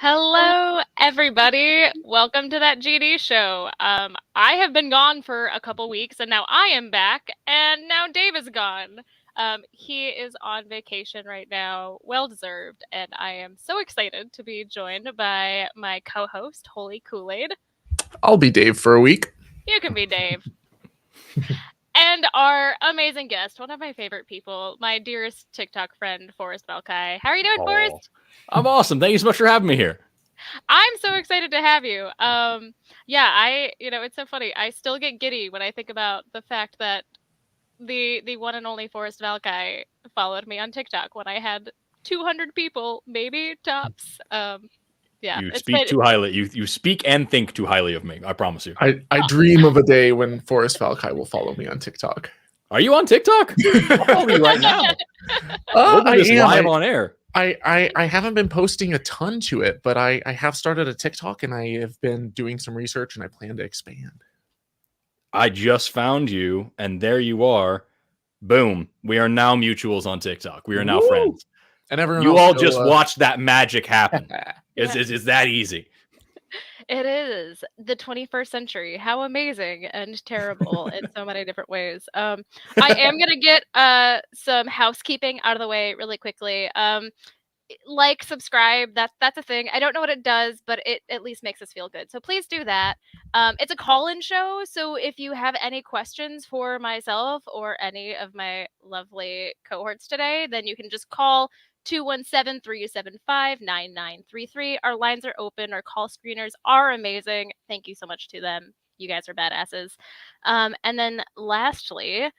Hello, everybody. Welcome to that GD show. I have been gone for a couple weeks, and now I am back, and now Dave is gone. He is on vacation right now, well-deserved, and I am so excited to be joined by my co-host, Holy Kool-Aid. I'll be Dave for a week. You can be Dave. And our amazing guest, one of my favorite people, my dearest TikTok friend, Forrest Valkai. How are you doing, Forrest? I'm awesome. Thank you so much for having me here. I'm so excited to have you. It's so funny. I still get giddy when I think about the fact that the one and only Forrest Valkai followed me on TikTok when I had 200 people, maybe tops. You speak too highly. You speak and think too highly of me. I promise you. I dream of a day when Forrest Valkai will follow me on TikTok. Are you on TikTok? I'll follow you right now. I am live on air. I haven't been posting a ton to it, but I have started a TikTok and I have been doing some research and I plan to expand. I just found you and there you are. Boom. We are now mutuals on TikTok. We are now friends. And everyone you all just watched that magic happen. It's that easy. It is the 21st century. How amazing and terrible in so many different ways. I am going to get some housekeeping out of the way really quickly. Like, subscribe, that's a thing. I don't know what it does, but it at least makes us feel good. So please do that. It's a call-in show, so if you have any questions for myself or any of my lovely cohorts today, then you can just call 217-375-9933. Our lines are open. Our call screeners are amazing. Thank you so much to them. You guys are badasses. And then lastly,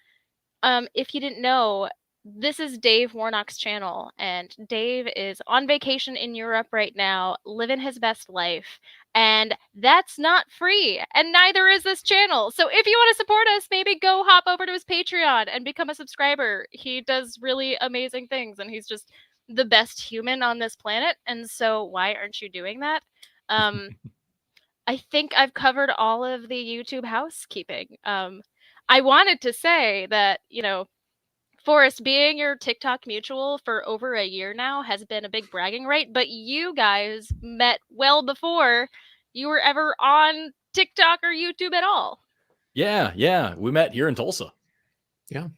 if you didn't know, this is Dave Warnock's channel, and Dave is on vacation in Europe right now, living his best life, and that's not free, and neither is this channel. So if you want to support us, maybe go hop over to his Patreon and become a subscriber. He does really amazing things, and he's just the best human on this planet, and so why aren't you doing that? I think I've covered all of the YouTube housekeeping. I wanted to say that, Forrest, being your TikTok mutual for over a year now has been a big bragging right, but you guys met well before you were ever on TikTok or YouTube at all. Yeah. We met here in Tulsa. Yeah.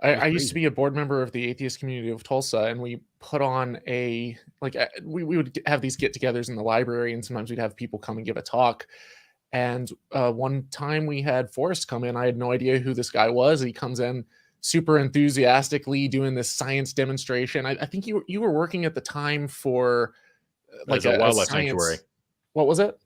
I used to be a board member of the Atheist community of Tulsa, and we put on we would have these get-togethers in the library, and sometimes we'd have people come and give a talk. And one time we had Forrest come in. I had no idea who this guy was. He comes in super enthusiastically doing this science demonstration. I think you were working at the time for a wildlife sanctuary. What was it?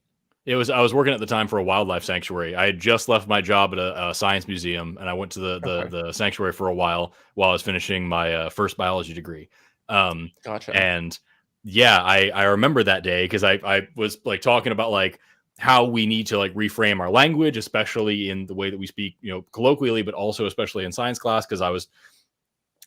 I was working at the time for a wildlife sanctuary. I had just left my job at a science museum, and I went to the sanctuary for a while I was finishing my first biology degree. Gotcha. And yeah, I remember that day because I was like talking about like how we need to like reframe our language, especially in the way that we speak, colloquially, but also especially in science class. Because I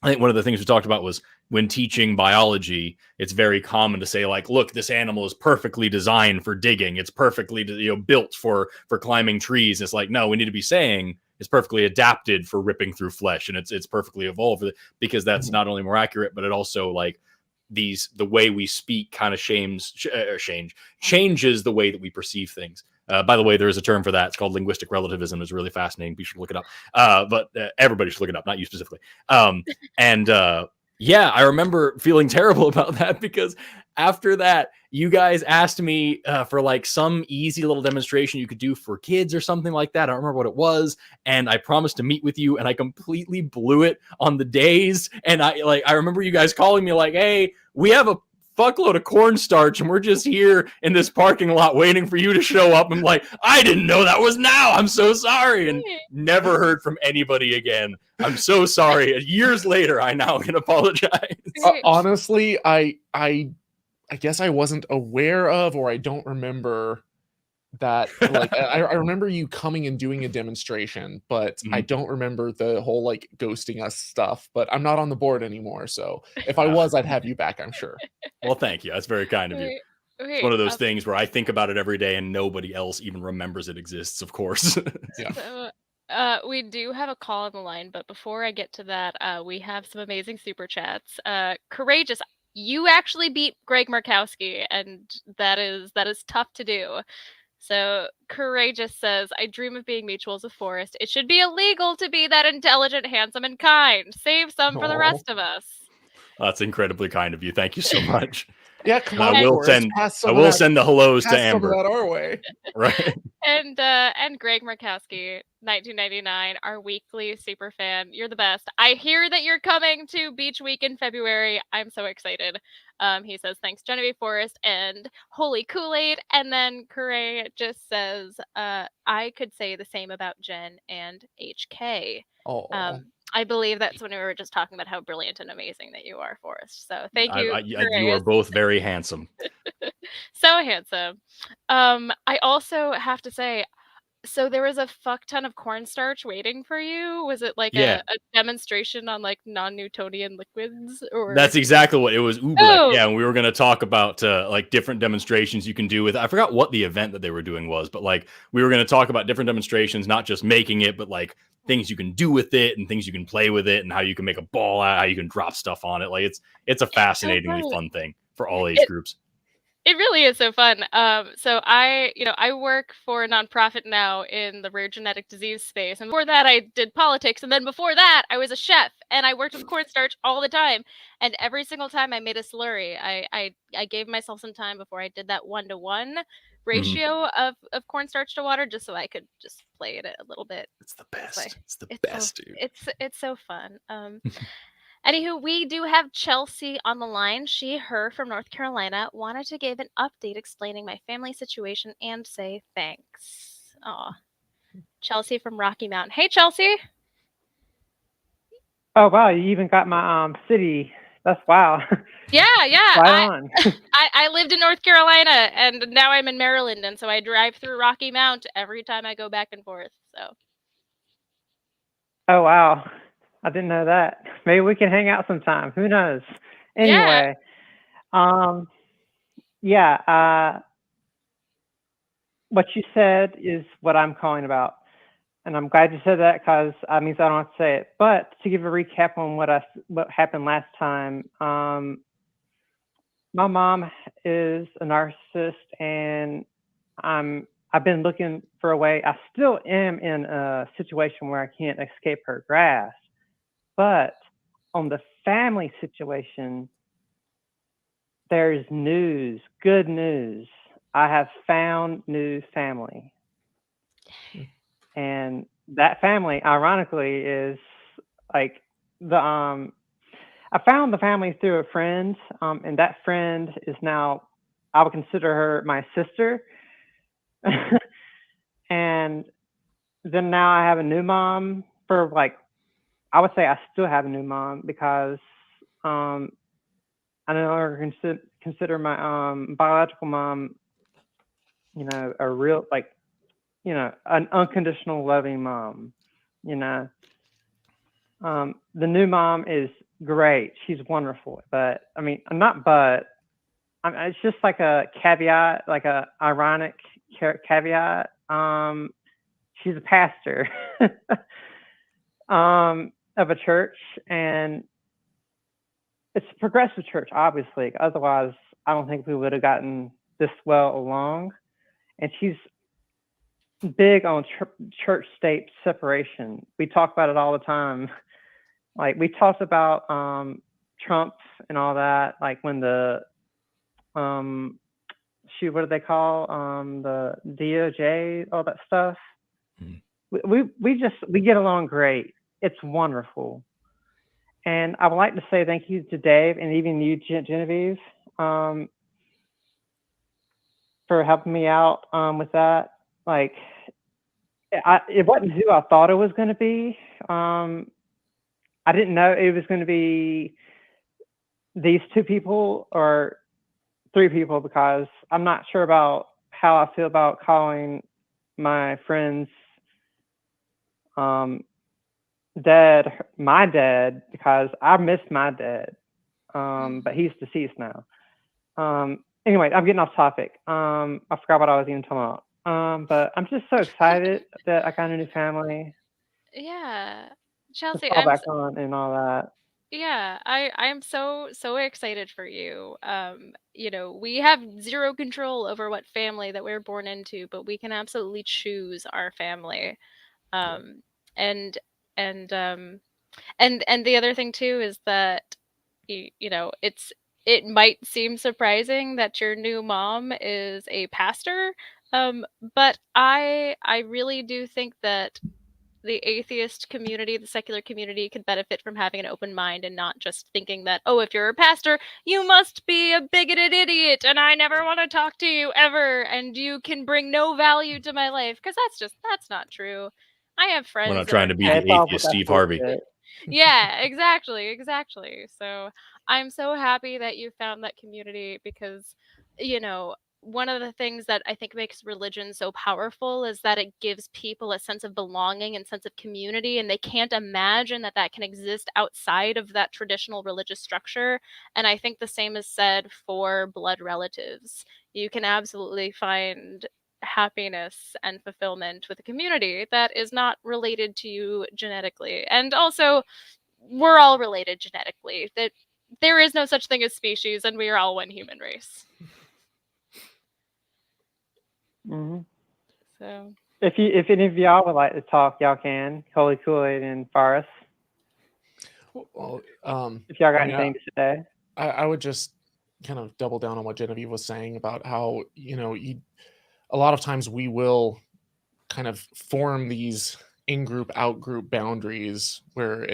think one of the things we talked about was when teaching biology, it's very common to say like, look, this animal is perfectly designed for digging. It's perfectly, built for climbing trees. It's like, no, we need to be saying it's perfectly adapted for ripping through flesh. And it's perfectly evolved, because that's not only more accurate, but it also like the way we speak kind of changes the way that we perceive things. By the way, there is a term for that. It's called linguistic relativism. It's really fascinating. You should look it up. But everybody should look it up, not you specifically. Yeah, I remember feeling terrible about that because after that, you guys asked me for like some easy little demonstration you could do for kids or something like that. I don't remember what it was. And I promised to meet with you, and I completely blew it on the days. And I remember you guys calling me like, hey, we have a fuckload of cornstarch and we're just here in this parking lot waiting for you to show up. I'm like, I didn't know that was now. I'm so sorry. And never heard from anybody again. I'm so sorry. Years later, I now can apologize. Honestly, I guess I wasn't aware of, or I don't remember that. Like, I remember you coming and doing a demonstration, but I don't remember the whole like ghosting us stuff. But I'm not on the board anymore, so if I was, I'd have you back, I'm sure. Well, thank you. That's very kind of you. It's one of those things where I think about it every day and nobody else even remembers it exists, of course. Yeah. So, we do have a call on the line, but before I get to that, we have some amazing super chats. Courageous, you actually beat Greg Markowski, and that is tough to do. So Courageous says, I dream of being Micheal as a forest. It should be illegal to be that intelligent, handsome, and kind. Save some for the rest of us. That's incredibly kind of you. Thank you so much. Yeah, come on. I will send the hellos to Amber. Some of that our way. Right. And Greg Markowski, 1999, our weekly super fan. You're the best. I hear that you're coming to Beach Week in February. I'm so excited. He says, thanks, Genevieve Forrest, and holy Kool-Aid. And then Corey just says, I could say the same about Jen and HK. Oh. I believe that's when we were just talking about how brilliant and amazing that you are, Forrest. So thank you. You are both very handsome. So handsome. I also have to say, so there was a fuck ton of cornstarch waiting for you. Was it like a demonstration on like non-Newtonian liquids? Or that's exactly what it was. Yeah, and we were going to talk about like different demonstrations you can do with. I forgot what the event that they were doing was, but like we were going to talk about different demonstrations, not just making it, but like things you can do with it and things you can play with it and how you can make a ball out, how you can drop stuff on it. Like it's a fascinatingly fun thing for all age groups. It really is so fun. So I work for a nonprofit now in the rare genetic disease space. And before that, I did politics. And then before that, I was a chef and I worked with cornstarch all the time. And every single time I made a slurry, I gave myself some time before I did that 1-to-1 ratio of cornstarch to water, just so I could just play it a little bit. It's the best. It's the best, dude. It's so fun. Anywho, we do have Chelsea on the line. Her from North Carolina, wanted to give an update explaining my family situation and say thanks. Aw. Chelsea from Rocky Mountain. Hey, Chelsea. Oh, wow. You even got my city. That's wow. Yeah. Right on. I lived in North Carolina, and now I'm in Maryland, and so I drive through Rocky Mount every time I go back and forth. So. Oh, wow. I didn't know that. Maybe we can hang out sometime. Who knows? Anyway, what you said is what I'm calling about. And I'm glad you said that because that means I don't have to say it. But to give a recap on what happened last time, my mom is a narcissist, and I've been looking for a way. I still am in a situation where I can't escape her grasp. But on the family situation, there's news, good news. I have found new family. And that family, ironically, is like I found the family through a friend, and that friend is now, I would consider her my sister. And then now I have a new mom for like, I would say I still have a new mom because I no longer consider my biological mom, a real, like, an unconditional loving mom. The new mom is great. She's wonderful. But I mean, it's just like a caveat, like a ironic caveat. She's a pastor. Of a church, and it's a progressive church, obviously. Otherwise, I don't think we would have gotten this well along. And she's big on church-state separation. We talk about it all the time. Like we talked about Trump and all that. Like when the what do they call the DOJ, all that stuff. We get along great. It's wonderful. And I would like to say thank you to Dave and even you, Genevieve, for helping me out with that. Like, it wasn't who I thought it was going to be. I didn't know it was going to be these 2 people or 3 people, because I'm not sure about how I feel about calling my friends dad, my dad, because I miss my dad, but he's deceased now. Anyway, I'm getting off topic. I forgot what I was even talking about. But I'm just so excited that I got a new family. Yeah, To Chelsea, fall back on and all that. yeah, I'm so excited for you. You know, we have zero control over what family that we're born into, but we can absolutely choose our family. And and the other thing too is that you know, it might seem surprising that your new mom is a pastor, but I really do think that the atheist community, the secular community, could benefit from having an open mind and not just thinking that, oh, if you're a pastor, you must be a bigoted idiot and I never want to talk to you ever and you can bring no value to my life. Because that's not true. I have friends. We're not that trying are to be the atheist Steve Harvey. Yeah, exactly. So I'm so happy that you found that community because, you know, one of the things that I think makes religion so powerful is that it gives people a sense of belonging and sense of community, and they can't imagine that that can exist outside of that traditional religious structure. And I think the same is said for blood relatives. You can absolutely find happiness and fulfillment with a community that is not related to you genetically. And also, we're all related genetically. That there is no such thing as species, and we are all one human race. So, if any of y'all would like to talk, y'all can. Holy Kool-Aid and Forrest. Well, if y'all got anything to say. I would just kind of double down on what Genevieve was saying about how, you know, a lot of times we will kind of form these in-group, out-group boundaries where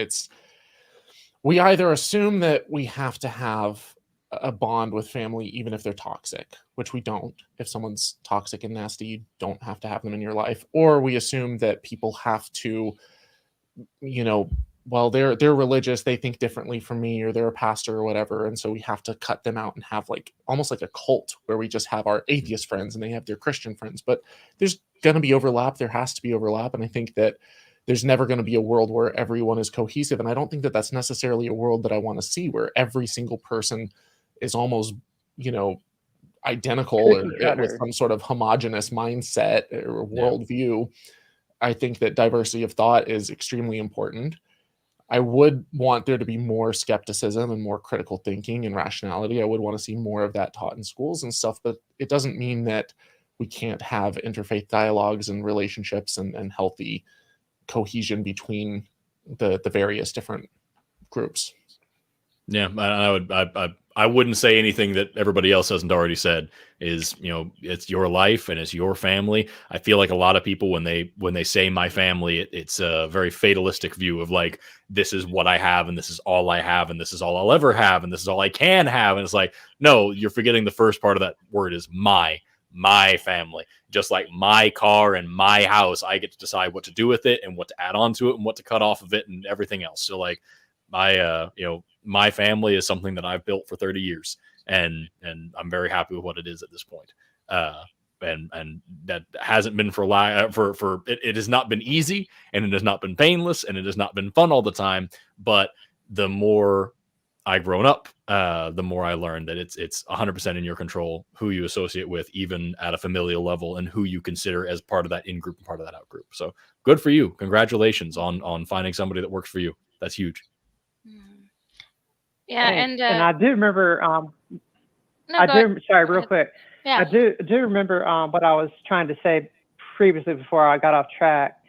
we either assume that we have to have a bond with family even if they're toxic, which we don't. If someone's toxic and nasty, you don't have to have them in your life. Or we assume that people have to, you know, well, they're religious, they think differently from me, or they're a pastor or whatever, and so we have to cut them out and have like almost like a cult where we just have our atheist friends and they have their Christian friends. But there's going to be overlap. There has to be overlap, and I think that there's never going to be a world where everyone is cohesive, and I don't think that that's necessarily a world that I want to see, where every single person is almost, you know, identical or with some sort of homogenous mindset or worldview. I think that diversity of thought is extremely important. I would want there to be more skepticism and more critical thinking and rationality. I would want to see more of that taught in schools and stuff, but it doesn't mean that we can't have interfaith dialogues and relationships and healthy cohesion between the various different groups. Yeah, I wouldn't say anything that everybody else hasn't already said. Is, you know, it's your life and it's your family. I feel like a lot of people when they say my family, it's a very fatalistic view of like, this is what I have and this is all I have and this is all I'll ever have and this is all I can have. And it's like, no, you're forgetting the first part of that word is my family. Just like my car and my house, I get to decide what to do with it and what to add on to it and what to cut off of it and everything else. So like my family is something that I've built for 30 years and I'm very happy with what it is at this point. And that hasn't been it has not been easy and it has not been painless and it has not been fun all the time. But the more I've grown up, the more I learned that it's 100% in your control who you associate with, even at a familial level, and who you consider as part of that in-group and part of that out-group. So good for you. Congratulations on finding somebody that works for you. That's huge. Yeah, and I do remember. Sorry, real quick. Yeah. I do remember what I was trying to say previously before I got off track.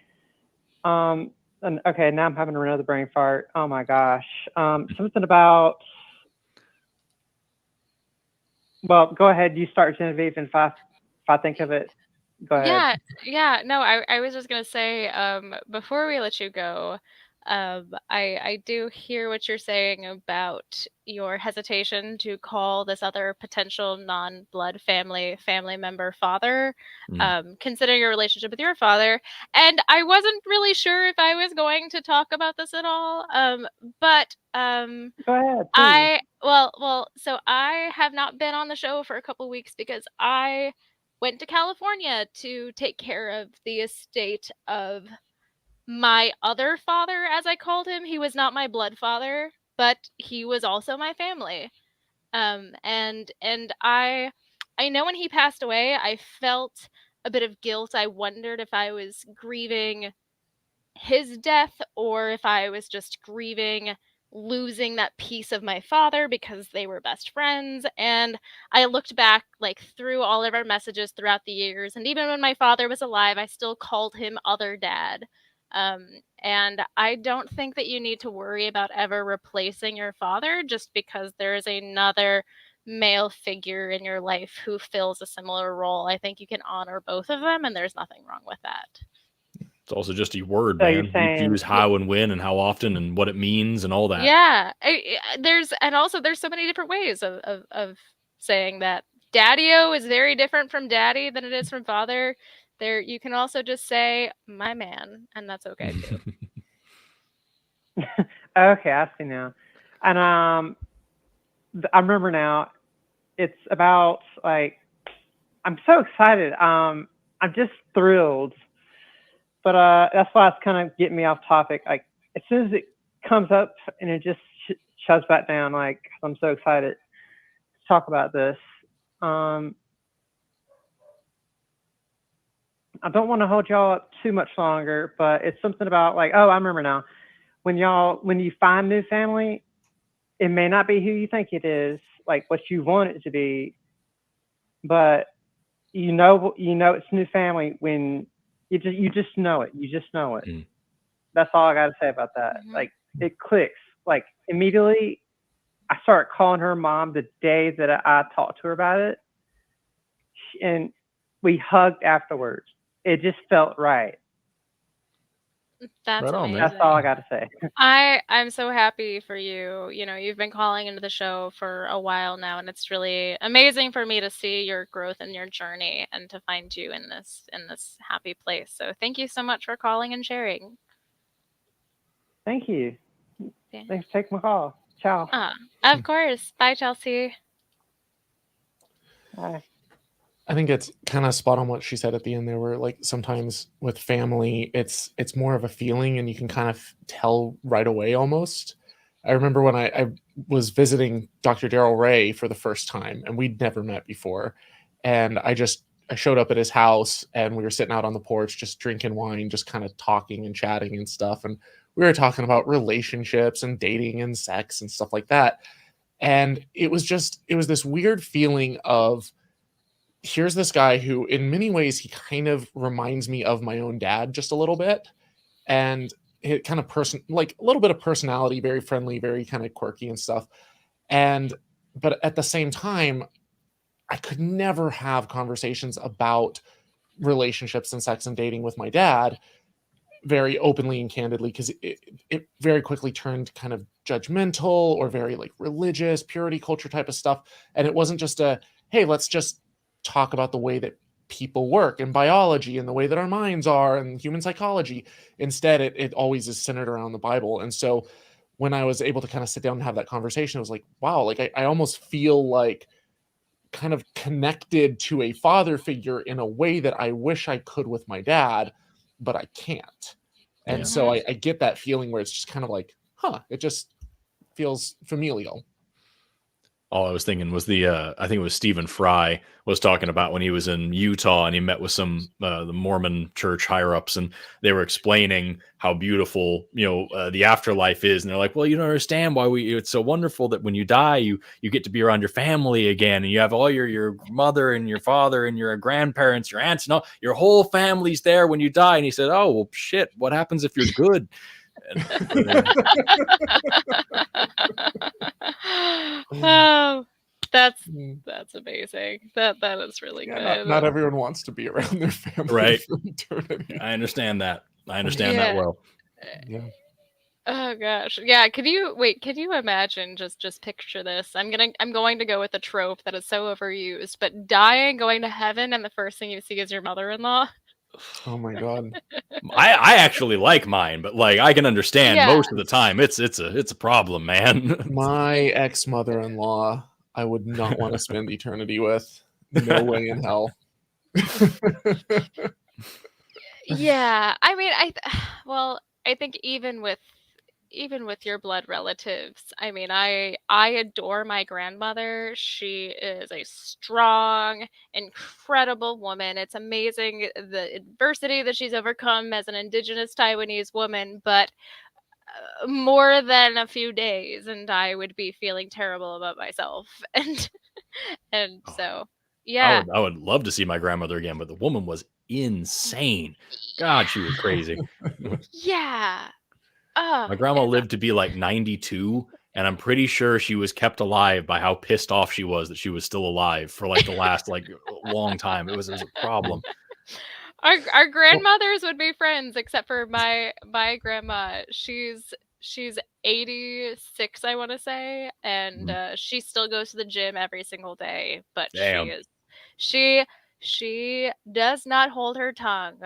And okay, now I'm having another brain fart. Oh my gosh. Something about. Well, go ahead. You start, Genevieve, and if I think of it, go ahead. Yeah. No, I was just gonna say, before we let you go, I do hear what you're saying about your hesitation to call this other potential non-blood family member father, considering your relationship with your father. And I wasn't really sure if I was going to talk about this at all. But Go ahead, please. so I have not been on the show for a couple weeks because I went to California to take care of the estate of my other father, as I called him. He was not my blood father, but he was also my family. And I know when he passed away, I felt a bit of guilt. I wondered if I was grieving his death or if I was just grieving losing that piece of my father because they were best friends. And I looked back like through all of our messages throughout the years, and even when my father was alive, I still called him other dad. And I don't think that you need to worry about ever replacing your father just because there is another male figure in your life who fills a similar role. I think you can honor both of them, and there's nothing wrong with that. It's also just a word, So man. you're saying- You choose how and when and how often and what it means and all that. Yeah, there's so many different ways of saying that. Daddy-o is very different from daddy than it is from father. There, you can also just say my man, and that's okay too. Okay, I see now. And I remember now. It's about like I'm so excited. I'm just thrilled. But that's why it's kind of getting me off topic. Like as soon as it comes up and it just shuts back down, like I'm so excited to talk about this. I don't want to hold y'all up too much longer, but it's something about like, oh, I remember now. When you find new family, it may not be who you think it is, like what you want it to be, but you know it's new family when you just know it. You just know it. Mm. That's all I got to say about that. Like it clicks. Like immediately, I started calling her mom the day that I talked to her about it, and we hugged afterwards. It just felt right. That's Right on, amazing. man. That's all I got to say. I'm so happy for you. You know, you've been calling into the show for a while now, and it's really amazing for me to see your growth and your journey and to find you in this happy place. So thank you so much for calling and sharing. Thank you. Yeah. Thanks for taking my call. Ciao. Of course. Bye, Chelsea. Bye. I think it's kind of spot on what she said at the end there, where like sometimes with family, it's more of a feeling and you can kind of tell right away almost. I remember when I was visiting Dr. Daryl Ray for the first time, and we'd never met before. And I showed up at his house and we were sitting out on the porch, just drinking wine, just kind of talking and chatting and stuff. And we were talking about relationships and dating and sex and stuff like that. And it was this weird feeling of, here's this guy who in many ways he kind of reminds me of my own dad just a little bit, and it kind of like a little bit of personality, very friendly, very kind of quirky and stuff. But at the same time, I could never have conversations about relationships and sex and dating with my dad very openly and candidly, because it very quickly turned kind of judgmental or very like religious purity culture type of stuff. And it wasn't just a, hey, let's just talk about the way that people work and biology and the way that our minds are and human psychology. Instead, it always is centered around the Bible. And so when I was able to kind of sit down and have that conversation, I was like, wow, like I almost feel like kind of connected to a father figure in a way that I wish I could with my dad, but I can't. And so I get that feeling where it's just kind of like, it just feels familial. All I was thinking was I think it was Stephen Fry was talking about when he was in Utah and he met with some the Mormon church higher ups, and they were explaining how beautiful the afterlife is, and they're like, well, you don't understand why it's so wonderful that when you die you get to be around your family again, and you have all your mother and your father and your grandparents, your aunts, and all your whole family's there when you die. And he said, oh well, shit, what happens if you're good? Oh, that's That's amazing. That is really Yeah, good. not everyone wants to be around their family Right. for eternity. I understand that. I understand that well. Yeah. Oh gosh. Yeah, can you imagine, just picture this. I'm going to go with a trope that is so overused, but dying, going to heaven, and the first thing you see is your mother-in-law. Oh my god. I actually like mine, but like I can understand Yeah. most of the time it's a problem, man. My ex-mother-in-law, I would not want to spend eternity with. No way in hell. Yeah, I mean, well, I think even with your blood relatives, I mean, I adore my grandmother. She is a strong, incredible woman. It's amazing the adversity that she's overcome as an indigenous Taiwanese woman, but more than a few days and I would be feeling terrible about myself. And so, yeah. I would love to see my grandmother again, but the woman was insane. God, she was crazy. Yeah. My grandma lived to be like 92, and I'm pretty sure she was kept alive by how pissed off she was that she was still alive for like the last like long time. It was a problem. Our grandmothers would be friends, except for my grandma. She's 86, I want to say, and she still goes to the gym every single day. But Damn. she does not hold her tongue.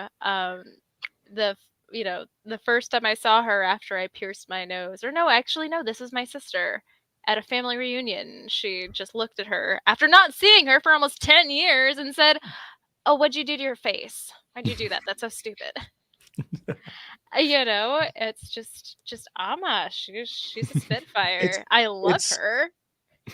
The first time I saw her after I pierced my nose, or no, actually no, this was my sister at a family reunion. She just looked at her after not seeing her for almost 10 years and said, "Oh, what'd you do to your face? Why'd you do that? That's so stupid." It's just Amma. She's a spitfire. I love her.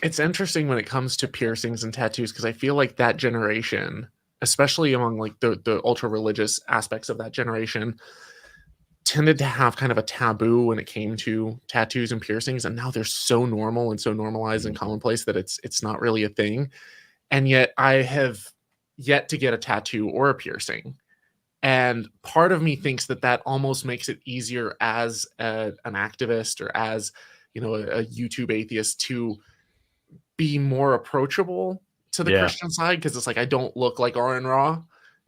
It's interesting when it comes to piercings and tattoos, because I feel like that generation, especially among like the ultra religious aspects of that generation, tended to have kind of a taboo when it came to tattoos and piercings, and now they're so normal and so normalized and commonplace that it's not really a thing. And yet I have yet to get a tattoo or a piercing. And part of me thinks that almost makes it easier as an activist or as, a YouTube atheist to be more approachable to the Christian side, because it's like I don't look like Aaron Ra.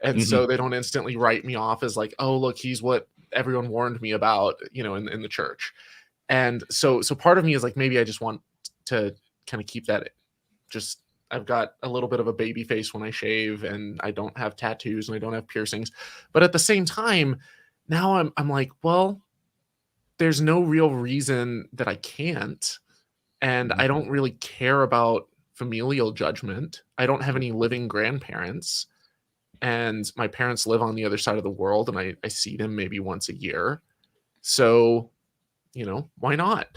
And so they don't instantly write me off as like, oh, look, he's what everyone warned me about, in the church. And so part of me is like, maybe I just want to kind of keep that just, I've got a little bit of a baby face when I shave, and I don't have tattoos and I don't have piercings. But at the same time, now I'm like, well, there's no real reason that I can't. And I don't really care about familial judgment. I don't have any living grandparents. And my parents live on the other side of the world, and I see them maybe once a year. So, why not?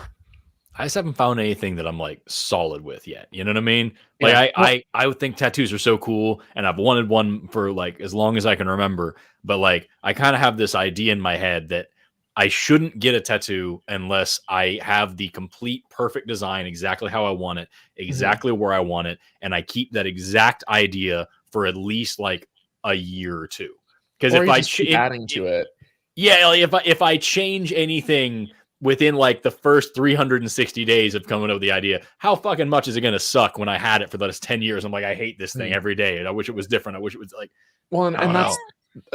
I just haven't found anything that I'm like solid with yet. You know what I mean? Like I would think tattoos are so cool, and I've wanted one for like as long as I can remember. But like I kind of have this idea in my head that I shouldn't get a tattoo unless I have the complete perfect design, exactly how I want it, exactly where I want it, and I keep that exact idea for at least like a year or two. Because if I keep adding to it, like if I change anything within like the first 360 days of coming up with the idea, how fucking much is it going to suck when I had it for those 10 years? I'm like, I hate this thing every day. And I wish it was different. I wish it was like, well, and that's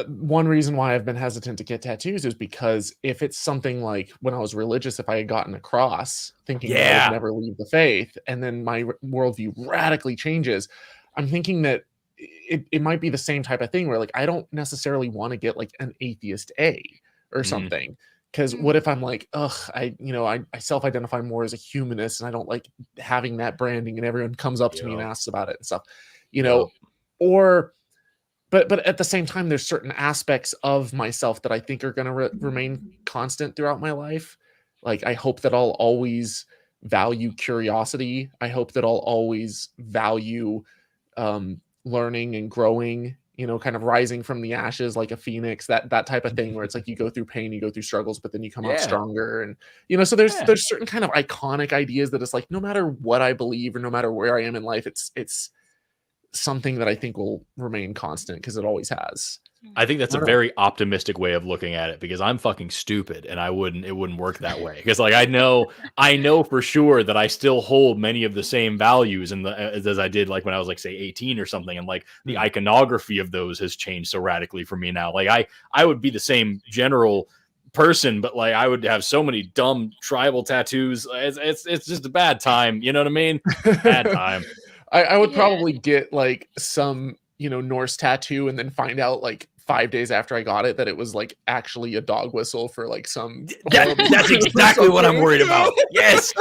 one reason why I've been hesitant to get tattoos, is because if it's something like when I was religious, if I had gotten a cross thinking I would never leave the faith, and then my worldview radically changes, I'm thinking that it might be the same type of thing where like I don't necessarily want to get like an atheist A or something. Because what if I'm like, I self-identify more as a humanist, and I don't like having that branding, and everyone comes up to me and asks about it and stuff, or, but at the same time, there's certain aspects of myself that I think are going to remain constant throughout my life. Like, I hope that I'll always value curiosity. I hope that I'll always value learning and growing, kind of rising from the ashes like a phoenix, that type of thing, where it's like you go through pain, you go through struggles, but then you come out stronger. And so there's certain kind of iconic ideas that it's like, no matter what I believe or no matter where I am in life, it's something that I think will remain constant, because it always has. I think that's I a don't know. very optimistic way of looking at it, because I'm fucking stupid and it wouldn't work that way. Because like I know for sure that I still hold many of the same values as I did like when I was like say 18 or something, and like the iconography of those has changed so radically for me now. Like I would be the same general person, but like I would have so many dumb tribal tattoos. It's just a bad time, you know what I mean? Bad time. I would probably get like some, Norse tattoo and then find out like 5 days after I got it that it was like actually a dog whistle for like some. That's exactly what I'm worried about. Yes,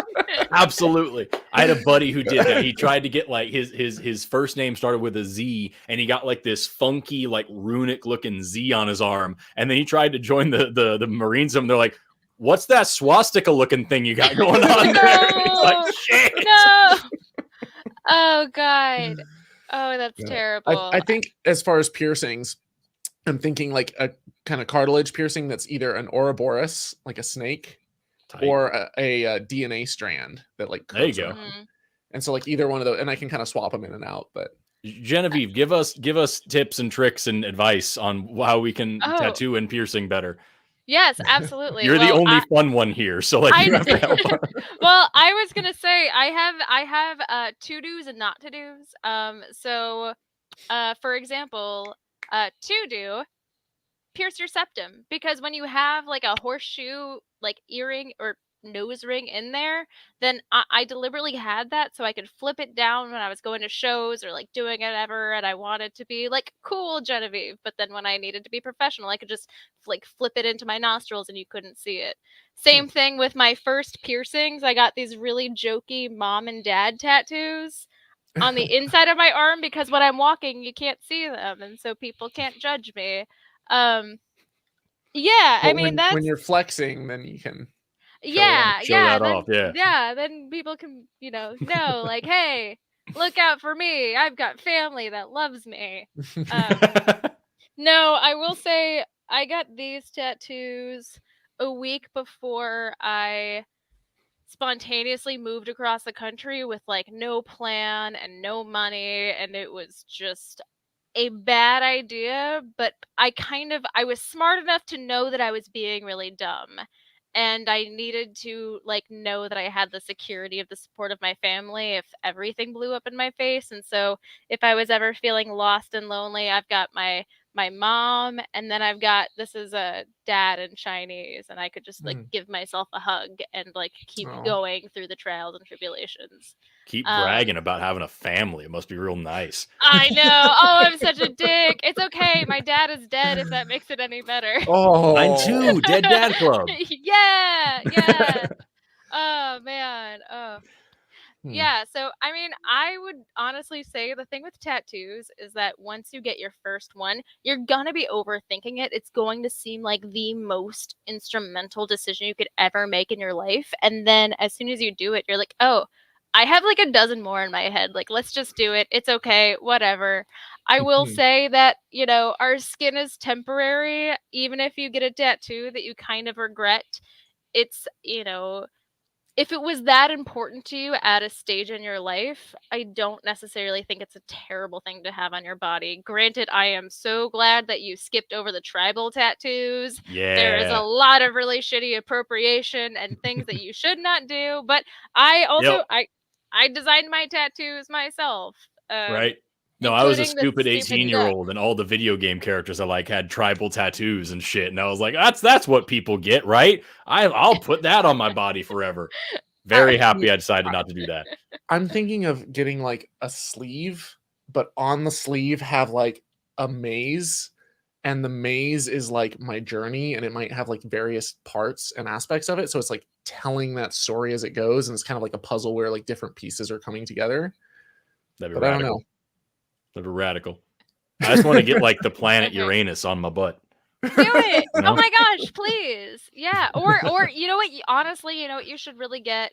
absolutely. I had a buddy who did that. He tried to get like his first name started with a Z, and he got like this funky like runic looking Z on his arm, and then he tried to join the Marines. And they're like, "What's that swastika looking thing you got going on there?" It's like, shit. No. Oh God. Oh, that's terrible. I think as far as piercings, I'm thinking like a kind of cartilage piercing that's either an Ouroboros, like a snake, or a DNA strand that like there you go. And so like either one of those, and I can kind of swap them in and out. But Genevieve, give us tips and tricks and advice on how we can tattoo and piercing better. Yes, absolutely. You're the only fun one here, so like you have to help. Well, I was gonna say I have to do's and not to do's. So for example, to do, pierce your septum, because when you have like a horseshoe like earring or nose ring in there, then I deliberately had that so I could flip it down when I was going to shows or like doing whatever, and I wanted to be like cool Genevieve, but then when I needed to be professional, I could just like flip it into my nostrils and you couldn't see it. Same thing with my first piercings. I got these really jokey mom and dad tattoos on the inside of my arm, because when I'm walking you can't see them, and so people can't judge me. Yeah, I mean, that's when you're flexing, then you can show that off. Yeah, then people can, know like, hey, look out for me. I've got family that loves me. No, I will say I got these tattoos a week before I spontaneously moved across the country with like no plan and no money, and it was just a bad idea, but I was smart enough to know that I was being really dumb, and I needed to like know that I had the security of the support of my family if everything blew up in my face. And so if I was ever feeling lost and lonely, I've got my mom, and then I've got, this is a dad in Chinese, and I could just like give myself a hug and like keep going through the trials and tribulations. Keep bragging about having a family. It must be real nice. I know. Oh, I'm such a dick. It's okay. My dad is dead, if that makes it any better. Oh, mine too. Dead Dad Club. Yeah. Oh, man. Oh. Yeah, so I mean, I would honestly say the thing with tattoos is that once you get your first one, you're gonna be overthinking it. It's going to seem like the most instrumental decision you could ever make in your life. And then as soon as you do it, you're like, oh, I have like a dozen more in my head. Like, let's just do it. It's okay, whatever. I will say that, our skin is temporary. Even if you get a tattoo that you kind of regret, it's, if it was that important to you at a stage in your life, I don't necessarily think it's a terrible thing to have on your body. Granted, I am so glad that you skipped over the tribal tattoos. Yeah. There is a lot of really shitty appropriation and things that you should not do. But I also, I designed my tattoos myself. Right. No, I was a stupid 18-year-old, and all the video game characters I like had tribal tattoos and shit. And I was like, that's what people get, right? I'll put that on my body forever. Very happy I decided not to do that. I'm thinking of getting like a sleeve, but on the sleeve have like a maze, and the maze is like my journey, and it might have like various parts and aspects of it. So it's like telling that story as it goes, and it's kind of like a puzzle where like different pieces are coming together. That'd be but radical. I don't know. That'd be radical. I just want to get like the planet Uranus on my butt. Do it. Oh my gosh, please. Yeah. Or you know what? Honestly, what you should really get?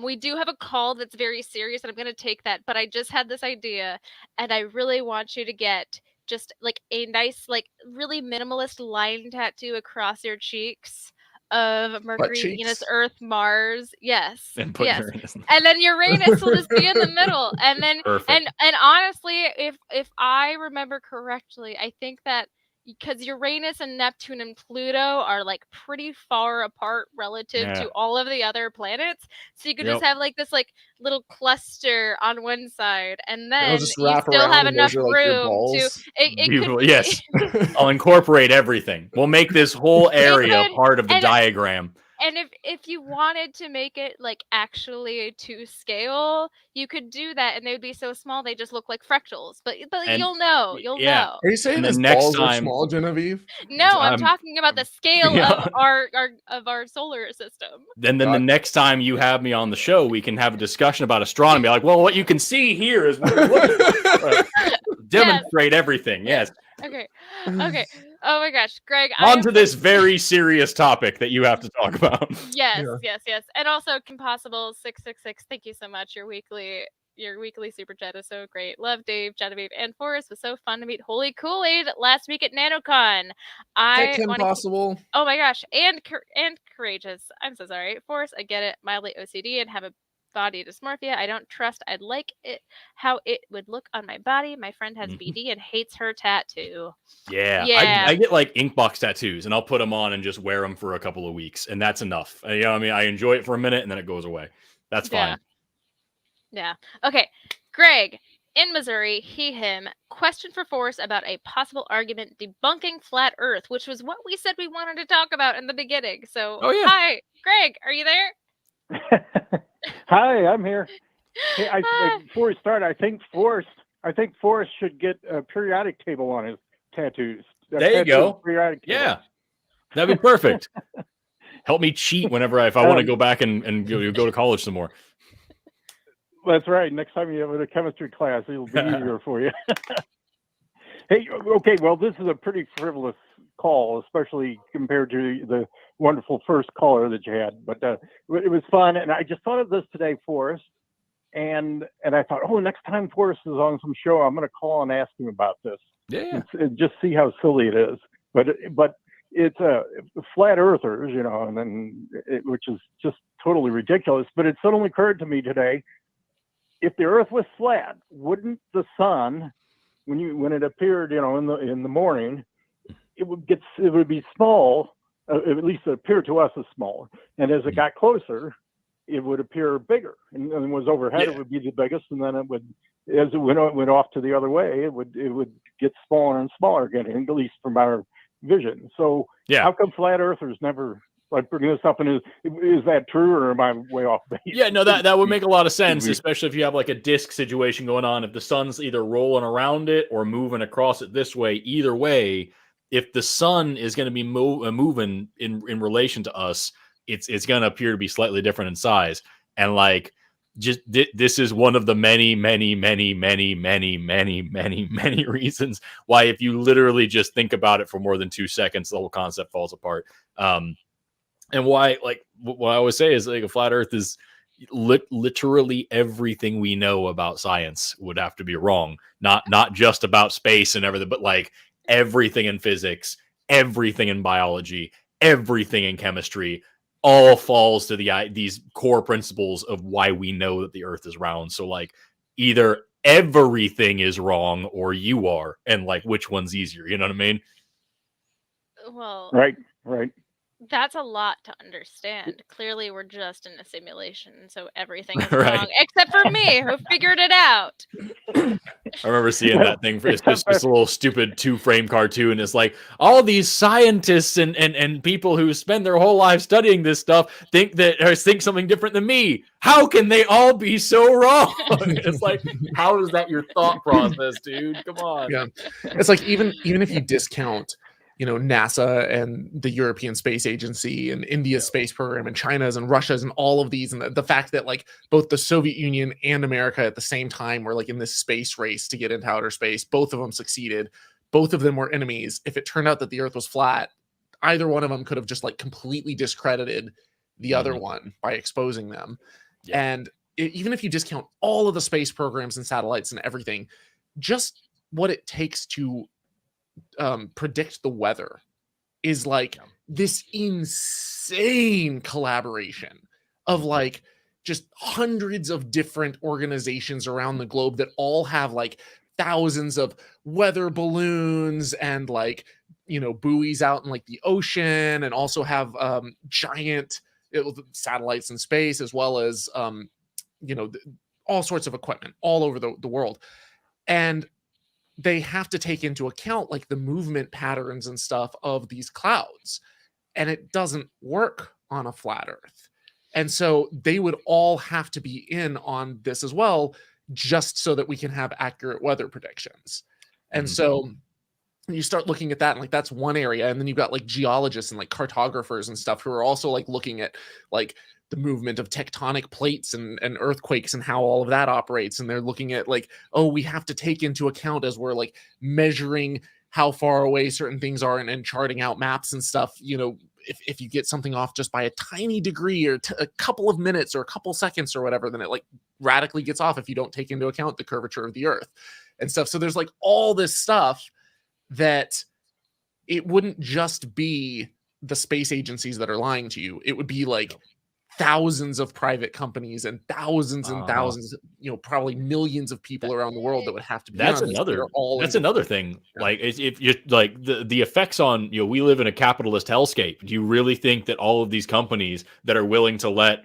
We do have a call that's very serious, and I'm going to take that. But I just had this idea, and I really want you to get just like a nice, like really minimalist line tattoo across your cheeks of Mercury, Venus, Earth, Mars. Yes. And put Uranus. And then Uranus will just be in the middle. And then Perfect. and honestly, if I remember correctly, I think that because Uranus and Neptune and Pluto are like pretty far apart relative to all of the other planets. So you could just have like this like little cluster on one side, and then just you wrap still around have and enough those are, like, your room to. balls. It Beautiful. could, Yes. I'll incorporate everything. We'll make this whole area part of the diagram. And if you wanted to make it like actually to scale, you could do that, and they would be so small they just look like fractals. But you'll know. Are you saying his balls are small, Genevieve? No, I'm talking about the scale of our solar system. Then the next time you have me on the show, we can have a discussion about astronomy. Like, well, what you can see here is what you're looking at. Demonstrate everything. Yes. Okay. Oh my gosh, Greg. On to this very serious topic that you have to talk about. Yes. And also, Kim Possible 666. Thank you so much. Your weekly super chat is so great. Love Dave, Genevieve, and Forrest. Was so fun to meet Holy Kool-Aid last week at NanoCon. Kim Possible. Oh my gosh, and courageous. I'm so sorry, Forrest. I get it. Mildly OCD and have a body dysmorphia. I don't trust I'd like it how it would look on my body. My friend has BD and hates her tattoo. Yeah. I get like ink box tattoos, and I'll put them on and just wear them for a couple of weeks, and that's enough. You know what I mean? I enjoy it for a minute and then it goes away. That's fine. Yeah. Okay. Greg in Missouri, him. Question for Forrest about a possible argument debunking flat Earth, which was what we said we wanted to talk about in the beginning. So, hi, Greg, are you there? Hi, I'm here. Hey, before we start, I think Forrest should get a periodic table on his tattoos. There you go. Periodic table. Yeah, that'd be perfect. Help me cheat whenever if I want to go back and go to college some more. That's right. Next time you have a chemistry class, it'll be easier for you. Hey, okay. Well, this is a pretty frivolous call, especially compared to the wonderful first caller that you had. But it was fun, and I just thought of this today, Forrest, and I thought, next time Forrest is on some show, I'm going to call and ask him about this. Yeah. And just see how silly it is. But it's flat earthers, and then which is just totally ridiculous. But it suddenly occurred to me today, if the Earth was flat, wouldn't the sun, when it appeared, in the morning, it would be small, at least it appeared to us as small. And as it got closer, it would appear bigger. And when it was overhead, it would be the biggest. And then as it went off to the other way, it would get smaller and smaller again, at least from our vision. So how come flat earthers never bring this up? And is that true, or am I way off base? Yeah, no, that would make a lot of sense, especially if you have like a disk situation going on. If the sun's either rolling around it or moving across it this way, either way, if the sun is going to be moving in relation to us, it's going to appear to be slightly different in size. And like, just this is one of the many reasons why, if you literally just think about it for more than 2 seconds, the whole concept falls apart. And why, like, what I always say is, like, a flat Earth is literally everything we know about science would have to be wrong. Not just about space and everything, but like everything in physics, everything in biology, everything in chemistry, all falls to these core principles of why we know that the Earth is round. So like, either everything is wrong or you are, and like, which one's easier? You know what I mean? Well, right. That's a lot to understand. Clearly, we're just in a simulation, so everything is wrong, except for me, who figured it out. I remember seeing that thing. It's just this little stupid 2-frame cartoon. It's like, all these scientists and people who spend their whole life studying this stuff think something different than me. How can they all be so wrong? It's like, how is that your thought process, dude? Come on. Yeah, it's like even if you discount, NASA and the European Space Agency and India's space program and China's and Russia's and all of these, and the fact that like both the Soviet Union and America at the same time were like in this space race to get into outer space. Both of them succeeded. Both of them were enemies. If it turned out that the Earth was flat, either one of them could have just like completely discredited the other one by exposing them. Yeah. And even if you discount all of the space programs and satellites and everything, just what it takes to predict the weather is like this insane collaboration of like just hundreds of different organizations around the globe that all have like thousands of weather balloons and like buoys out in like the ocean, and also have giant satellites in space, as well as all sorts of equipment all over the world. And they have to take into account like the movement patterns and stuff of these clouds, and it doesn't work on a flat earth. And so they would all have to be in on this as well, just so that we can have accurate weather predictions. And so you start looking at that, and like that's one area. And then you've got like geologists and like cartographers and stuff who are also like looking at like the movement of tectonic plates and earthquakes and how all of that operates. And they're looking at like, oh, we have to take into account as we're like measuring how far away certain things are, and charting out maps and stuff, if you get something off just by a tiny degree or a couple of minutes or a couple seconds or whatever, then it like radically gets off if you don't take into account the curvature of the earth and stuff. So there's like all this stuff that it wouldn't just be the space agencies that are lying to you. It would be like thousands of private companies and thousands and thousands, probably millions of people around the world that would have to be. That's another thing. Yeah. Like if you're like the effects on, we live in a capitalist hellscape. Do you really think that all of these companies that are willing to let,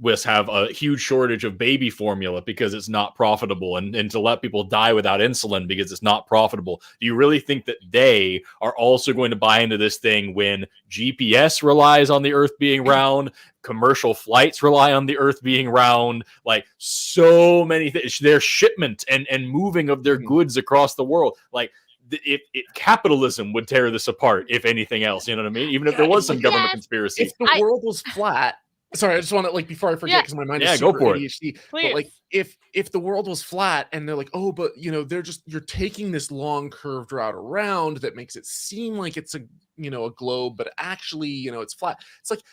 us have a huge shortage of baby formula because it's not profitable, and to let people die without insulin because it's not profitable, do you really think that they are also going to buy into this thing when GPS relies on the earth being round, commercial flights rely on the earth being round, like so many things, their shipment and moving of their goods across the world? Like if capitalism would tear this apart, if anything else, you know what I mean? Even if there was some government conspiracy. If the world was flat, sorry, I just want to, like, before I forget, because my mind is super ADHD. But like, if the world was flat, and they're like, oh, but you're taking this long curved route around that makes it seem like it's a globe, but actually, it's flat. It's like,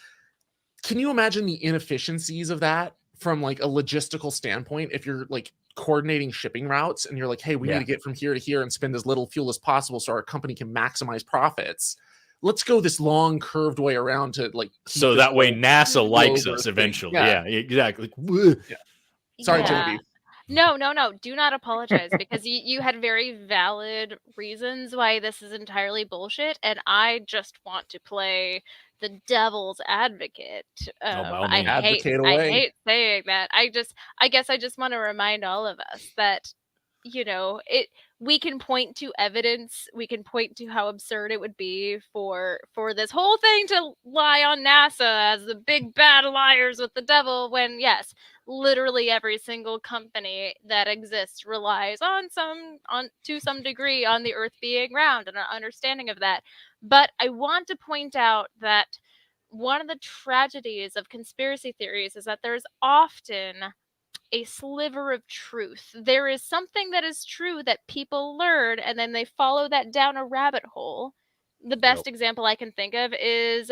can you imagine the inefficiencies of that from like a logistical standpoint? If you're like coordinating shipping routes, and you're like, hey, we need to get from here to here and spend as little fuel as possible so our company can maximize profits. Let's go this long curved way around to like, so that way NASA likes us eventually. Yeah, exactly. Sorry, Genevieve. No. Do not apologize, because you had very valid reasons why this is entirely bullshit, and I just want to play the devil's advocate. I hate saying that. I guess I just want to remind all of us that we can point to evidence, we can point to how absurd it would be for this whole thing to lie on NASA as the big bad liars with the devil, when yes, literally every single company that exists relies to some degree on the earth being round and an understanding of that. But I want to point out that one of the tragedies of conspiracy theories is that there's often a sliver of truth. There is something that is true that people learn, and then they follow that down a rabbit hole. The best example I can think of is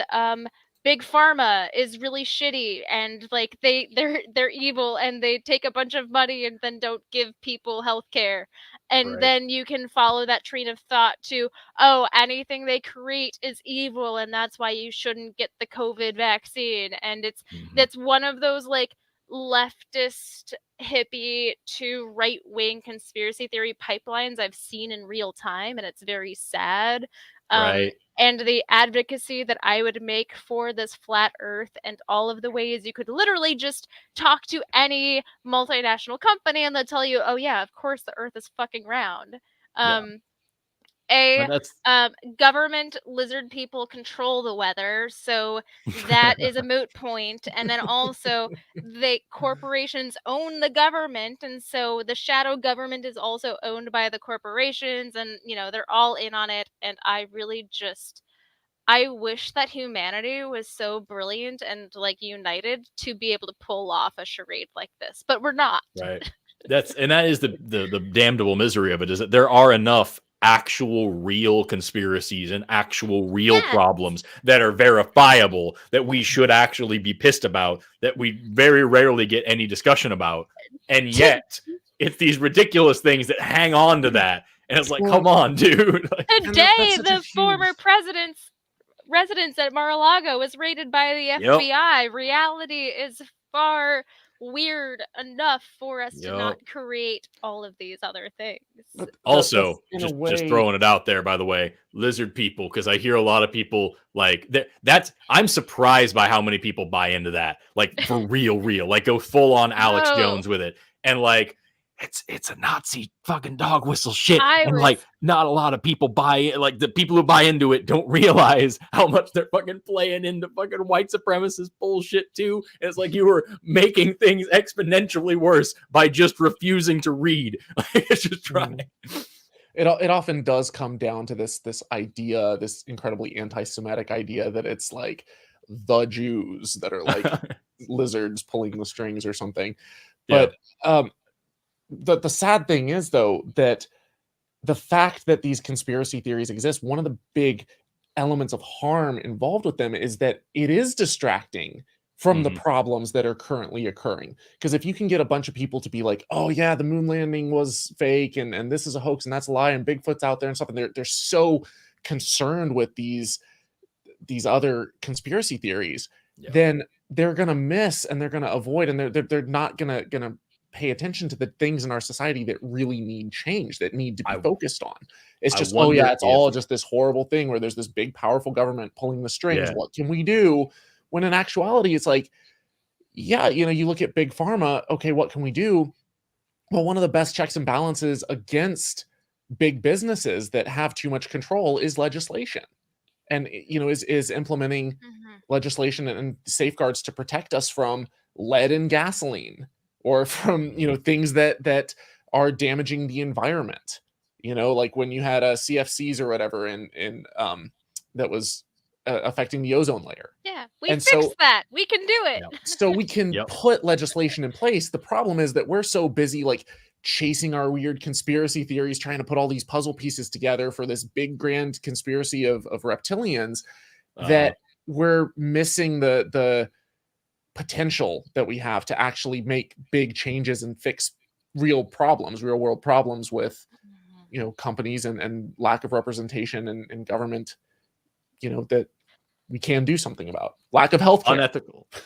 Big Pharma is really shitty, and like they're evil, and they take a bunch of money and then don't give people health care. And then you can follow that train of thought to, oh, anything they create is evil, and that's why you shouldn't get the COVID vaccine. And that's one of those like leftist hippie to right-wing conspiracy theory pipelines I've seen in real time, and it's very sad. And the advocacy that I would make for this flat earth, and all of the ways you could literally just talk to any multinational company and they'll tell you, oh yeah, of course the earth is fucking round. Government lizard people control the weather, so that is a moot point. And then also corporations own the government, and so the shadow government is also owned by the corporations, and they're all in on it. And I really I wish that humanity was so brilliant and like united to be able to pull off a charade like this, but we're not. Right. That is the damnable misery of it, is that there are enough actual real conspiracies and actual real problems that are verifiable that we should actually be pissed about, that we very rarely get any discussion about. And yet it's these ridiculous things that hang on to that. And it's like, come on, dude. Today, the former president's residence at Mar-a-Lago was raided by the FBI. Reality is far weird enough for us to not Yup. create all of these other things. Also, in a just way, throwing it out there, by the way, lizard people, because I hear a lot of people like that's. I'm surprised by how many people buy into that, like for real, like go full on Alex No. Jones with it, and like it's a Nazi fucking dog whistle shit, I and was- like not a lot of people buy it. Like the people who buy into it don't realize how much they're fucking playing into fucking white supremacist bullshit too. And it's like you were making things exponentially worse by just refusing to read. It's just trying. It often does come down to this idea, this incredibly anti-Semitic idea that it's like the Jews that are like lizards pulling the strings or something. But the sad thing is, though, that the fact that these conspiracy theories exist, one of the big elements of harm involved with them is that it is distracting from the problems that are currently occurring. Because if you can get a bunch of people to be like, oh yeah, the moon landing was fake and this is a hoax and that's a lie and Bigfoot's out there and stuff, and they're so concerned with these other conspiracy theories, then they're gonna miss and they're gonna avoid and they're not gonna pay attention to the things in our society that really need change, that need to be focused on. It's just, oh yeah, it's all just this horrible thing where there's this big powerful government pulling the strings. What can we do? When in actuality, it's like, yeah, you look at big pharma. Okay, what can we do? Well, one of the best checks and balances against big businesses that have too much control is legislation, and is implementing legislation and safeguards to protect us from lead in gasoline or from things that are damaging the environment. Like when you had CFCs or whatever in that was affecting the ozone layer. Yeah, we fixed that. We can do it. So we can put legislation in place. The problem is that we're so busy like chasing our weird conspiracy theories, trying to put all these puzzle pieces together for this big grand conspiracy of reptilians, that we're missing the potential that we have to actually make big changes and fix real world problems with companies and lack of representation and government, that we can do something about. Lack of healthcare.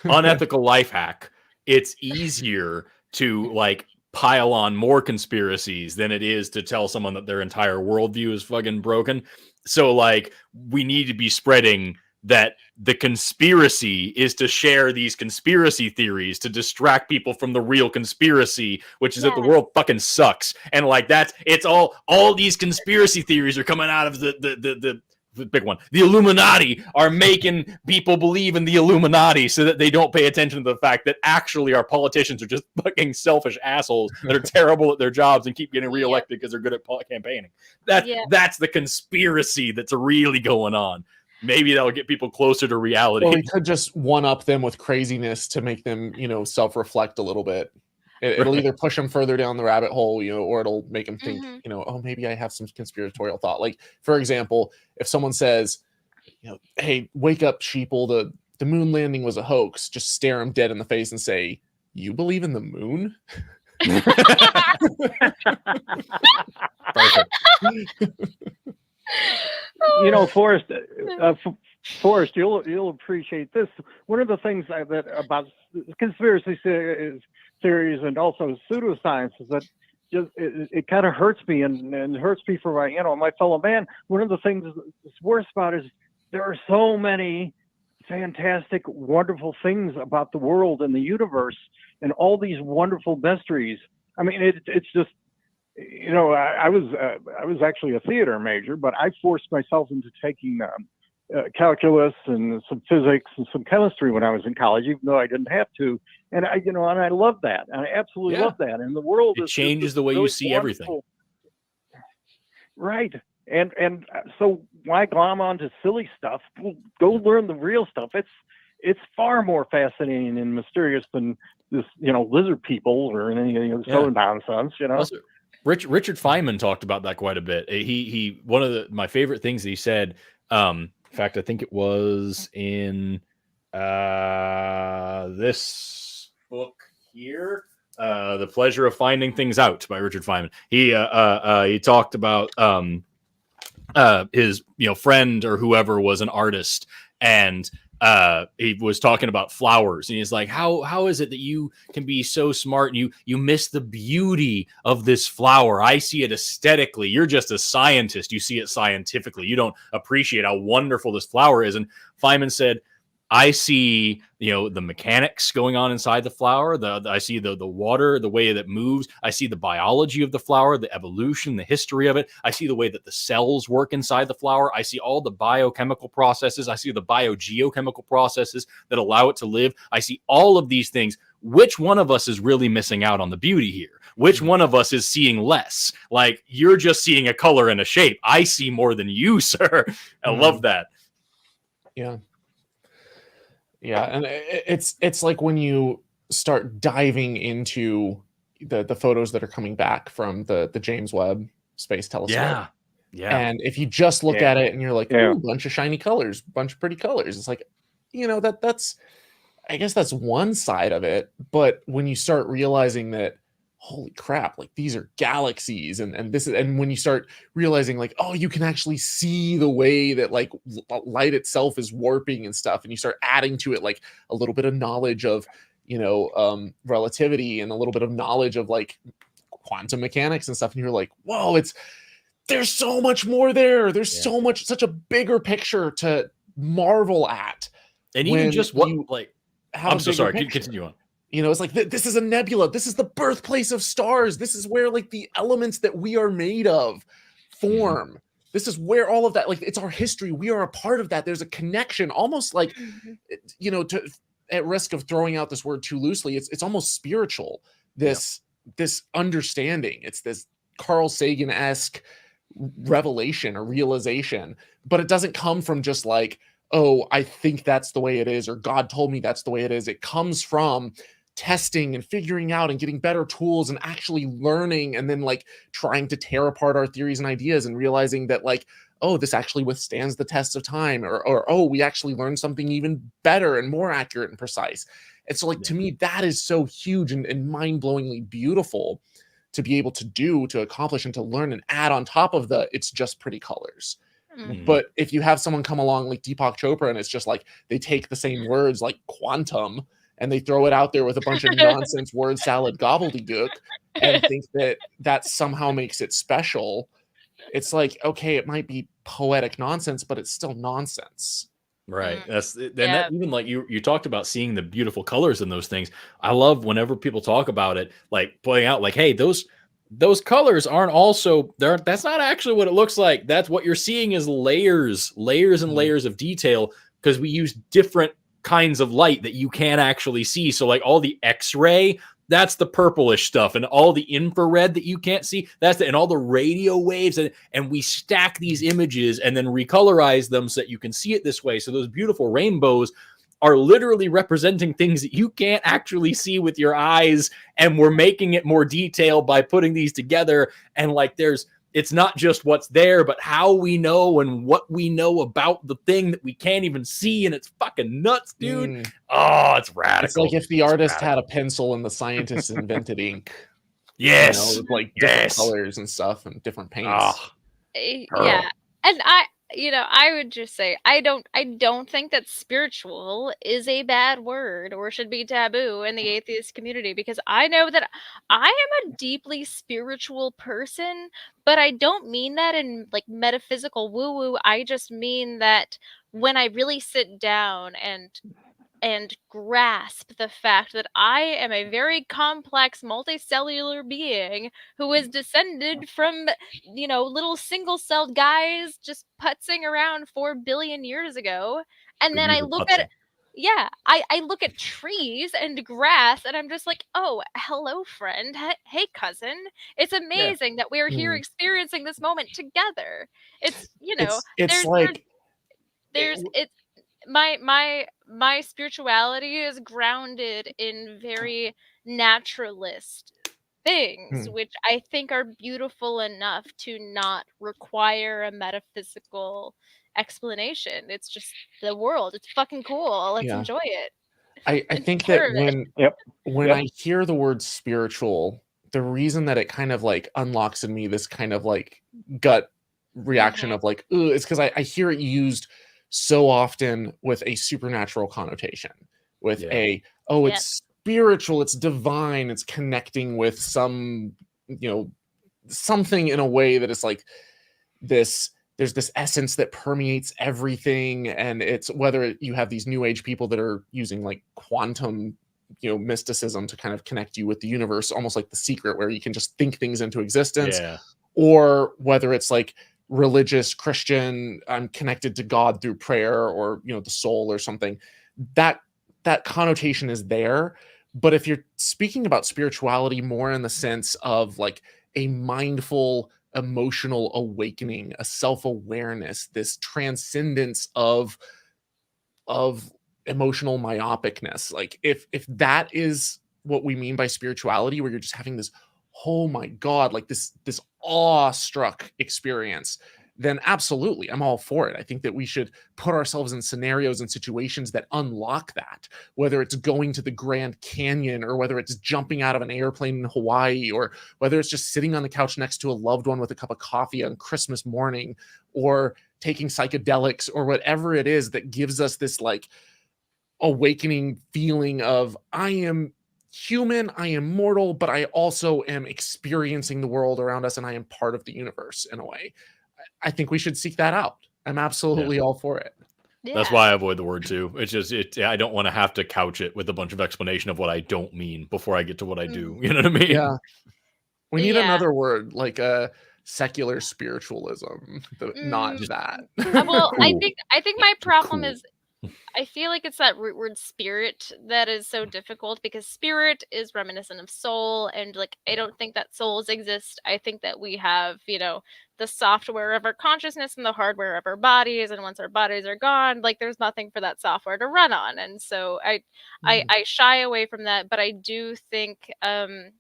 Unethical life hack. It's easier to like pile on more conspiracies than it is to tell someone that their entire worldview is fucking broken. So like we need to be spreading that the conspiracy is to share these conspiracy theories to distract people from the real conspiracy, which is that the world fucking sucks. And like it's all these conspiracy theories are coming out of the big one. The Illuminati are making people believe in the Illuminati so that they don't pay attention to the fact that actually our politicians are just fucking selfish assholes that are terrible at their jobs and keep getting reelected because they're good at campaigning. That's the conspiracy that's really going on. Maybe that'll get people closer to reality. Or we could just one-up them with craziness to make them, self-reflect a little bit. It'll either push them further down the rabbit hole, or it'll make them think, oh, maybe I have some conspiratorial thought. Like, for example, if someone says, hey, wake up, sheeple, the moon landing was a hoax, just stare them dead in the face and say, you believe in the moon? Perfect. Forrest, you'll appreciate this. One of the things that about conspiracy theories and also pseudoscience is that it kind of hurts me and hurts me for my fellow man. One of the things that's worse about it is there are so many fantastic, wonderful things about the world and the universe and all these wonderful mysteries. I mean, it's just. I was actually a theater major, but I forced myself into taking calculus and some physics and some chemistry when I was in college, even though I didn't have to. And I love that. I absolutely love that. And the world changes the way you see everything. Right. And so why glom onto silly stuff? Go learn the real stuff. It's far more fascinating and mysterious than this, lizard people or any of the nonsense, Also, Richard Feynman talked about that quite a bit. He one of my favorite things that he said. In fact, I think it was in this book here, "The Pleasure of Finding Things Out" by Richard Feynman. He talked about his friend or whoever was an artist, and he was talking about flowers, and he's like, how is it that you can be so smart and you miss the beauty of this flower? I see it aesthetically. You're just a scientist. You see it scientifically. You don't appreciate how wonderful this flower is. And Feynman said, I see, the mechanics going on inside the flower. I see the water, the way that moves. I see the biology of the flower, the evolution, the history of it. I see the way that the cells work inside the flower. I see all the biochemical processes. I see the biogeochemical processes that allow it to live. I see all of these things. Which one of us is really missing out on the beauty here? Which one of us is seeing less? Like, you're just seeing a color and a shape. I see more than you, sir. I love that. Yeah. Yeah, and it's like when you start diving into the photos that are coming back from the James Webb Space Telescope. Yeah. And if you just look at it and you're like, ooh, bunch of shiny colors, bunch of pretty colors, it's like, that's I guess that's one side of it. But when you start realizing that, holy crap, like these are galaxies, and this is, and when you start realizing like, oh, you can actually see the way that like light itself is warping and stuff, and you start adding to it like a little bit of knowledge of relativity and a little bit of knowledge of like quantum mechanics and stuff, and you're like, whoa, there's so much more there. There's so much, such a bigger picture to marvel at. And even just what like, I'm so sorry, continue on. It's like, this is a nebula. This is the birthplace of stars. This is where like the elements that we are made of form. Mm-hmm. This is where all of that, like, it's our history. We are a part of that. There's a connection, almost like, at risk of throwing out this word too loosely, it's almost spiritual. This understanding. It's this Carl Sagan-esque revelation or realization, but it doesn't come from just like, oh, I think that's the way it is, or God told me that's the way it is. It comes from testing and figuring out and getting better tools and actually learning, and then like trying to tear apart our theories and ideas and realizing that like, oh, this actually withstands the test of time, or oh, we actually learned something even better and more accurate and precise. And so like, to me, that is so huge and mind-blowingly beautiful to be able to accomplish and to learn and add on top of it's just pretty colors. Mm-hmm. But if you have someone come along like Deepak Chopra, and it's just like they take the same words like quantum and they throw it out there with a bunch of nonsense word salad gobbledygook and think that somehow makes it special, it's like, okay, it might be poetic nonsense, but it's still nonsense. Right. That even like you talked about seeing the beautiful colors in those things. I love whenever people talk about it, like pointing out like, hey, those colors aren't also there. That's not actually what it looks like. That's what you're seeing is layers and layers of detail, because we use different kinds of light that you can't actually see. So like all the X-ray, that's the purplish stuff, and all the infrared that you can't see, and all the radio waves, and we stack these images and then recolorize them so that you can see it this way. So those beautiful rainbows are literally representing things that you can't actually see with your eyes, and we're making it more detailed by putting these together. And like, it's not just what's there, but how we know and what we know about the thing that we can't even see, and it's fucking nuts, dude. Oh, it's radical. It's like if the artist had a pencil and the scientist invented ink. Yes, like different colors and stuff and different paints. Yeah, and I would just say I don't think that spiritual is a bad word or should be taboo in the atheist community, because I know that I am a deeply spiritual person, but I don't mean that in like metaphysical woo-woo. I just mean that when I really sit down and grasp the fact that I am a very complex multicellular being who is descended from, little single-celled guys just putzing around 4 billion years ago. And then I look at I look at trees and grass, and I'm just like, oh, hello, friend. Hey, cousin. It's amazing that we are here experiencing this moment together. It's, my spirituality is grounded in very naturalist things, which I think are beautiful enough to not require a metaphysical explanation. It's just the world. It's fucking cool. Let's enjoy it. I think that when I hear the word spiritual, the reason that it kind of like unlocks in me this kind of like gut reaction of like, is because I hear it used so often with a supernatural connotation, with Yeah. it's spiritual, it's divine, it's connecting with some, something in a way that is like this. There's this essence that permeates everything, and it's whether you have these new age people that are using like quantum mysticism to kind of connect you with the universe, almost like The Secret, where you can just think things into existence, Yeah. or whether it's like religious Christian, I'm connected to God through prayer, or the soul or something. That connotation is there. But if you're speaking about spirituality more in the sense of like a mindful emotional awakening, a self-awareness, this transcendence of emotional myopicness, like if that is what we mean by spirituality, where you're just having this, oh my god, like this awestruck experience, then absolutely, I'm all for it. I think that we should put ourselves in scenarios and situations that unlock that, whether it's going to the Grand Canyon, or whether it's jumping out of an airplane in Hawaii, or whether it's just sitting on the couch next to a loved one with a cup of coffee on Christmas morning, or taking psychedelics, or whatever it is that gives us this like awakening feeling of, I am human, I am mortal, but I also am experiencing the world around us, and I am part of the universe in a way. I think we should seek that out. I'm absolutely all for it. That's why I avoid the word too. It's just I don't want to have to couch it with a bunch of explanation of what I don't mean before I get to what I do. You know what I mean? Yeah. We need another word, like a secular spiritualism, but not that. Well, Cool. I think my problem Cool. is, I feel like it's that root word spirit that is so difficult, because spirit is reminiscent of soul, and like I don't think that souls exist. I think that we have, the software of our consciousness and the hardware of our bodies, and once our bodies are gone, like there's nothing for that software to run on. And so I shy away from that, but I do think I'm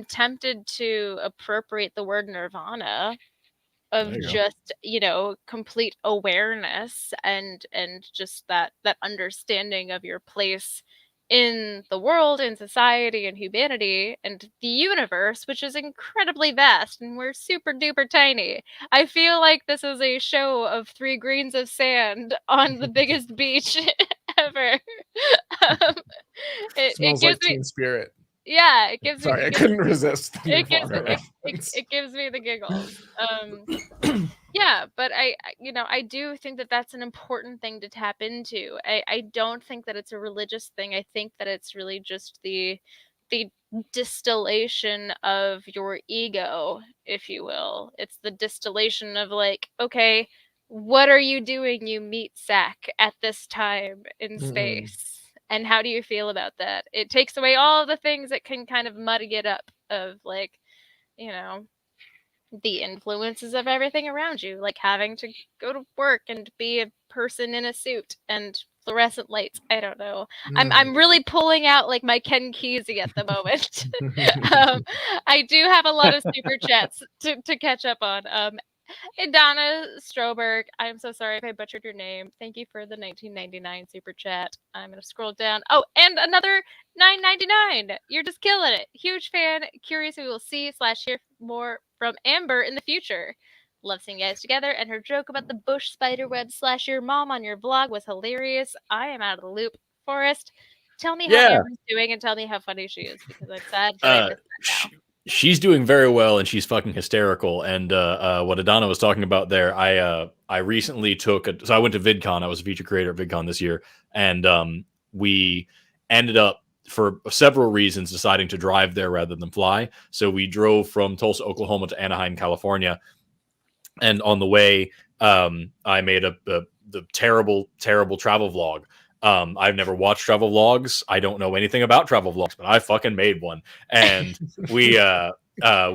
tempted to appropriate the word nirvana, of just complete awareness, and just that understanding of your place in the world, in society, and humanity, and the universe, which is incredibly vast, and we're super duper tiny. I feel like this is a show of 3 grains of sand on the biggest beach ever. Smells like Teen Spirit. Yeah, it gives me. Sorry, I couldn't resist. It gives me the giggles. Yeah, but I do think that that's an important thing to tap into. I don't think that it's a religious thing. I think that it's really just the distillation of your ego, if you will. It's the distillation of like, okay, what are you doing, you meat sack, at this time in space? And how do you feel about that? It takes away all the things that can kind of muddy it up, of like, the influences of everything around you, like having to go to work and be a person in a suit and fluorescent lights. I don't know. I'm really pulling out like my Ken Kesey at the moment. I do have a lot of super chats to catch up on. Donna Stroberg, I'm so sorry if I butchered your name. Thank you for the 1999 super chat. I'm going to scroll down. Oh, and another $9.99. You're just killing it. Huge fan. Curious if we will see/hear more from Amber in the future. Love seeing you guys together, and her joke about the bush spiderweb / your mom on your vlog was hilarious. I am out of the loop. Forrest, tell me how Amber's doing, and tell me how funny she is, because I'm sad that I missed that now. She's doing very well, and she's fucking hysterical. And what Adana was talking about there, I recently so I went to VidCon. I was a feature creator at VidCon this year, and we ended up, for several reasons, deciding to drive there rather than fly. So we drove from Tulsa, Oklahoma to Anaheim, California, and on the way, I made the terrible travel vlog. I've never watched travel vlogs. I don't know anything about travel vlogs, but I fucking made one. And we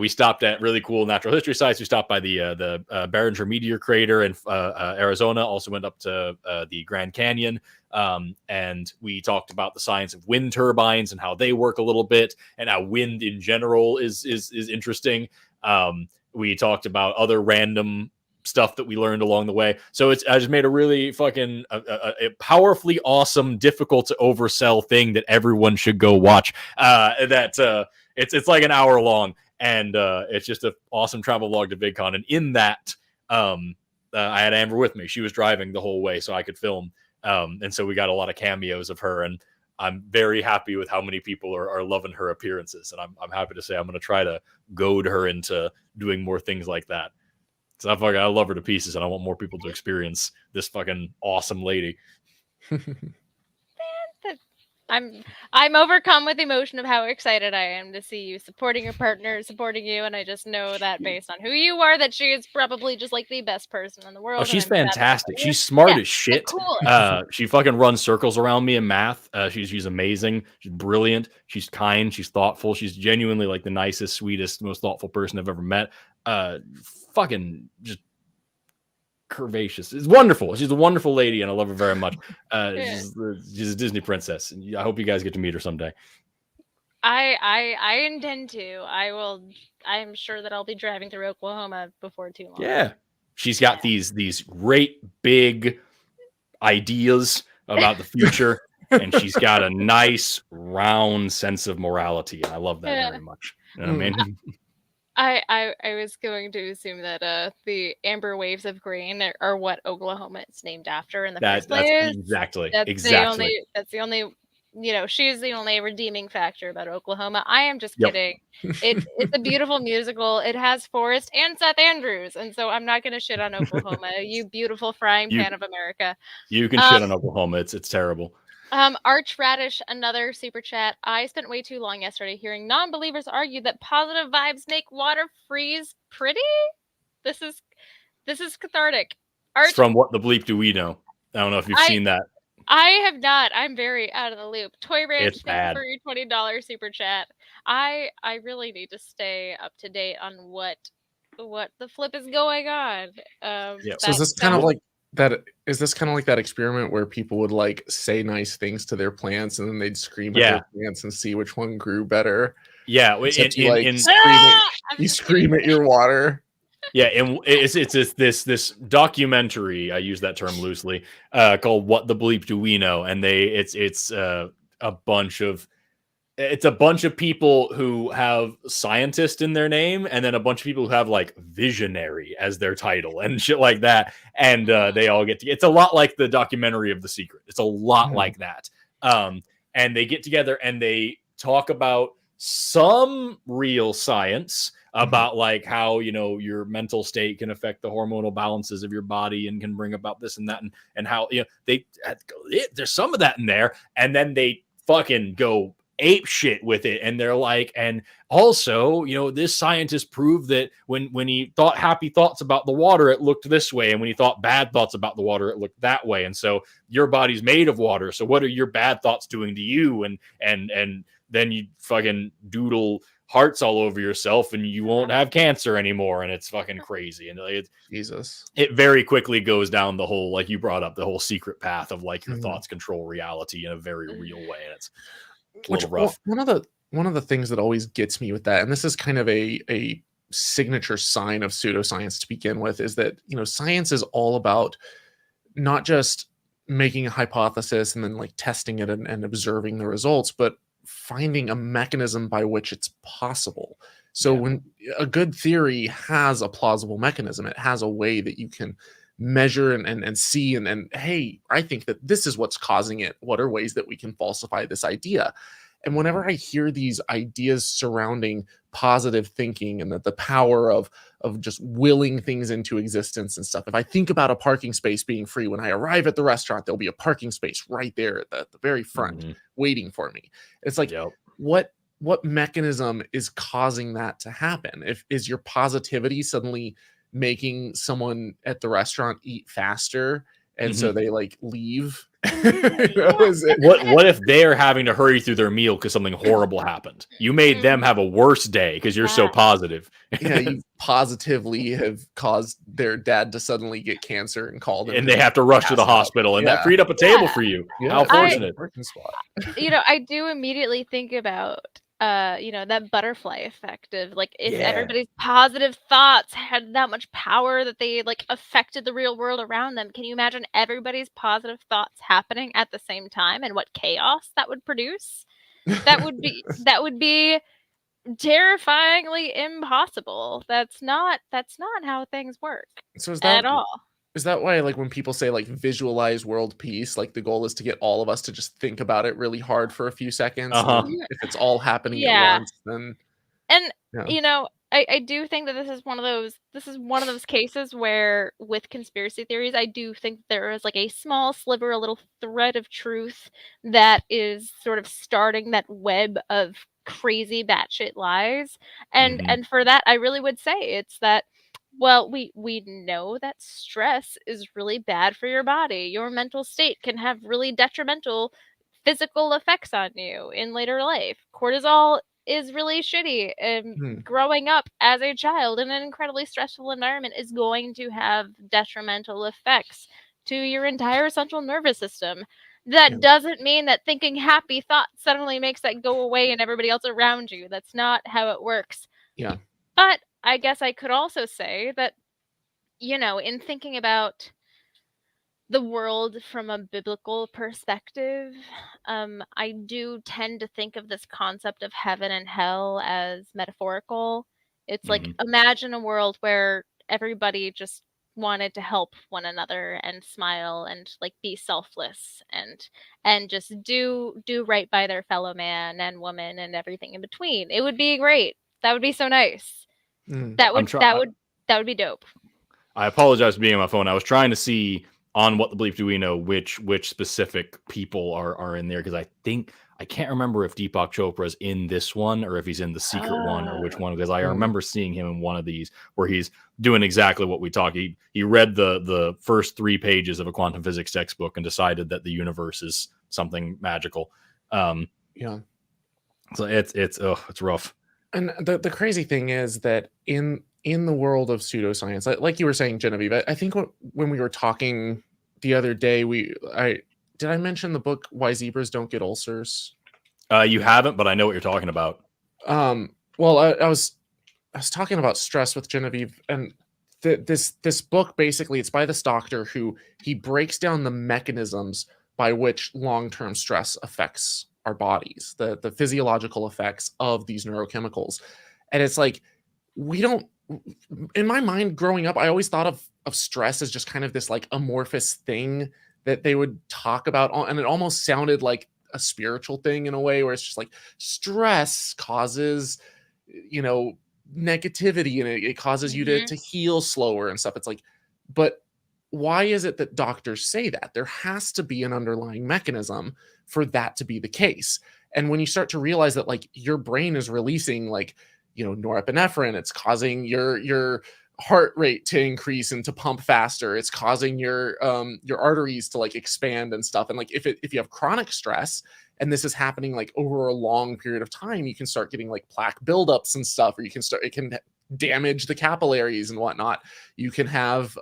stopped at really cool natural history sites. We stopped by the Barringer Meteor Crater in Arizona. Also went up to the Grand Canyon. And we talked about the science of wind turbines and how they work a little bit, and how wind in general is interesting. We talked about other random stuff that we learned along the way. So I just made a really fucking a powerfully awesome, difficult to oversell thing that everyone should go watch. It's like an hour long, and it's just an awesome travel vlog to VidCon. And in that, I had Amber with me. She was driving the whole way so I could film. And so we got a lot of cameos of her, and I'm very happy with how many people are loving her appearances. And I'm happy to say I'm going to try to goad her into doing more things like that. So I love her to pieces, and I want more people to experience this fucking awesome lady. I'm overcome with emotion of how excited I am to see you supporting your partner, supporting you, and I just know that based on who you are, that she is probably just like the best person in the world. Oh, she's fantastic. She's smart as shit. She fucking runs circles around me in math. She's amazing. She's brilliant. She's kind. She's thoughtful. She's genuinely like the nicest, sweetest, most thoughtful person I've ever met. Fucking just curvaceous. It's wonderful. She's a wonderful lady, and I love her very much. She's a Disney princess, and I hope you guys get to meet her someday. I intend to. I will. I'm sure that I'll be driving through Oklahoma before too long. Yeah, she's got these great big ideas about the future, and she's got a nice round sense of morality, and I love that very much. You know what I mean? I was going to assume that the amber waves of green are what Oklahoma is named after in the first place. Exactly. That's the only, she's the only redeeming factor about Oklahoma. I am just kidding. It's a beautiful musical. It has Forrest and Seth Andrews, and so I'm not going to shit on Oklahoma, you beautiful frying pan of America. You can shit on Oklahoma. It's terrible. Archradish, another super chat. I spent way too long yesterday hearing non-believers argue that positive vibes make water freeze pretty. This is cathartic. It's from What the Bleep Do We Know? I don't know if you've seen that. I have not. I'm very out of the loop. Toy Ranch, thank you for your $20 super chat. I really need to stay up to date on what the flip is going on. So is this kind of like that? Is this kind of like that experiment where people would like say nice things to their plants and then they'd scream at their plants and see which one grew better? Yeah, you scream at your water. Yeah, and it's this documentary, I use that term loosely, called What the Bleep Do We Know? And it's a bunch of people who have scientist in their name, and then a bunch of people who have like visionary as their title and shit like that. And they all get it's a lot like the documentary of The Secret. It's a lot like that. And they get together and they talk about some real science about like how, your mental state can affect the hormonal balances of your body and can bring about this and that. And how, there's some of that in there. And then they fucking go ape shit with it, and they're like, and also, this scientist proved that when he thought happy thoughts about the water, it looked this way, and when he thought bad thoughts about the water, it looked that way. And so your body's made of water, so what are your bad thoughts doing to you? And then you fucking doodle hearts all over yourself and you won't have cancer anymore, and it's fucking crazy. And it very quickly goes down the whole, like you brought up, the whole secret path of like your thoughts control reality in a very real way, and it's a little rough. One of the things that always gets me with that, and this is kind of a signature sign of pseudoscience to begin with, is that science is all about not just making a hypothesis and then like testing it and observing the results, but finding a mechanism by which it's possible. So when a good theory has a plausible mechanism, it has a way that you can measure and see and hey, I think that this is what's causing it. What are ways that we can falsify this idea? And whenever I hear these ideas surrounding positive thinking and the power of just willing things into existence and stuff, if I think about a parking space being free, when I arrive at the restaurant, there'll be a parking space right there at the very front waiting for me. It's like, what mechanism is causing that to happen? Is your positivity suddenly making someone at the restaurant eat faster, and so they like leave? What if they're having to hurry through their meal because something horrible happened? You made them have a worse day because you're so positive. You positively have caused their dad to suddenly get cancer and call them, and they have to rush to the hospital, and that freed up a table for you. How fortunate! I do immediately think about that butterfly effect of like, if everybody's positive thoughts had that much power that they like affected the real world around them, can you imagine everybody's positive thoughts happening at the same time and what chaos that would produce? That would be terrifyingly impossible. That's not how things work at all. why, like, when people say, like, visualize world peace, like, the goal is to get all of us to just think about it really hard for a few seconds, and then if it's all happening at Yeah. once, then And, yeah. you know, I do think that this is one of those cases where with conspiracy theories, I do think there is like a small sliver, a little thread of truth that is sort of starting that web of crazy batshit lies. And Mhm. and for that, I really would say it's that, well, we know that stress is really bad for your body. Your mental state can have really detrimental physical effects on you in later life. Cortisol is really shitty. And Hmm. growing up as a child in an incredibly stressful environment is going to have detrimental effects to your entire central nervous system. That Yeah. doesn't mean that thinking happy thoughts suddenly makes that go away and everybody else around you. That's not how it works. Yeah. But I guess I could also say that, in thinking about the world from a biblical perspective, I do tend to think of this concept of heaven and hell as metaphorical. It's like, Mhm. imagine a world where everybody just wanted to help one another and smile and like be selfless and just do right by their fellow man and woman and everything in between. It would be great. That would be so nice. Mm. That I'm would trying. that would that would be dope. I apologize for being on my phone. I was trying to see on What the Belief Do We Know which specific people are in there, because I can't remember if Deepak Chopra's in this one or if he's in the secret one or which one, because I remember seeing him in one of these where he's doing exactly what we talk. He read the first 3 pages of a quantum physics textbook and decided that the universe is something magical. Yeah. So it's rough. And the crazy thing is that in the world of pseudoscience, like you were saying, Genevieve, I think when we were talking the other day, did I mention the book Why Zebras Don't Get Ulcers? You haven't, but I know what you're talking about. Well, I was talking about stress with Genevieve, and this book, basically, it's by this doctor who he breaks down the mechanisms by which long-term stress affects our bodies, the physiological effects of these neurochemicals. And it's like, we don't, in my mind growing up, I always thought of stress as just kind of this like amorphous thing that they would talk about, and it almost sounded like a spiritual thing in a way, where it's just like stress causes, negativity, and it causes you Mhm. to heal slower and stuff. It's like, but why is it that doctors say that? There has to be an underlying mechanism for that to be the case. And when you start to realize that, like, your brain is releasing, like, norepinephrine, it's causing your heart rate to increase and to pump faster. It's causing your arteries to like expand and stuff. And like, if you have chronic stress and this is happening like over a long period of time, you can start getting like plaque buildups and stuff, or it can damage the capillaries and whatnot. You can have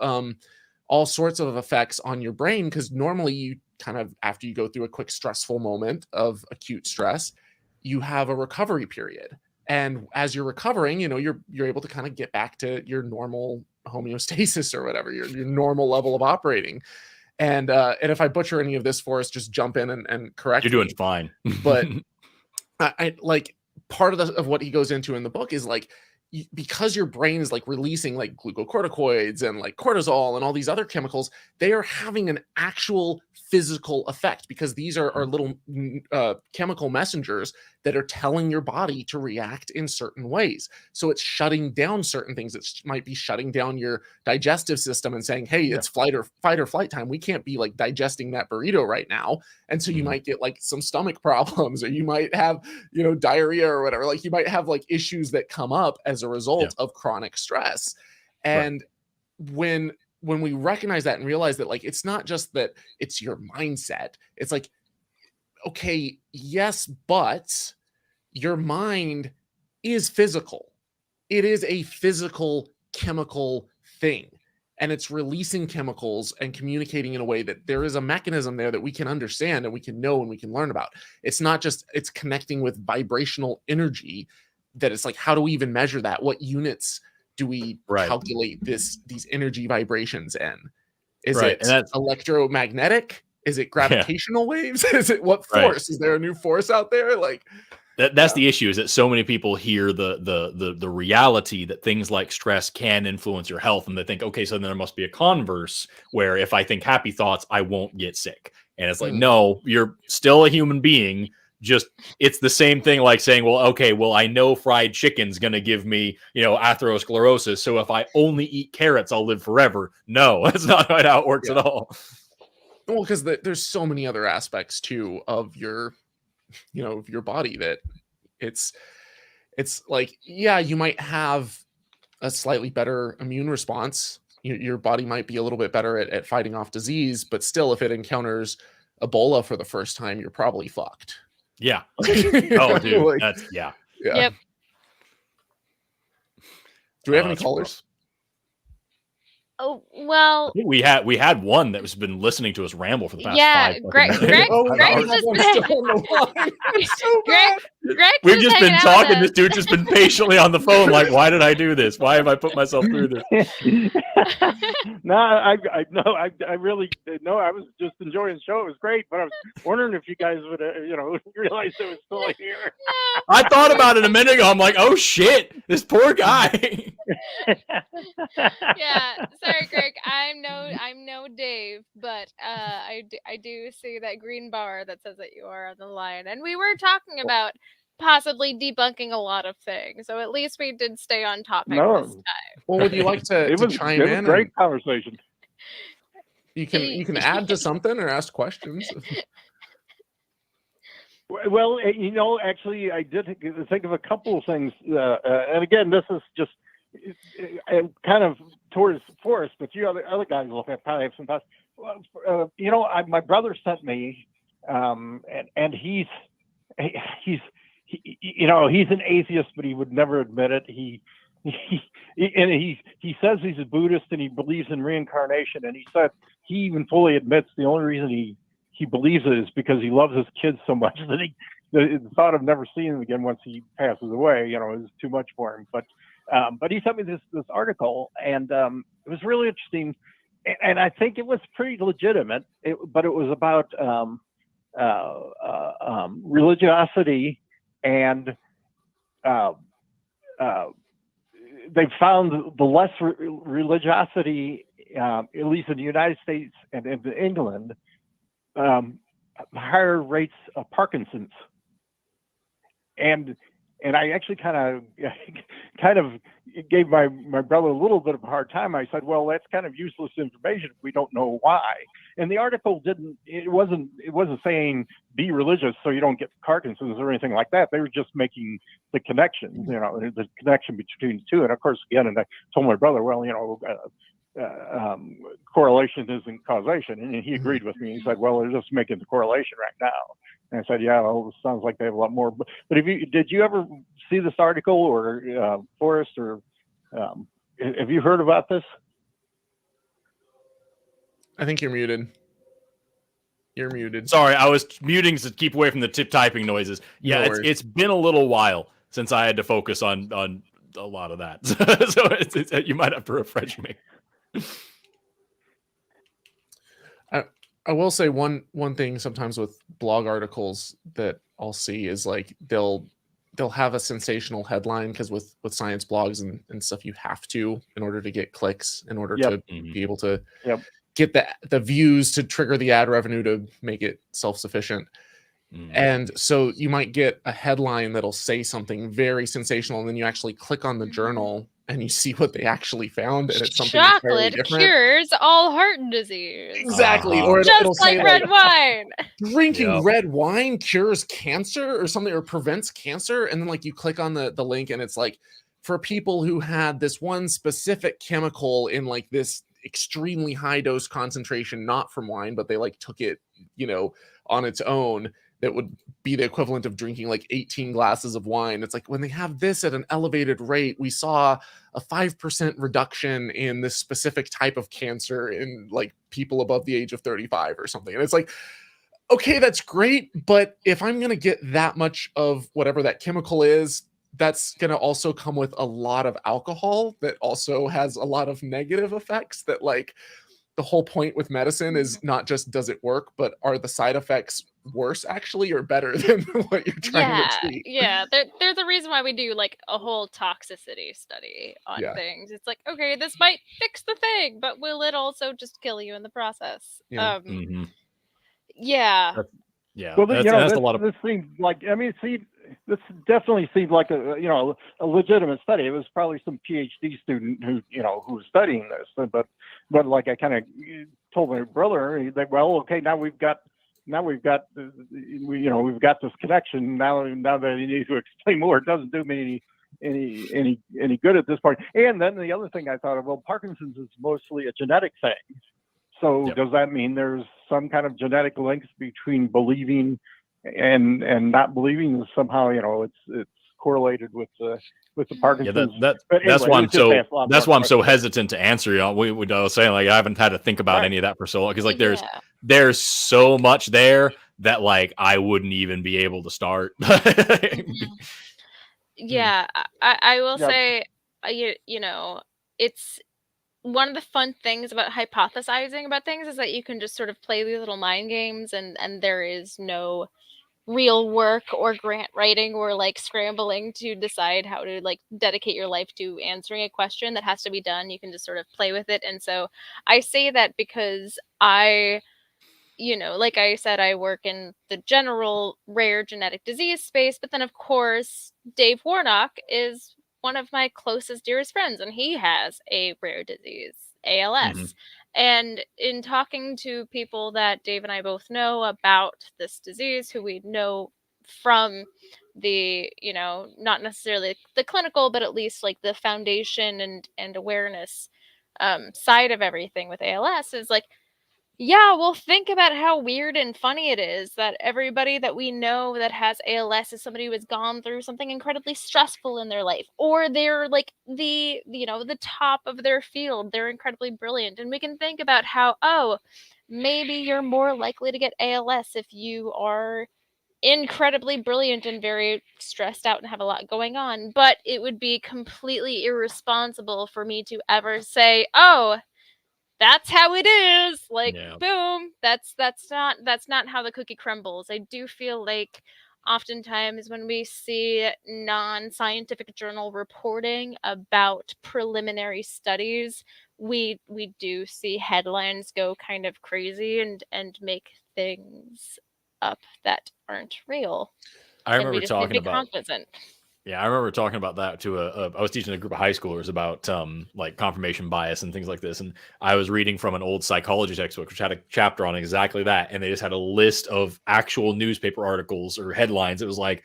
all sorts of effects on your brain, because normally you kind of, after you go through a quick stressful moment of acute stress, you have a recovery period. And as you're recovering, you're able to kind of get back to your normal homeostasis or whatever, your normal level of operating. And if I butcher any of this for us, just jump in and correct You're doing me. fine. But I like, part of what he goes into in the book is like, because your brain is like releasing like glucocorticoids and like cortisol and all these other chemicals, they are having an actual physical effect, because these are little chemical messengers that are telling your body to react in certain ways. So it's shutting down certain things. It might be shutting down your digestive system and saying, hey, it's fight or flight time. We can't be like digesting that burrito right now. And so you might get like some stomach problems, or you might have, diarrhea or whatever. Like, you might have like issues that come up as a result of chronic stress. And when we recognize that and realize that, like, it's not just that it's your mindset, it's like, okay, yes, but your mind is physical. It is a physical chemical thing, and it's releasing chemicals and communicating in a way that there is a mechanism there that we can understand and we can know and we can learn about. It's not just, it's connecting with vibrational energy, that it's like, how do we even measure that? What units do we calculate these energy vibrations in? Is it electromagnetic? Is it gravitational waves? Is it what force? Is there a new force out there? Like, That's the issue, is that so many people hear the reality that things like stress can influence your health, and they think, okay, so then there must be a converse where if I think happy thoughts, I won't get sick. And it's like, no, you're still a human being. Just, it's the same thing like saying, well, okay, well, I know fried chicken's going to give me, atherosclerosis. So if I only eat carrots, I'll live forever. No, that's not how it works at all. Well, because there's so many other aspects too of your of your body that it's like, yeah, you might have a slightly better immune response. Your body might be a little bit better at fighting off disease, but still, if it encounters Ebola for the first time, you're probably fucked. Yeah. Oh, dude. That's yeah. Yep. Do we have any callers? Oh, well, I think we had one that has been listening to us ramble for the past yeah, 5 Greg's We've just been talking. This dude just been patiently on the phone. Like, why did I do this? Why have I put myself through this? No, I really no. I was just enjoying the show. It was great, but I was wondering if you guys would realize it was still here. I thought about it a minute ago. I'm like, oh shit, this poor guy. Yeah, sorry, Greg. I'm no Dave, but I do see that green bar that says that you are on the line, and we were talking about possibly debunking a lot of things, so at least we did stay on topic this time. Well, would you like to chime in? It was a great conversation. You can add to something or ask questions. Well, actually, I did think of a couple of things, and again, this is just kind of towards Forrest, but you other guys will probably have some thoughts. My brother sent me, and he's an atheist, but he would never admit it. He says he's a Buddhist and he believes in reincarnation, and he said he even fully admits the only reason he believes it is because he loves his kids so much that the thought of never seeing them again once he passes away, is too much for him. But he sent me this article, and it was really interesting, and I think it was pretty legitimate. But it was about religiosity, and they found the less religiosity, at least in the United States and in England, higher rates of Parkinson's. And I actually kind of gave my brother a little bit of a hard time. I said, well, that's kind of useless information if we don't know why. And the article wasn't saying be religious so you don't get Parkinson's or anything like that. They were just making the connection, the connection between the two. And of course, again, and I told my brother, well, correlation isn't causation. And he agreed with me. He said, well, they're just making the correlation right now. And I said, yeah, well, it sounds like they have a lot more. But did you ever see this article, or Forrest, or have you heard about this? I think you're muted. You're muted. Sorry, I was muting to keep away from the typing noises. Yeah, no, it's been a little while since I had to focus on a lot of that. So you might have to refresh me. I will say one thing sometimes with blog articles that I'll see is like they'll have a sensational headline, because with science blogs and stuff, you have to, in order to get clicks, in order to be able to get the views to trigger the ad revenue to make it self-sufficient. And so you might get a headline that'll say something very sensational, and then you actually click on the journal and you see what they actually found, and it's something entirely different. Chocolate cures all heart disease. Exactly. Or it'll like say red wine. Drinking red wine cures cancer or something, or prevents cancer. And then like you click on the link, and it's like, for people who had this one specific chemical in like this extremely high dose concentration, not from wine, but they like took it, on its own, that would be the equivalent of drinking like 18 glasses of wine. It's like, when they have this at an elevated rate, we saw a 5% reduction in this specific type of cancer in like people above the age of 35 or something. And it's like, okay, that's great. But if I'm going to get that much of whatever that chemical is, that's going to also come with a lot of alcohol that also has a lot of negative effects. That like, the whole point with medicine is not just does it work, but are the side effects worse actually or better than what you're trying to treat. Yeah. There's a reason why we do like a whole toxicity study on things. It's like, okay, this might fix the thing, but will it also just kill you in the process? Yeah. Yeah. Yeah. Well, That's a lot of. this seems like, I mean, see, this definitely seemed like a legitimate study. It was probably some PhD student who was studying this, but like I kind of told my brother that, well, okay, now we've got we've got this connection. Now that you need to explain more, it doesn't do me any good at this point. And then the other thing I thought of, well, Parkinson's is mostly a genetic thing. So does that mean there's some kind of genetic links between believing and not believing? Somehow, it's correlated with the Parkinson's. Yeah, that's why I'm so hesitant to answer. I was saying, like, I haven't had to think about any of that for so long, because like there's so much there that like I wouldn't even be able to start. Yeah, I will say, it's one of the fun things about hypothesizing about things is that you can just sort of play these little mind games, and there is no real work or grant writing or like scrambling to decide how to like dedicate your life to answering a question that has to be done. You can just sort of play with it. And so I say that because like I said, I work in the general rare genetic disease space, but then of course Dave Warnock is one of my closest, dearest friends, and he has a rare disease, ALS. And in talking to people that Dave and I both know about this disease, who we know from the, not necessarily the clinical, but at least like the foundation and awareness side of everything with ALS, is like, yeah, well, think about how weird and funny it is that everybody that we know that has ALS is somebody who has gone through something incredibly stressful in their life, or they're like the top of their field. They're incredibly brilliant. And we can think about how, maybe you're more likely to get ALS if you are incredibly brilliant and very stressed out and have a lot going on. But it would be completely irresponsible for me to ever say, oh, that's how it is. Like, boom. That's not how the cookie crumbles. I do feel like oftentimes when we see non-scientific journal reporting about preliminary studies, we do see headlines go kind of crazy and make things up that aren't real. I remember talking about confident. Yeah, I remember talking about that to I was teaching a group of high schoolers about like confirmation bias and things like this, and I was reading from an old psychology textbook which had a chapter on exactly that, and they just had a list of actual newspaper articles or headlines. It was like,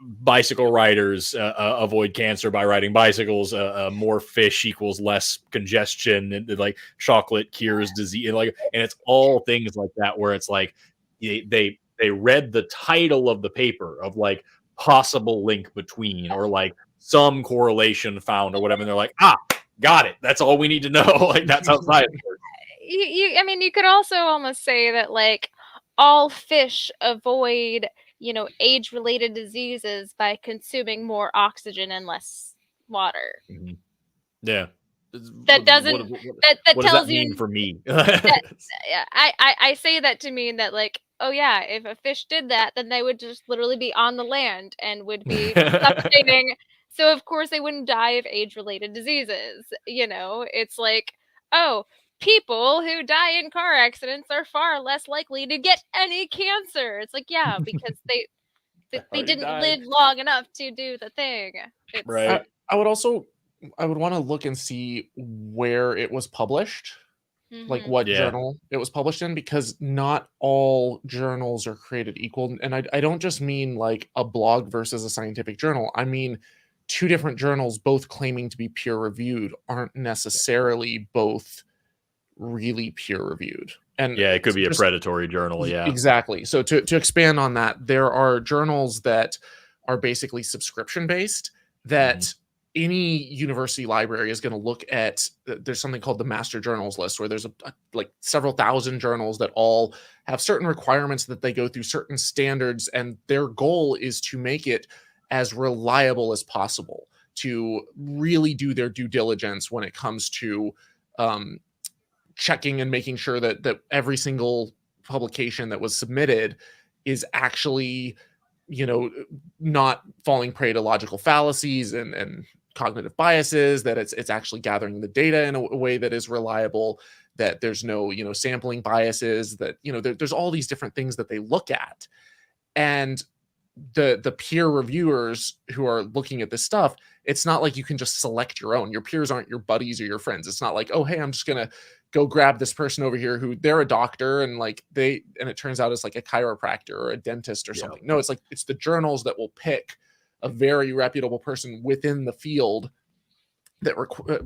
bicycle riders avoid cancer by riding bicycles, more fish equals less congestion, and like chocolate cures disease, and it's all things like that, where it's like they read the title of the paper of like possible link between, or like some correlation found or whatever, and they're like, got it, that's all we need to know. Like, that's how science works. You could also almost say that like all fish avoid age-related diseases by consuming more oxygen and less water. Yeah, that doesn't that what tells does that mean for me? I say that to mean that, like, oh yeah, if a fish did that, then they would just literally be on the land and would be suffocating. So of course they wouldn't die of age-related diseases. It's like, oh, people who die in car accidents are far less likely to get any cancer. It's like, yeah, because they didn't live long enough to do the thing. Right. I would want to look and see where it was published, like what journal it was published in, because not all journals are created equal. And I don't just mean like a blog versus a scientific journal. I mean, two different journals, both claiming to be peer reviewed, aren't necessarily both really peer reviewed. And it could be a predatory journal. Yeah, exactly. So to expand on that, there are journals that are basically subscription based that any university library is going to look at. There's something called the master journals list, where there's like several thousand journals that all have certain requirements that they go through, certain standards, and their goal is to make it as reliable as possible, to really do their due diligence when it comes to checking and making sure that every single publication that was submitted is actually, you know, not falling prey to logical fallacies and cognitive biases, that it's actually gathering the data in a way that is reliable, that there's no, you know, sampling biases, that, you know, there's all these different things that they look at. And the peer reviewers who are looking at this stuff, it's not like you can just select your own. Your peers aren't your buddies or your friends. It's not like, oh, hey, I'm just gonna go grab this person over here who they're a doctor and like and it turns out it's like a chiropractor or a dentist or something. No, it's like it's the journals that will pick a very reputable person within the field that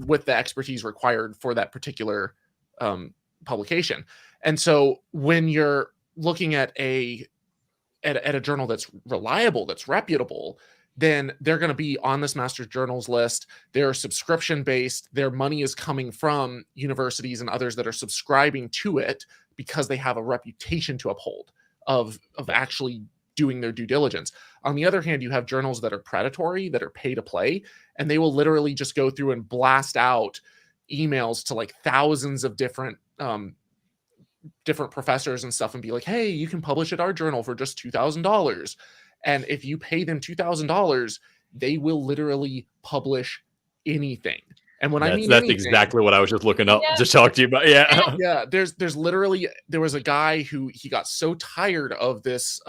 with the expertise required for that particular publication. And so when you're looking at a journal that's reliable, that's reputable, then they're going to be on this master's journals list. They're subscription based. Their money is coming from universities and others that are subscribing to it because they have a reputation to uphold of actually doing their due diligence. On the other hand, you have journals that are predatory, that are pay to play, and they will literally just go through and blast out emails to like thousands of different professors and stuff and be like, hey, you can publish at our journal for just $2,000. And if you pay them $2,000, they will literally publish anything. And when I mean that's anything, exactly what I was just looking up to talk to you about. Yeah. There's literally, there was a guy who he got so tired of this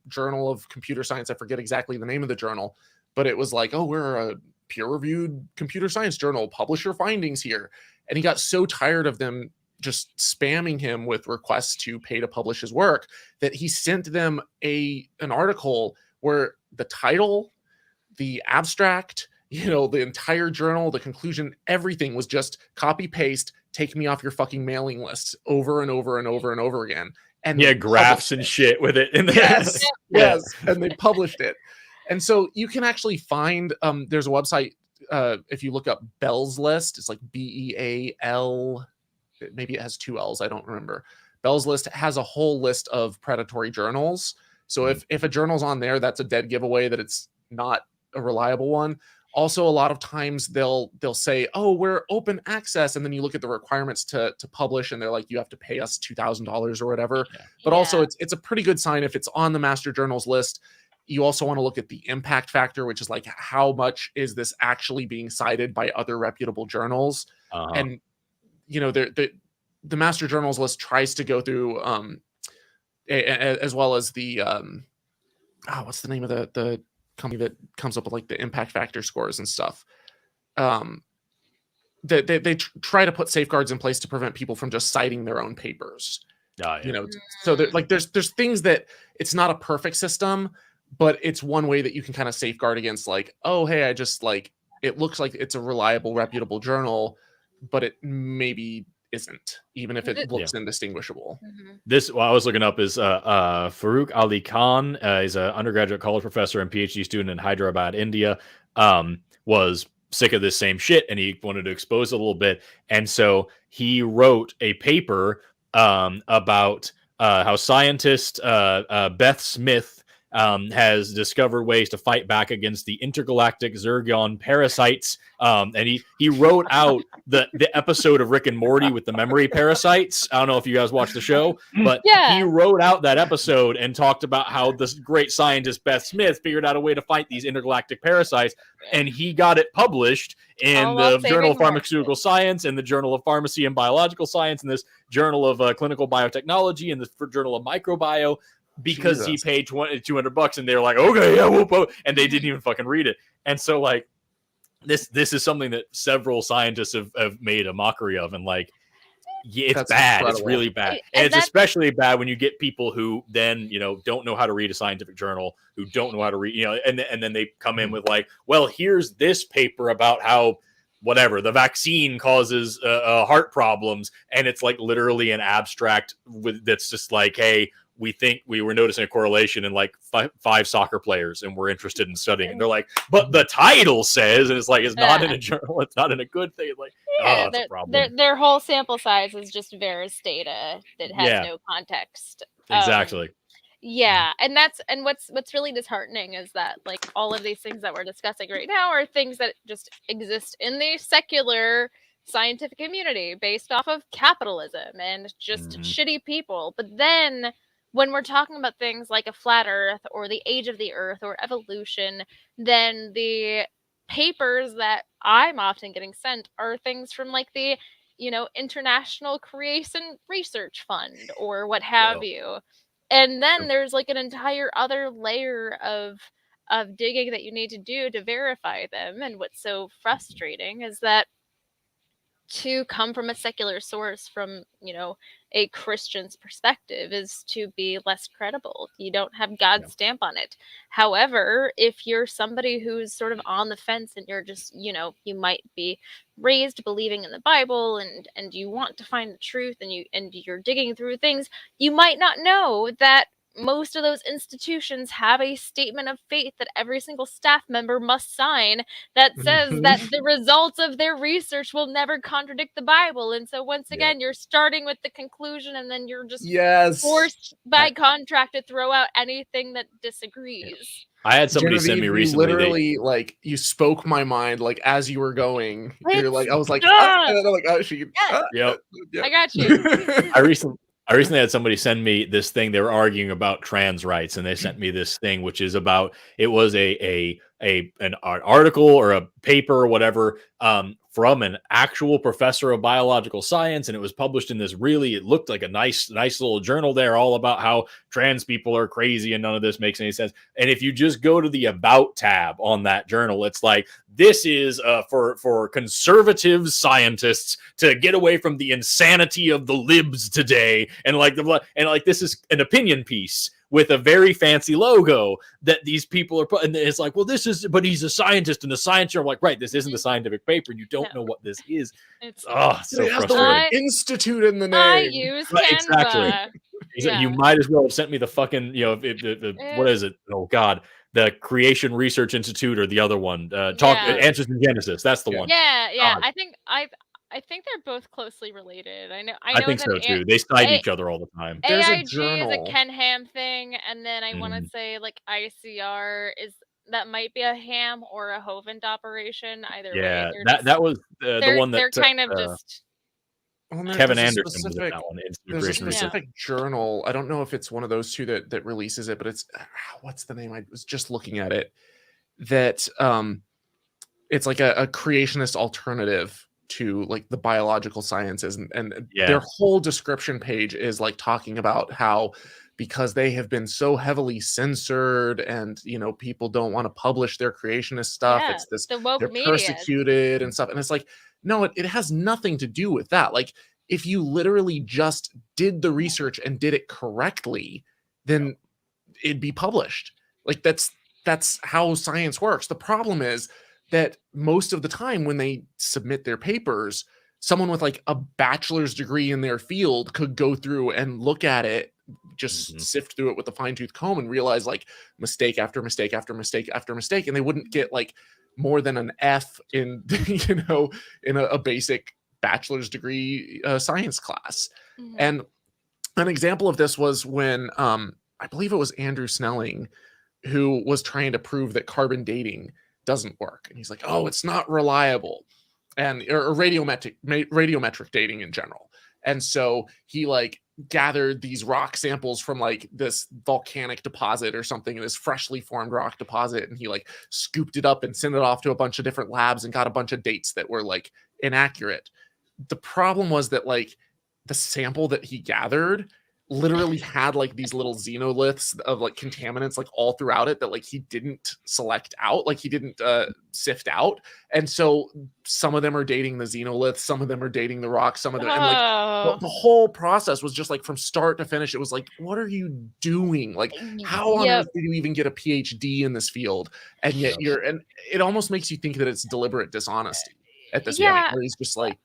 journal of computer science. I forget exactly the name of the journal, but it was like, oh, we're a peer-reviewed computer science journal, publish your findings here. And he got so tired of them just spamming him with requests to pay to publish his work that he sent them an article where the title, the abstract, you know, the entire journal, the conclusion, everything was just copy paste, take me off your fucking mailing list over and over and over and over again. And graphs and shit with it in there. Yes. And they published it. And so you can actually find, there's a website, if you look up Bell's List, it's like BEAL, maybe it has 2 L's, I don't remember. Bell's List has a whole list of predatory journals. So if a journal's on there, that's a dead giveaway that it's not a reliable one. Also, a lot of times they'll say, oh, we're open access. And then you look at the requirements to publish and they're like, you have to pay us $2,000 or whatever. But also it's a pretty good sign if it's on the master journals list. You also want to look at the impact factor, which is like, how much is this actually being cited by other reputable journals? And, you know, the master journals list tries to go through, as well as the, what's the name of the company that comes up with like the impact factor scores and stuff. They try to put safeguards in place to prevent people from just citing their own papers. You know, so there's things that it's not a perfect system, but it's one way that you can kind of safeguard against like, oh, hey, I just like, it looks like it's a reliable, reputable journal, but it maybe isn't, even if it looks indistinguishable. This, what I was looking up is Farooq Ali Khan is an undergraduate college professor and PhD student in Hyderabad, India, was sick of this same shit and he wanted to expose it a little bit. And so he wrote a paper about how scientist Beth Smith has discovered ways to fight back against the intergalactic Zergon parasites. And he wrote out the episode of Rick and Morty with the memory parasites. I don't know if you guys watched the show, but he wrote out that episode and talked about how this great scientist Beth Smith figured out a way to fight these intergalactic parasites. And he got it published in the Journal of Pharmaceutical Science and the Journal of Pharmacy and Biological Science and this Journal of Clinical Biotechnology and the Journal of Microbio. Because he paid $200 and they're like, okay, yeah, whoop, and they didn't even fucking read it. And so like this is something that several scientists have made a mockery of, and like, yeah, it's bad. Incredible. It's really bad. And it's especially bad when you get people who then, you know, don't know how to read a scientific journal, who don't know how to read, you know, and then they come in with like, well, here's this paper about how whatever the vaccine causes heart problems, and it's like literally an abstract that's just like, hey, we think we were noticing a correlation in like five soccer players and we're interested in studying. And they're like, but the title says, and it's like, it's not in a journal. It's not in a good thing. Like, it's a problem. Their whole sample size is just Vera's data that has no context. Exactly. And what's really disheartening is that like all of these things that we're discussing right now are things that just exist in the secular scientific community based off of capitalism and just shitty people. But then when we're talking about things like a flat earth or the age of the earth or evolution, then the papers that I'm often getting sent are things from like the, International Creation Research Fund or what have you. And then there's like an entire other layer of digging that you need to do to verify them. And what's so frustrating is that to come from a secular source from, a Christian's perspective is to be less credible. You don't have God's stamp on it. However, if you're somebody who's sort of on the fence and you're just, you might be raised believing in the Bible and you want to find the truth and you're digging through things, you might not know that most of those institutions have a statement of faith that every single staff member must sign that says that the results of their research will never contradict the Bible. And so once again, you're starting with the conclusion and then you're just forced by contract to throw out anything that disagrees. I had somebody Genevieve, send me recently. You literally, like, you spoke my mind, like, as you were going. You're like, I was like, and then I'm like, oh, she. Yep. I got you. I recently had somebody send me this thing. They were arguing about trans rights, and they sent me this thing, which is about, it was an article or a paper or whatever from an actual professor of biological science, and it was published in this it looked like a nice little journal there, all about how trans people are crazy and none of this makes any sense. And if you just go to the About tab on that journal, it's like, this is for conservative scientists to get away from the insanity of the libs today, and this is an opinion piece with a very fancy logo that these people are putting. It's like, well, but he's a scientist and the science. I'm like, right, this isn't a scientific paper. You don't know what this is. It has the word institute in the name. I use Canva. Exactly. Yeah. You might as well have sent me the fucking, what is it? Oh God. The Creation Research Institute or the other one. Answers in Genesis. That's the one. Yeah. I think they're both closely related. I know I think so too. They cite each other all the time. There's AIG a journal. is a Ken Ham thing, and then I want to say like ICR that might be a Ham or a Hovind operation. Either way, that was the one that they're kind of just. Kevin Anderson was that one. There's a specific journal. I don't know if it's one of those two that releases it, but it's what's the name? I was just looking at it. That it's like a creationist alternative to like the biological sciences, and their whole description page is like talking about how, because they have been so heavily censored and people don't want to publish their creationist stuff, it's this, the woke they're media persecuted and stuff, and it's like, no, it has nothing to do with that. Like, if you literally just did the research and did it correctly, then it'd be published. Like, that's how science works. The problem is that most of the time when they submit their papers, someone with like a bachelor's degree in their field could go through and look at it, just sift through it with a fine-tooth comb and realize like mistake after mistake after mistake after mistake, and they wouldn't get like more than an F in in a basic bachelor's degree science class. And an example of this was when I believe it was Andrew Snelling who was trying to prove that carbon dating doesn't work, and he's like, oh, it's not reliable, and or radiometric dating in general. And so he like gathered these rock samples from like this volcanic deposit or something, this freshly formed rock deposit, and he like scooped it up and sent it off to a bunch of different labs and got a bunch of dates that were like inaccurate. The problem was that like the sample that he gathered literally had like these little xenoliths of like contaminants like all throughout it that like he didn't select out, like he didn't sift out. And so some of them are dating the xenoliths, some of them are dating the rocks, some of them, and like the whole process was just like from start to finish, it was like, what are you doing? Like, how on earth did you even get a PhD in this field? And yet and it almost makes you think that it's deliberate dishonesty at this point, where he's just like,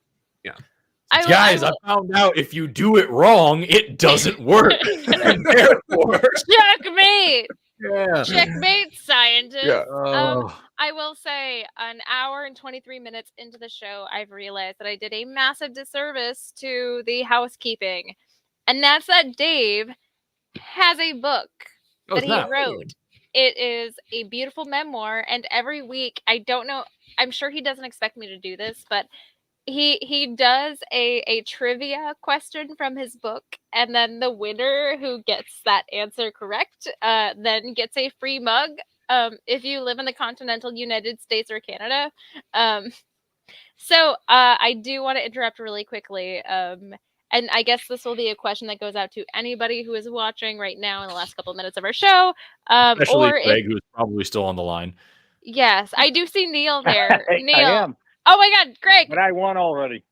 I found out if you do it wrong, it doesn't work. And therefore, checkmate. Checkmate, scientist. I will say, an hour and 23 minutes into the show, I've realized that I did a massive disservice to the Housekeeping, and that's that Dave has a book that he wrote. It is a beautiful memoir, and every week, I don't know, I'm sure he doesn't expect me to do this, but he does a trivia question from his book, and then the winner who gets that answer correct then gets a free mug if you live in the continental United States or Canada. So I do want to interrupt really quickly. And I guess this will be a question that goes out to anybody who is watching right now in the last couple of minutes of our show. Especially Or Greg, who's probably still on the line. Yes, I do see Neil there. Neil. I am. Oh my God, Greg. But I won already.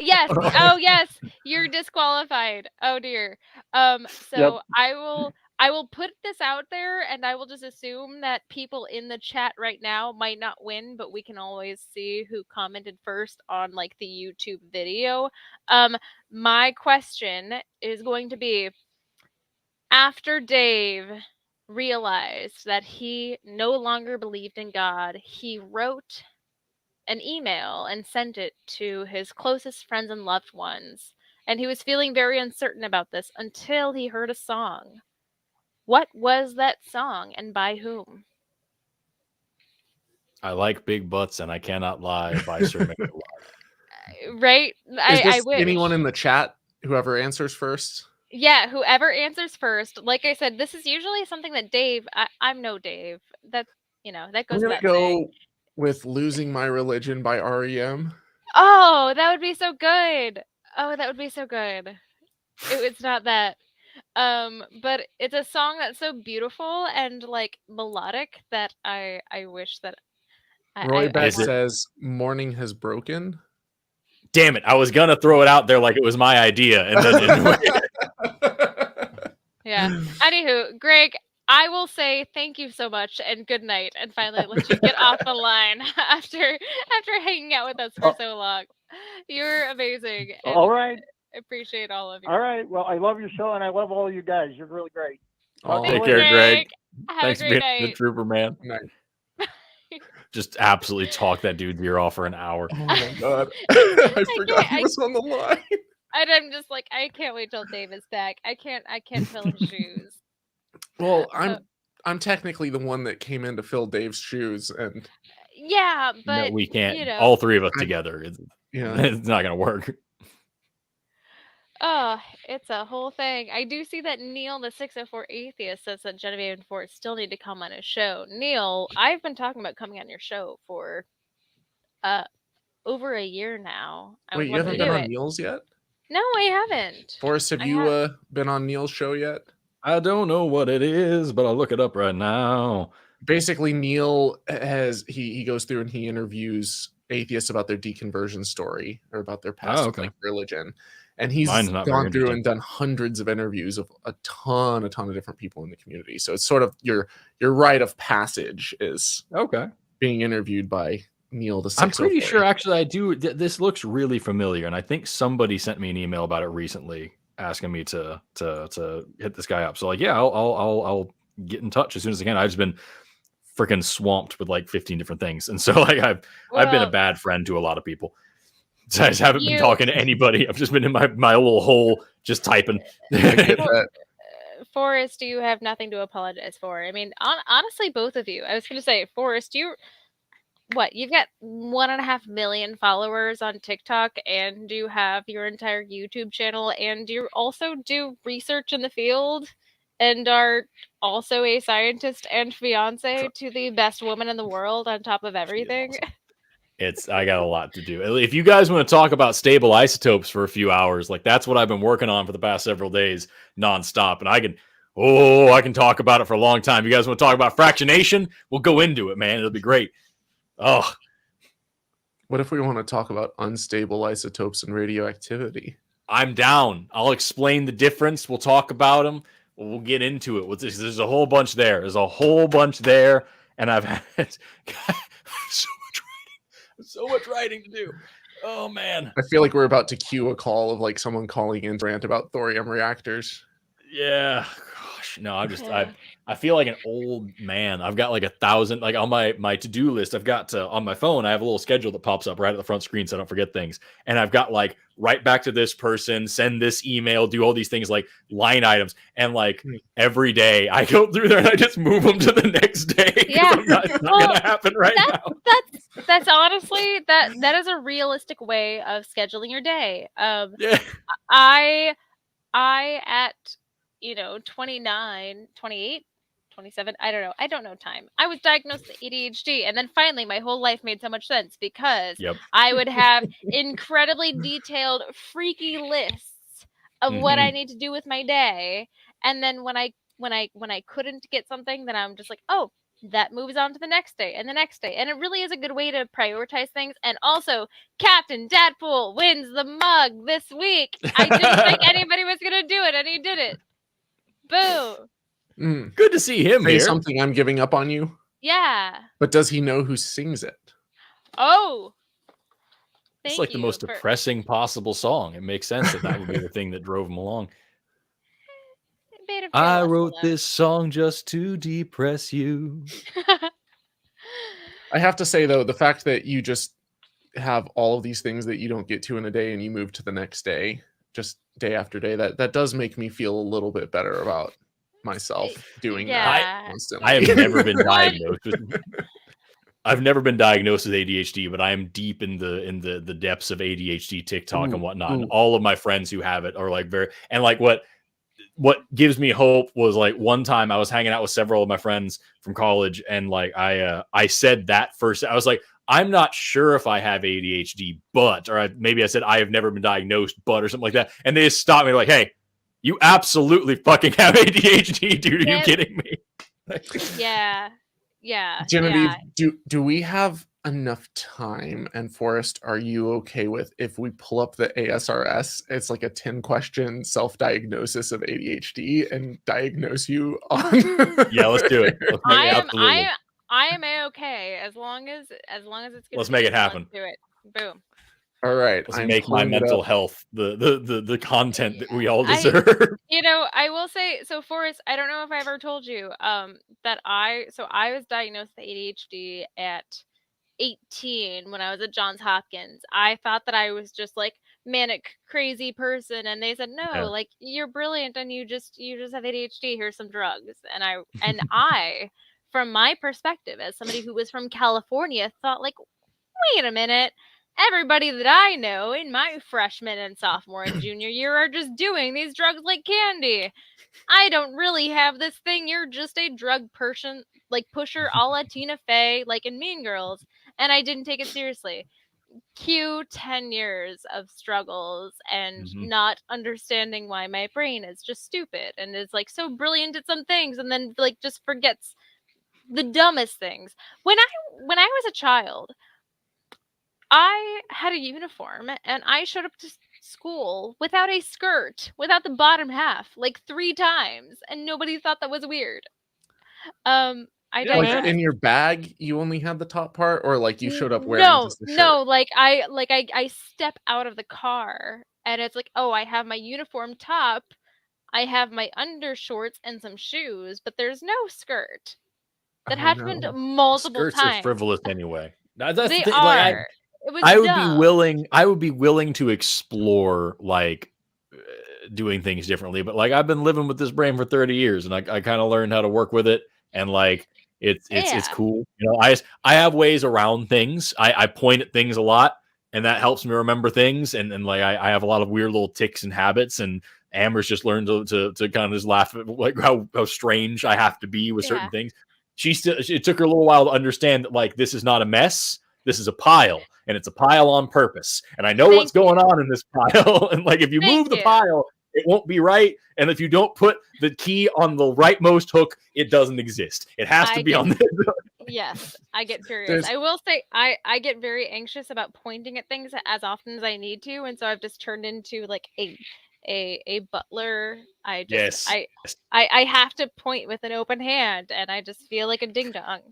Yes. Oh yes, you're disqualified. Oh dear. So Yep. I will put this out there, and I will just assume that people in the chat right now might not win, but we can always see who commented first on like the YouTube video. My question is going to be, after Dave realized that he no longer believed in God, he wrote an email and sent it to his closest friends and loved ones. And he was feeling very uncertain about this until he heard a song. What was that song, and by whom? I like big butts and I cannot lie by Sir Micheal. Right? Is I this wish. anyone in the chat? Whoever answers first. Yeah, whoever answers first. Like I said, this is usually something that Dave. I'm no Dave. That that goes I'm gonna without go saying. with "Losing My Religion" by REM. Oh, that would be so good. Oh, that would be so good. It's not that. But it's a song that's so beautiful and like melodic that I wish that Roy Beck Is it- says "Morning Has Broken." Damn it! I was gonna throw it out there like it was my idea, and then didn't. Yeah. Anywho, Greg, I will say thank you so much and good night, and finally let you get off the line after hanging out with us for so long. You're amazing. And All right. I appreciate all of you. All right. Well, I love your show and I love all you guys. You're really great. Oh, Take Thanks, care, Greg. Have Thanks a for great being a night. trooper, man. night. Just absolutely talk that dude's ear off for an hour. Oh my god! I forgot he I- was on the line. And I'm just like, I can't wait till Dave is back. I can't fill his shoes. Well, I'm technically the one that came in to fill Dave's shoes, and Yeah, but No, we can't. you know. All three of us together. It's, yeah, it's not gonna work. Oh, it's a whole thing. I do see that Neil, the 604 Atheist, says that Genevieve and Ford still need to come on his show. Neil, I've been talking about coming on your show for over a year now. I wait, you wanted haven't to been do on it. Neil's yet? No, I haven't. Forrest, have I you have. been on Neil's show yet? I don't know what it is, but I'll look it up right now. Basically, Neil has he goes through and he interviews atheists about their deconversion story or about their past Oh, okay. like religion, and he's Mine's not very gone through interesting. and done hundreds of interviews of a ton of different people in the community. So it's sort of your rite of passage is Okay. being interviewed by Neil the I'm pretty 604. sure actually I do. This looks really familiar, and I think somebody sent me an email about it recently, asking me to hit this guy up. So like, yeah, I'll get in touch as soon as I can. I've just been freaking swamped with like 15 different things, and so like I've been a Well, bad friend to a lot of people. So I just haven't been You- talking to anybody. I've just been in my little hole, just typing. I get that. Forrest, you have nothing to apologize for. I mean, honestly, both of you. I was going to say, Forrest, you've got 1.5 million followers on TikTok, and you have your entire YouTube channel, and you also do research in the field, and are also a scientist and fiance to the best woman in the world on top of everything. Awesome. I got a lot to do. If you guys want to talk about stable isotopes for a few hours, like that's what I've been working on for the past several days nonstop. And I can talk about it for a long time. You guys want to talk about fractionation? We'll go into it, man. It'll be great. Oh, What if we want to talk about unstable isotopes and radioactivity? I'm down. I'll explain the difference. We'll talk about them. We'll get into it. There's a whole bunch there. And I've had so much writing to do. Oh man. I feel like we're about to cue a call of like someone calling in to rant about thorium reactors. Yeah. Gosh. No, I feel like an old man. I've got like 1,000, like on my to-do list. I've got on my phone, I have a little schedule that pops up right at the front screen so I don't forget things. And I've got like write back to this person, send this email, do all these things like line items. And like every day I go through there and I just move them to the next day. Yeah. It's not Well, going to happen right now. That's honestly that is a realistic way of scheduling your day. Yeah. I at 29, 28, 27, I don't know time. I was diagnosed with ADHD, and then finally my whole life made so much sense because Yep. I would have incredibly detailed, freaky lists of what I need to do with my day, and then when I couldn't get something, then I'm just like, oh, that moves on to the next day and the next day, and it really is a good way to prioritize things. And also, Captain Deadpool wins the mug this week. I didn't think anybody was gonna do it, and he did it. Boo! Good to see him Say here. something, I'm giving up on you. Yeah. But does he know who sings it? Oh. It's like the most depressing possible song. It makes sense that would be the thing that drove him along. I wrote this song just to depress you. I have to say, though, the fact that you just have all of these things that you don't get to in a day and you move to the next day, just day after day, that does make me feel a little bit better about myself doing that constantly. I have never been diagnosed with I've never been diagnosed with ADHD, but I am deep in the depths of ADHD TikTok and whatnot. And all of my friends who have it are like what gives me hope was like one time I was hanging out with several of my friends from college, and like I said that first. I was like, I'm not sure if I have ADHD, but, or maybe I said I have never been diagnosed, but, or something like that. And they just stopped me like, hey, you absolutely fucking have ADHD, dude. Are you kidding me? Yeah. Genevieve, do we have enough time? And Forrest, are you okay with if we pull up the ASRS? It's like a 10-question self-diagnosis of ADHD and diagnose you on. Yeah, let's do it. I am okay as long as it's. Let's make it happen. Let's do it. Boom. All right. Let's make my mental health the content that we all deserve. I will say, so Forrest, I don't know if I ever told you that I was diagnosed with ADHD at 18 when I was at Johns Hopkins. I thought that I was just like manic crazy person, and they said no, like you're brilliant and you just have ADHD, here's some drugs. And I from my perspective as somebody who was from California thought like, wait a minute, everybody that I know in my freshman and sophomore and junior year are just doing these drugs like candy. I don't really have this thing. You're just a drug person, like pusher a la Tina Fey, like in Mean Girls. And I didn't take it seriously. Cue 10 years of struggles and not understanding why my brain is just stupid and is like so brilliant at some things and then like just forgets the dumbest things. When I was a child, I had a uniform and I showed up to school without a skirt, without the bottom half, like 3 times, and nobody thought that was weird. Like in your bag, you only had the top part, or like you showed up wearing just the shirt? No, like I step out of the car and it's like, oh, I have my uniform top, I have my undershorts and some shoes, but there's no skirt. That happened multiple times. Skirts are frivolous anyway. That's they are. I would be willing to explore like doing things differently, but like I've been living with this brain for 30 years and I kind of learned how to work with it, and like it's cool. I have ways around things. I point at things a lot, and that helps me remember things, and like I have a lot of weird little tics and habits, and Amber's just learned to kind of just laugh at like how strange I have to be with certain things. It took her a little while to understand that like this is not a mess. This is a pile, and it's a pile on purpose. And I know what's going on in this pile. And like, if you move the pile, it won't be right. And if you don't put the key on the rightmost hook, it doesn't exist. It has to be on this. Yes, I get furious. I will say I get very anxious about pointing at things as often as I need to. And so I've just turned into like a butler. I have to point with an open hand, and I just feel like a ding dong.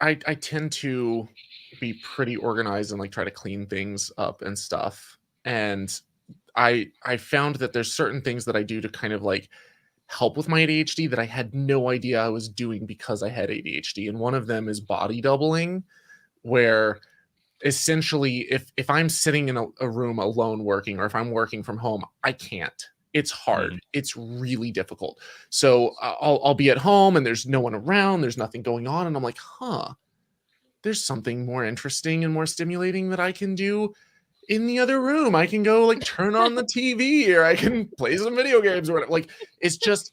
I tend to be pretty organized and like try to clean things up and stuff. And I found that there's certain things that I do to kind of like help with my ADHD that I had no idea I was doing because I had ADHD. And one of them is body doubling, where essentially if I'm sitting in a room alone working, or if I'm working from home, I can't. It's hard. It's really difficult. So I'll be at home and there's no one around. There's nothing going on. And I'm like, there's something more interesting and more stimulating that I can do in the other room. I can go like turn on the TV, or I can play some video games or whatever. Like, it's just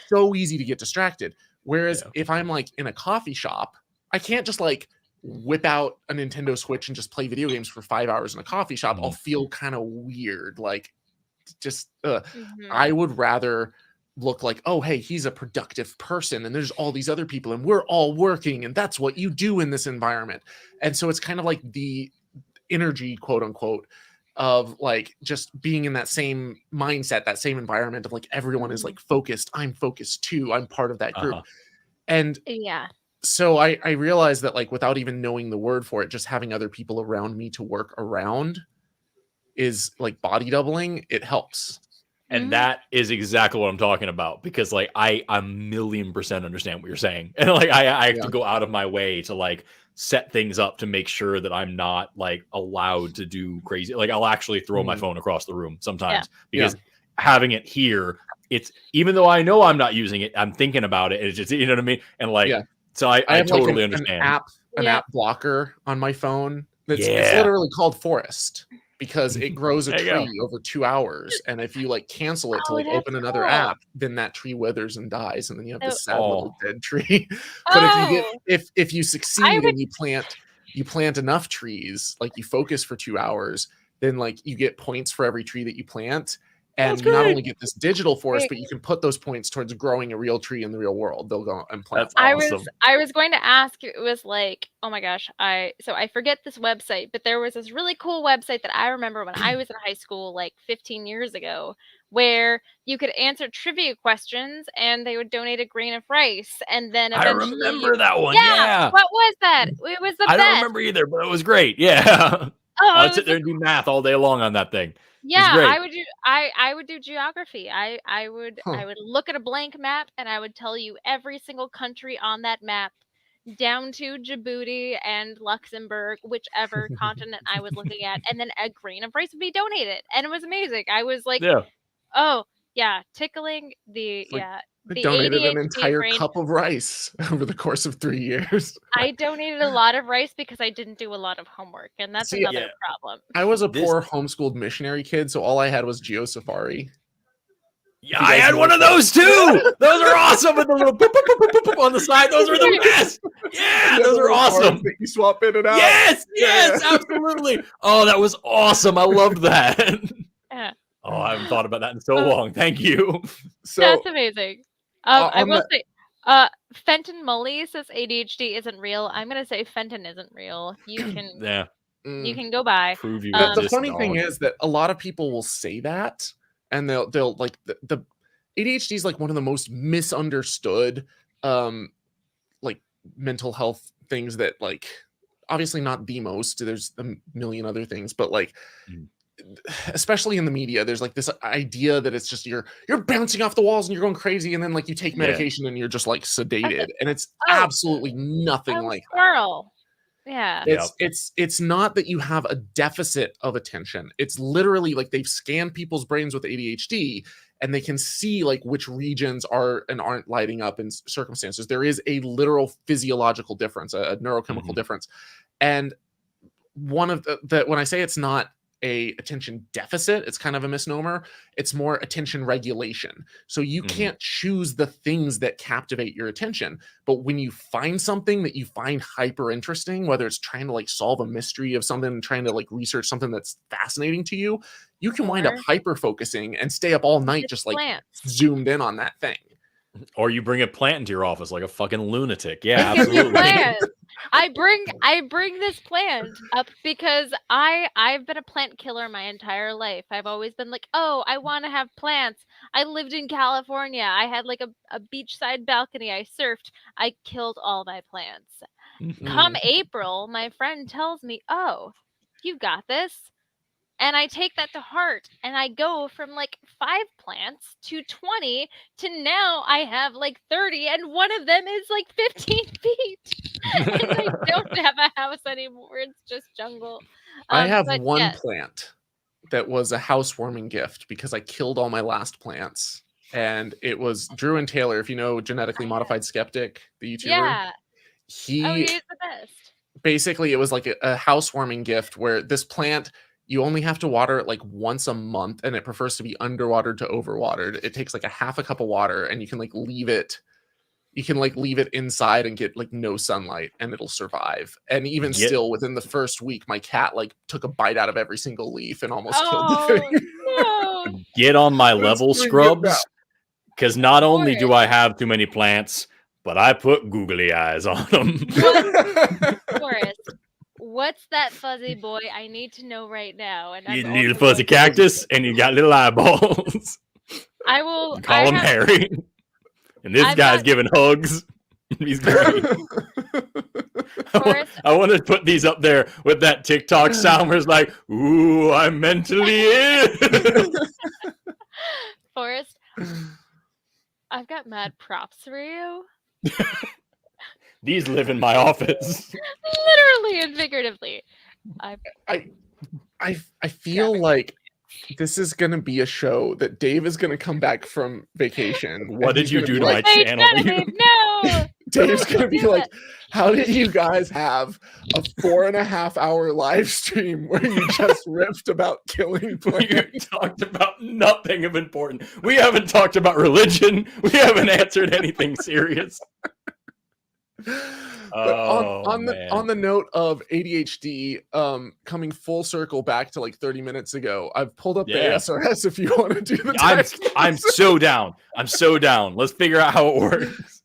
so easy to get distracted. Whereas if I'm like in a coffee shop, I can't just like whip out a Nintendo Switch and just play video games for 5 hours in a coffee shop. I'll feel kind of weird. Like, just I would rather look like, oh, hey, he's a productive person and there's all these other people and we're all working and that's what you do in this environment. And so it's kind of like the energy, quote unquote, of like just being in that same mindset, that same environment of like everyone is like focused. I'm focused too. I'm part of that group. And so I realized that like without even knowing the word for it, just having other people around me to work around is like body doubling. It helps. And that is exactly what I'm talking about, because like I 1,000,000% understand what you're saying. And like I have to go out of my way to like set things up to make sure that I'm not like allowed to do crazy. Like I'll actually throw my phone across the room sometimes because having it here, it's, even though I know I'm not using it, I'm thinking about it. And it's just, you know what I mean? And like, so I totally like understand. An app blocker on my phone. It's literally called Forest, because it grows a tree over 2 hours. And if you like cancel it to like open another app, then that tree withers and dies. And then you have this sad little dead tree. But if you get, if you succeed and you plant enough trees, like you focus for 2 hours, then like you get points for every tree that you plant. And you not only get this digital forest, but you can put those points towards growing a real tree in the real world. They'll go and plant. I was going to ask, it was like, oh my gosh, I forget this website, but there was this really cool website that I remember when I was in high school, like 15 years ago, where you could answer trivia questions and they would donate a grain of rice. And then eventually, I remember that one. Yeah. What was that? It was the best. I don't remember either, but it was great. Yeah. I'd sit there and do math all day long on that thing. Yeah, I would do geography. I would look at a blank map and I would tell you every single country on that map, down to Djibouti and Luxembourg, whichever continent I was looking at, and then a grain of rice would be donated, and it was amazing. I was like, oh yeah, tickling the I donated an entire cup of rice over the course of 3 years. I donated a lot of rice because I didn't do a lot of homework, and that's another problem. I was a poor homeschooled missionary kid, so all I had was GeoSafari. Yeah, I had one of those too. Those are awesome. With the little boop, boop, boop, boop, boop on the side. Those are the best. Yeah, those are awesome. That you swap in and out. Yes, absolutely. Oh, that was awesome. I loved that. Oh, I haven't thought about that in so long. Thank you. So that's amazing. I will say, Fenton Mully says ADHD isn't real. I'm gonna say Fenton isn't real. You can, you can go by. Prove you the funny thing is that a lot of people will say that, and they'll like the ADHD is like one of the most misunderstood, like mental health things that like, obviously not the most. There's a million other things, but like. Especially in the media, there's like this idea that it's just you're bouncing off the walls and you're going crazy, and then like you take medication and you're just like sedated, and it's absolutely nothing like that. It's not that you have a deficit of attention. It's literally like they've scanned people's brains with ADHD and they can see like which regions are and aren't lighting up in circumstances. There is a literal physiological difference, a neurochemical difference. And one of the when I say it's not a attention deficit, it's kind of a misnomer. It's more attention regulation. So you can't choose the things that captivate your attention, but when you find something that you find hyper interesting, whether it's trying to like solve a mystery of something, trying to like research something that's fascinating to you, you can wind up hyper focusing and stay up all night just like zoomed in on that thing. Or you bring a plant into your office like a fucking lunatic. Yeah, absolutely. I bring this plant up because I've been a plant killer my entire life. I've always been like, oh, I want to have plants. I lived in California. I had like a beachside balcony. I surfed. I killed all my plants. Come April, my friend tells me, oh, you got this. And I take that to heart, and I go from like 5 plants to 20 to now I have like 30, and one of them is like 15 feet. And I don't have a house anymore. It's just jungle. I have one plant that was a housewarming gift because I killed all my last plants. And it was Drew and Taylor, if you know Genetically Modified Skeptic, the YouTuber. Yeah. He's the best. basically it was like a housewarming gift where this plant, you only have to water it like once a month, and it prefers to be underwatered to overwatered. It takes like a half a cup of water, and you can like leave it. You can like leave it inside and get like no sunlight, and it'll survive. And even still, within the first week, my cat like took a bite out of every single leaf and almost killed the thing. No. Get on my level, Scrubs, because not only do I have too many plants, but I put googly eyes on them. Forrest, what's that fuzzy boy? I need to know right now. And You need a fuzzy cactus, and you got little eyeballs. I will call him Harry. And this guy's giving hugs. He's great. I want to put these up there with that TikTok sound where it's like, ooh, I'm mentally ill. Forrest, I've got mad props for you. These live in my office. Literally and figuratively. I feel like this is gonna be a show that Dave is gonna come back from vacation. What did you do to my channel? No. Dave's gonna be like, how did you guys have a 4.5 hour live stream where you just riffed about killing plants? We talked about nothing of importance. We haven't talked about religion. We haven't answered anything serious. On the note of ADHD, coming full circle back to like 30 minutes ago, I've pulled up the ASRS if you want to do the text. I'm so down. I'm so down. Let's figure out how it works.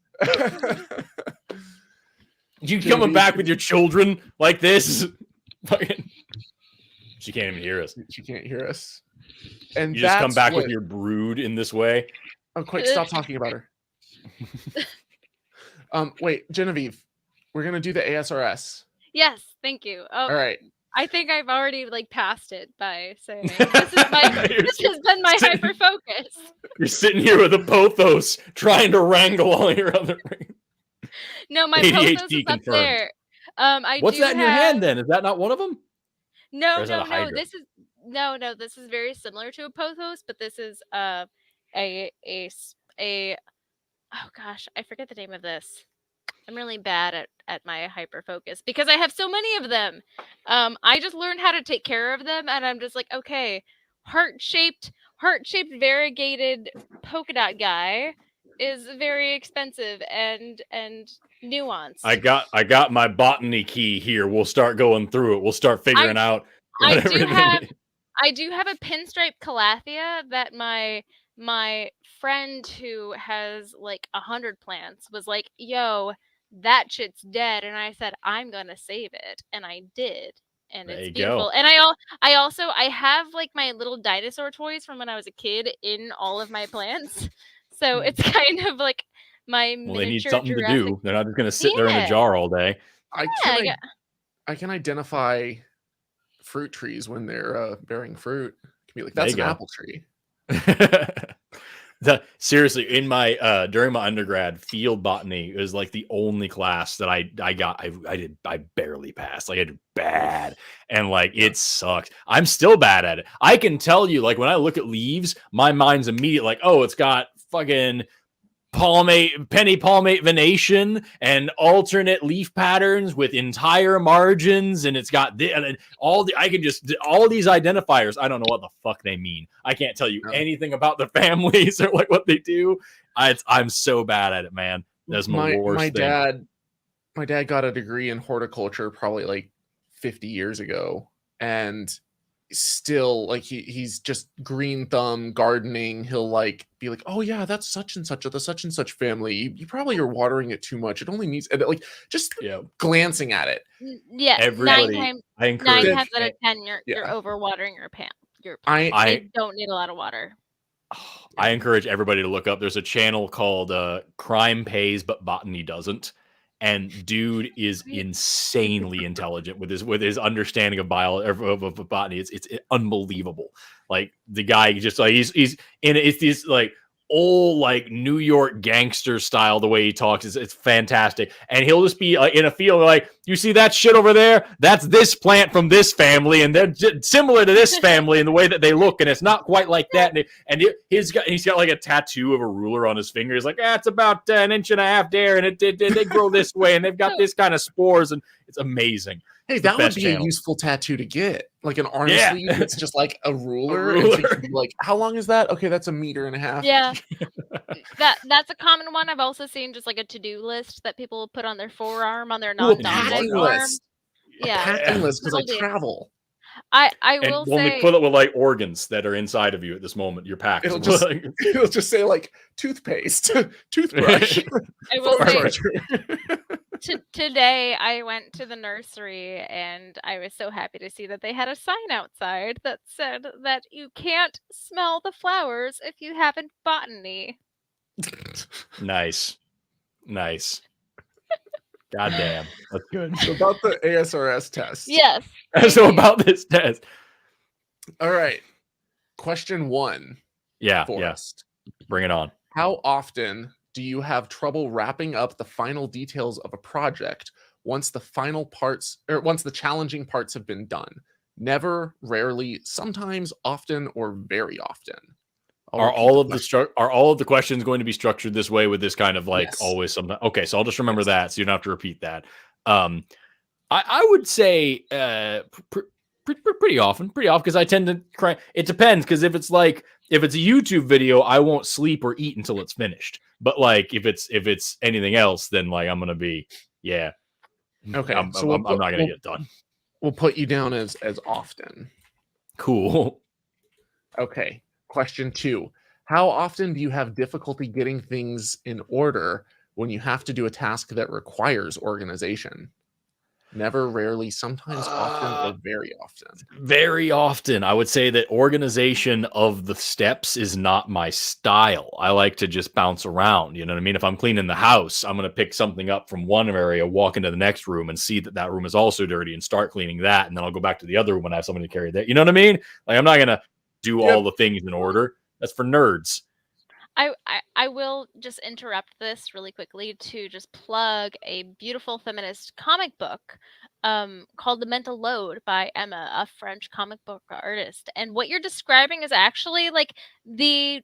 You coming back with your children like this? She can't even hear us. She can't hear us. And you just come back with your brood in this way. Oh, quick! Stop talking about her. Wait, Genevieve, we're gonna do the ASRS. Yes, thank you. Oh, all right. I think I've already like passed it by saying this has been my hyper focus. You're sitting here with a pothos trying to wrangle all your other. No, my ADHD pothos is confirmed. up there. What's that in your hand then? Is that not one of them? No. This is very similar to a pothos, but this is oh gosh, I forget the name of this. I'm really bad at my hyper focus because I have so many of them. I just learned how to take care of them, and I'm just like, okay, heart-shaped variegated polka dot guy is very expensive and nuanced. I got my botany key here. We'll start going through it. We'll start figuring out. I do have a pinstripe calathea that my friend who has like 100 plants was like, yo, that shit's dead. And I said, I'm gonna save it, and I did, and it's beautiful. And I have like my little dinosaur toys from when I was a kid in all of my plants, so it's kind of like my well, they need something Jurassic... to do. They're not just gonna sit there in a jar all day. I can identify fruit trees when they're bearing fruit. It can be like, that's an apple tree. Seriously, in my during my undergrad, field botany was like the only class that I got. I barely passed. Like I did bad, and like it sucks. I'm still bad at it. I can tell you, like when I look at leaves, my mind's immediate like, oh, it's got fucking penny palmate venation and alternate leaf patterns with entire margins, and it's got all these identifiers. I don't know what the fuck they mean. I can't tell you anything about the families or like what they do. I'm so bad at it, man. That's my worst thing. My dad got a degree in horticulture probably like 50 years ago, and still like he's just green thumb gardening. He'll like be like, oh yeah, that's such and such of the such and such family. You probably are watering it too much. It only needs, and like just glancing at it. Yeah, everybody. 9 times out of 10, you're overwatering your plant. I don't need a lot of water. I encourage everybody to look up. There's a channel called Crime Pays But Botany Doesn't. And dude is insanely intelligent with his understanding of of botany. It's unbelievable. Like the guy just like he's in it's these like old like New York gangster style. The way he talks it's fantastic, and he'll just be in a field like, you see that shit over there? That's this plant from this family, and they're similar to this family in the way that they look, and it's not quite like that. He's got like a tattoo of a ruler on his finger. He's like, it's about an inch and a half there, and they grow this way, and they've got this kind of spores, and it's amazing. Hey, that would be a useful tattoo to get, like an arm sleeve. It's just like a ruler. And so you can be like, how long is that? Okay, that's 1.5 meters. Yeah, that's a common one. I've also seen just like a to-do list that people put on their forearm, on their non-dominant arm. Yeah, packing list because I travel. I will say, only fill it with like organs that are inside of you at this moment. You're packed. It'll just say like toothpaste, toothbrush. I will say. Today I went to the nursery and I was so happy to see that they had a sign outside that said that you can't smell the flowers if you haven't botany. Nice. Goddamn. That's good. So about the ASRS test. Yes. So about this test. All right. Question 1. Yeah. Forrest. Bring it on. How often do you have trouble wrapping up the final details of a project once the challenging parts have been done? Never, rarely, sometimes, often, or very often. Are all of the questions going to be structured this way with this kind of like always sometimes? Okay, so I'll just remember that so you don't have to repeat that. I would say pretty often because I tend to cry. It depends, because if it's a YouTube video, I won't sleep or eat until it's finished. But like if it's anything else, then like I'm gonna be okay. I'm not gonna get it done. We'll put you down as often. Cool. Okay. Question 2. How often do you have difficulty getting things in order when you have to do a task that requires organization? Never, rarely, sometimes, often, or very often? Very often. I would say that organization of the steps is not my style. I like to just bounce around. You know what I mean? If I'm cleaning the house, I'm going to pick something up from one area, walk into the next room and see that room is also dirty and start cleaning that. And then I'll go back to the other room when I have somebody to carry that. You know what I mean? Like, I'm not going to do all the things in order. That's for nerds. I will just interrupt this really quickly to just plug a beautiful feminist comic book called The Mental Load by Emma, a French comic book artist. And what you're describing is actually like the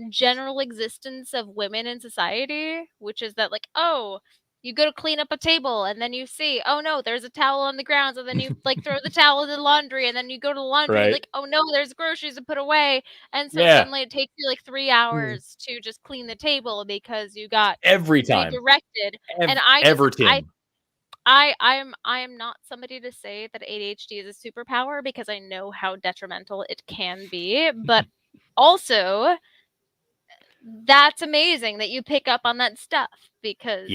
general existence of women in society, which is that like, oh, you go to clean up a table and then you see, oh no, there's a towel on the ground. So then you like throw the towel in the laundry, and then you go to the laundry, like, oh no, there's groceries to put away. And so suddenly it takes you like 3 hours to just clean the table because you got every time redirected. And I am not somebody to say that ADHD is a superpower, because I know how detrimental it can be, but also that's amazing that you pick up on that stuff, because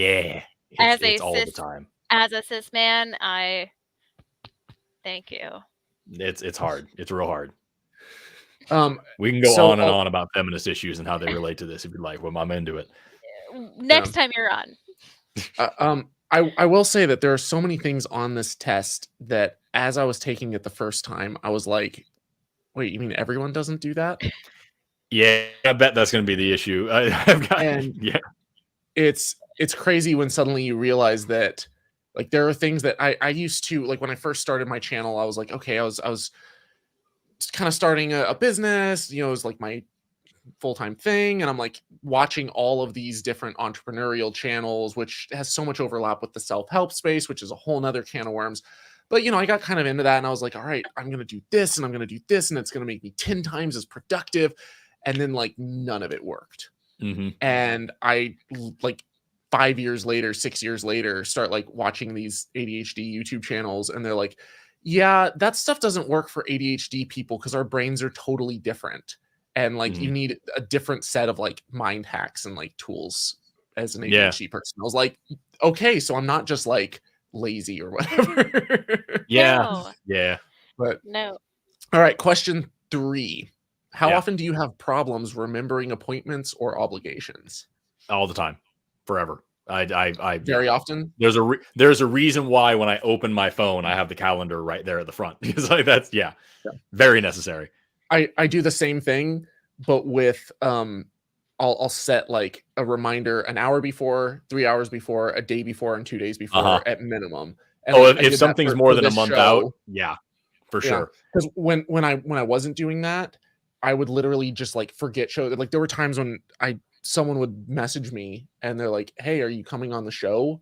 it's all the time. As a cis man, I thank you. It's hard. It's real hard. We can go on and on about feminist issues and how they relate to this if you'd like. Well, I'm into it. Next time you're on. I will say that there are so many things on this test that as I was taking it the first time, I was like, wait, you mean everyone doesn't do that? Yeah, I bet that's going to be the issue. It's crazy when suddenly you realize that like there are things that I used to, like when I first started my channel, I was like, okay, I was kind of starting a business, you know, it was like my full-time thing, and I'm like watching all of these different entrepreneurial channels, which has so much overlap with the self-help space, which is a whole nother can of worms. But, you know, I got kind of into that, and I was like, all right, I'm going to do this, and I'm going to do this, and it's going to make me 10 times as productive. And then, like, none of it worked. And I, like, 5 years later, 6 years later, start, like, watching these ADHD YouTube channels, and they're like, yeah, that stuff doesn't work for ADHD people because our brains are totally different. And, like, you need a different set of, like, mind hacks and, like, tools as an ADHD person. I was like, okay, so I'm not just, like, lazy or whatever. But no. All right, question 3. How often do you have problems remembering appointments or obligations? All the time, forever. I very often. There's a reason why when I open my phone, I have the calendar right there at the front, because like that's very necessary. I do the same thing, but with I'll set like a reminder an hour before, 3 hours before, a day before, and 2 days before at minimum. And I if did that something's more than a month out, yeah, for sure. Because when I wasn't doing that, I would literally just like forget show. Like there were times when someone would message me and they're like, "Hey, are you coming on the show?"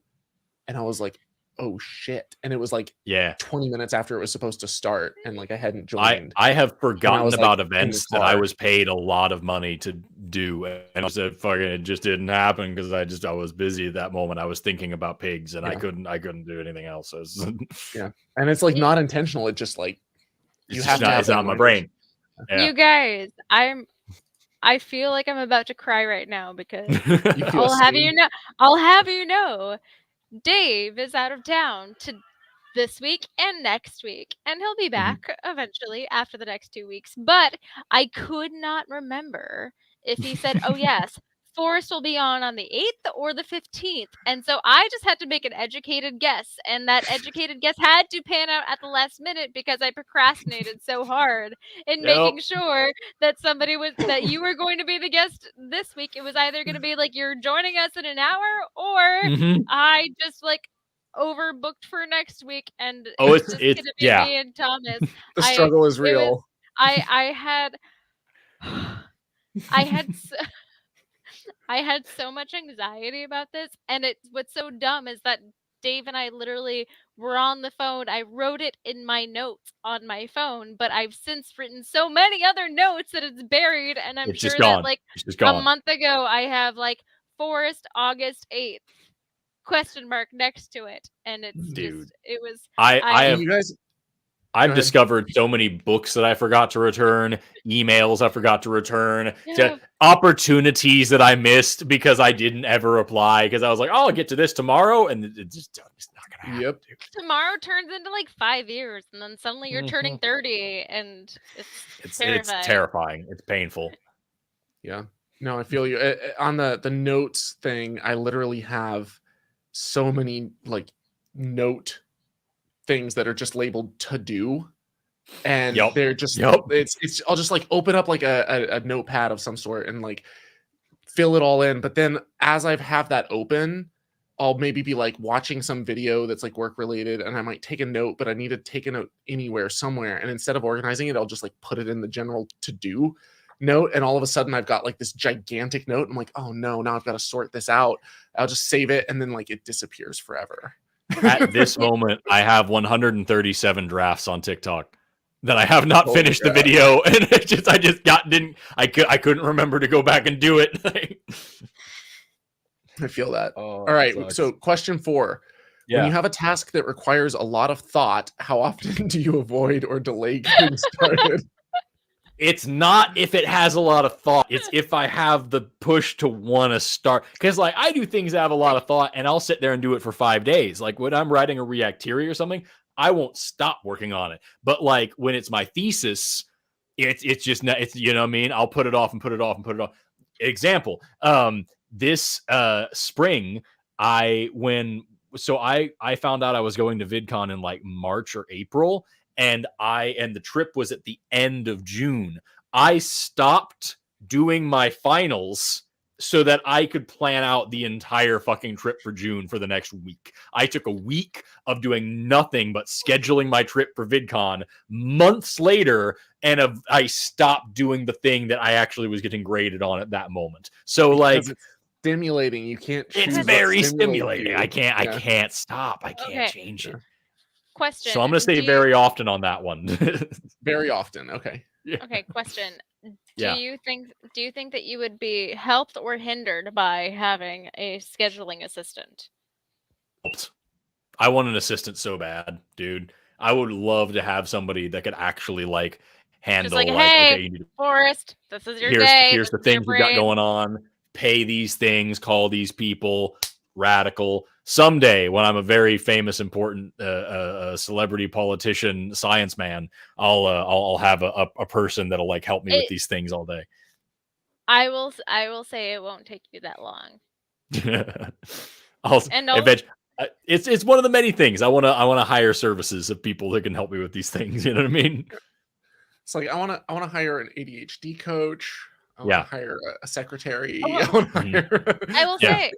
And I was like, "Oh shit!" And it was like 20 minutes after it was supposed to start, and like I hadn't joined. I have forgotten about like, events that I was paid a lot of money to do, and I said, "Fucking, it just didn't happen," because I was busy at that moment. I was thinking about pigs, and I couldn't do anything else. Yeah, and it's like not intentional. It just like it's not my brain. Yeah. You guys, I feel like I'm about to cry right now because I'll have you know, Dave is out of town this week and next week, and he'll be back eventually after the next 2 weeks. But I could not remember if he said, "Oh yes, Forrest will be on the 8th or the 15th," and so I just had to make an educated guess, and that educated guess had to pan out at the last minute because I procrastinated so hard in making sure that that you were going to be the guest this week. It was either going to be like you're joining us in an hour, or I just like overbooked for next week, and it's just gonna be me and Thomas. The struggle is real. I had so much anxiety about this, and what's so dumb is that Dave and I literally were on the phone. I wrote it in my notes on my phone, but I've since written so many other notes that it's buried, and I'm sure that like a month ago I have like Forrest August 8th question mark next to it, and it's just it was I've discovered so many books that I forgot to return, emails I forgot to return, opportunities that I missed because I didn't ever apply because I was like, oh, I'll get to this tomorrow, and it's not gonna happen. Tomorrow turns into like 5 years, and then suddenly you're turning 30, and it's terrifying. It's terrifying. It's painful. Yeah. No, I feel you. On the notes thing, I literally have so many like note things that are just labeled to do, and they're just it's I'll just like open up like a notepad of some sort and like fill it all in, but then as I have that open, I'll maybe be like watching some video that's like work related, and I might take a note, but I need to take a note anywhere somewhere, and instead of organizing it, I'll just like put it in the general to do note, and all of a sudden I've got like this gigantic note. I'm like, oh no, now I've got to sort this out. I'll just save it, and then like it disappears forever. At this moment, I have 137 drafts on TikTok that I have not finished the video, and I couldn't remember to go back and do it. I feel that. All right, so question 4. When you have a task that requires a lot of thought, how often do you avoid or delay getting started? It's not if it has a lot of thought. It's if I have the push to want to start. Because like I do things that have a lot of thought, and I'll sit there and do it for 5 days. Like when I'm writing a react theory or something, I won't stop working on it. But like when it's my thesis, it's just not, it's, you know what I mean? I'll put it off and put it off and put it off. Example, this spring, I found out I was going to VidCon in like March or April. And the trip was at the end of June. I stopped doing my finals so that I could plan out the entire fucking trip for June for the next week. I took a week of doing nothing but scheduling my trip for VidCon months later, and I stopped doing the thing that I actually was getting graded on at that moment. So because like it's stimulating, you can't. It's very stimulating. I can't stop. I can't change it. Question. So I'm going to say very often on that one. Very often. Okay. Okay. Question. Do you think that you would be helped or hindered by having a scheduling assistant? Helped. I want an assistant so bad, dude. I would love to have somebody that could actually like handle just like, hey, okay, you need to, Forrest, this is your day. Here's the things we got going on. Pay these things, call these people. Radical. Someday, when I'm a very famous, important celebrity politician, science man, I'll have a person that'll like help me with these things all day. I will say it won't take you that long. It's one of the many things I want to hire services of people that can help me with these things. You know what I mean? It's like I want to hire an ADHD coach. I want to hire a secretary. I will say,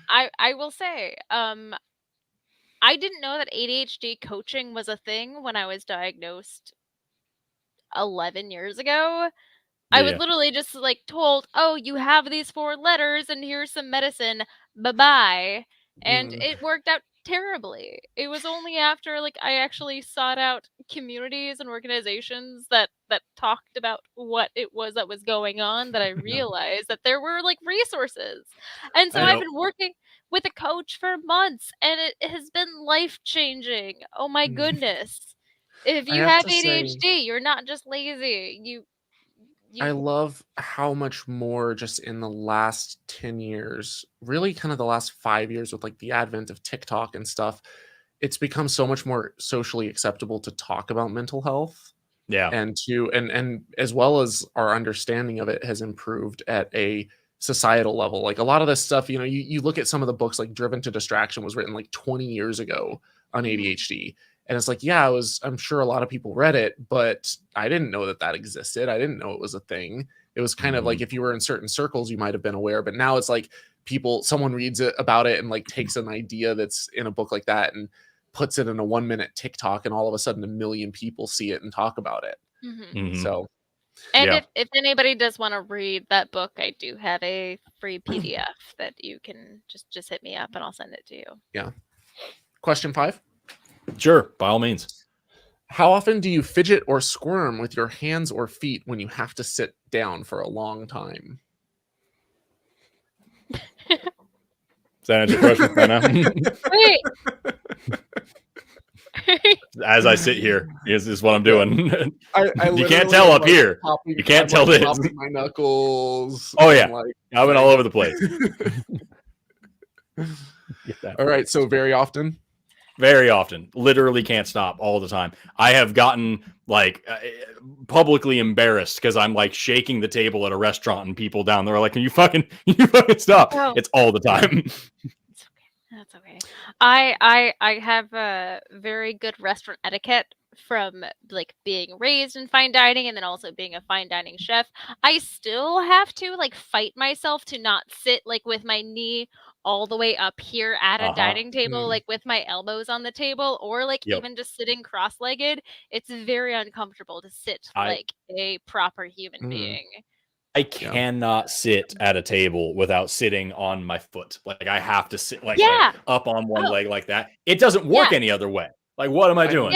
I will say, I didn't know that ADHD coaching was a thing when I was diagnosed 11 years ago. I was literally just like told, "Oh, you have these 4 letters and here's some medicine. Bye-bye." And it worked out terribly. It was only after like I actually sought out communities and organizations that talked about what it was that was going on that I realized that there were like resources. And so I've been working with a coach for months and it has been life-changing. Oh my goodness. If you have ADHD, you're not just lazy. I love how much more just in the last 10 years, really kind of the last 5 years with like the advent of TikTok and stuff, it's become so much more socially acceptable to talk about mental health. Yeah. And as well as our understanding of it has improved at a societal level. Like a lot of this stuff, you look at some of the books, like Driven to Distraction was written like 20 years ago on ADHD. And it's like, yeah, I'm sure a lot of people read it, but I didn't know that existed. I didn't know it was a thing. It was kind of like if you were in certain circles, you might have been aware, but now it's like someone reads about it and like takes an idea that's in a book like that and puts it in a 1-minute TikTok, and all of a sudden 1 million people see it and talk about it. So, and if anybody does want to read that book, I do have a free PDF that you can just hit me up and I'll send it to you. Yeah. Question 5. Sure, by all means. How often do you fidget or squirm with your hands or feet when you have to sit down for a long time? Does that answer your question, Anna? Wait. As I sit here, is what I'm doing. I you can't tell up here. You can't tell this. My knuckles. Oh yeah, I went all over the place. All right, so very often. Very often, literally can't stop all the time. I have gotten like publicly embarrassed because I'm like shaking the table at a restaurant and people down there are like, "Can you fucking stop?" Oh. It's all the time. That's okay. I have a very good restaurant etiquette from like being raised in fine dining and then also being a fine dining chef. I still have to like fight myself to not sit like with my knee all the way up here at a dining table, like with my elbows on the table, or like even just sitting cross-legged. It's very uncomfortable to sit like a proper human being. I cannot sit at a table without sitting on my foot. Like I have to sit like up on one leg like that. It doesn't work any other way. Like what am I doing?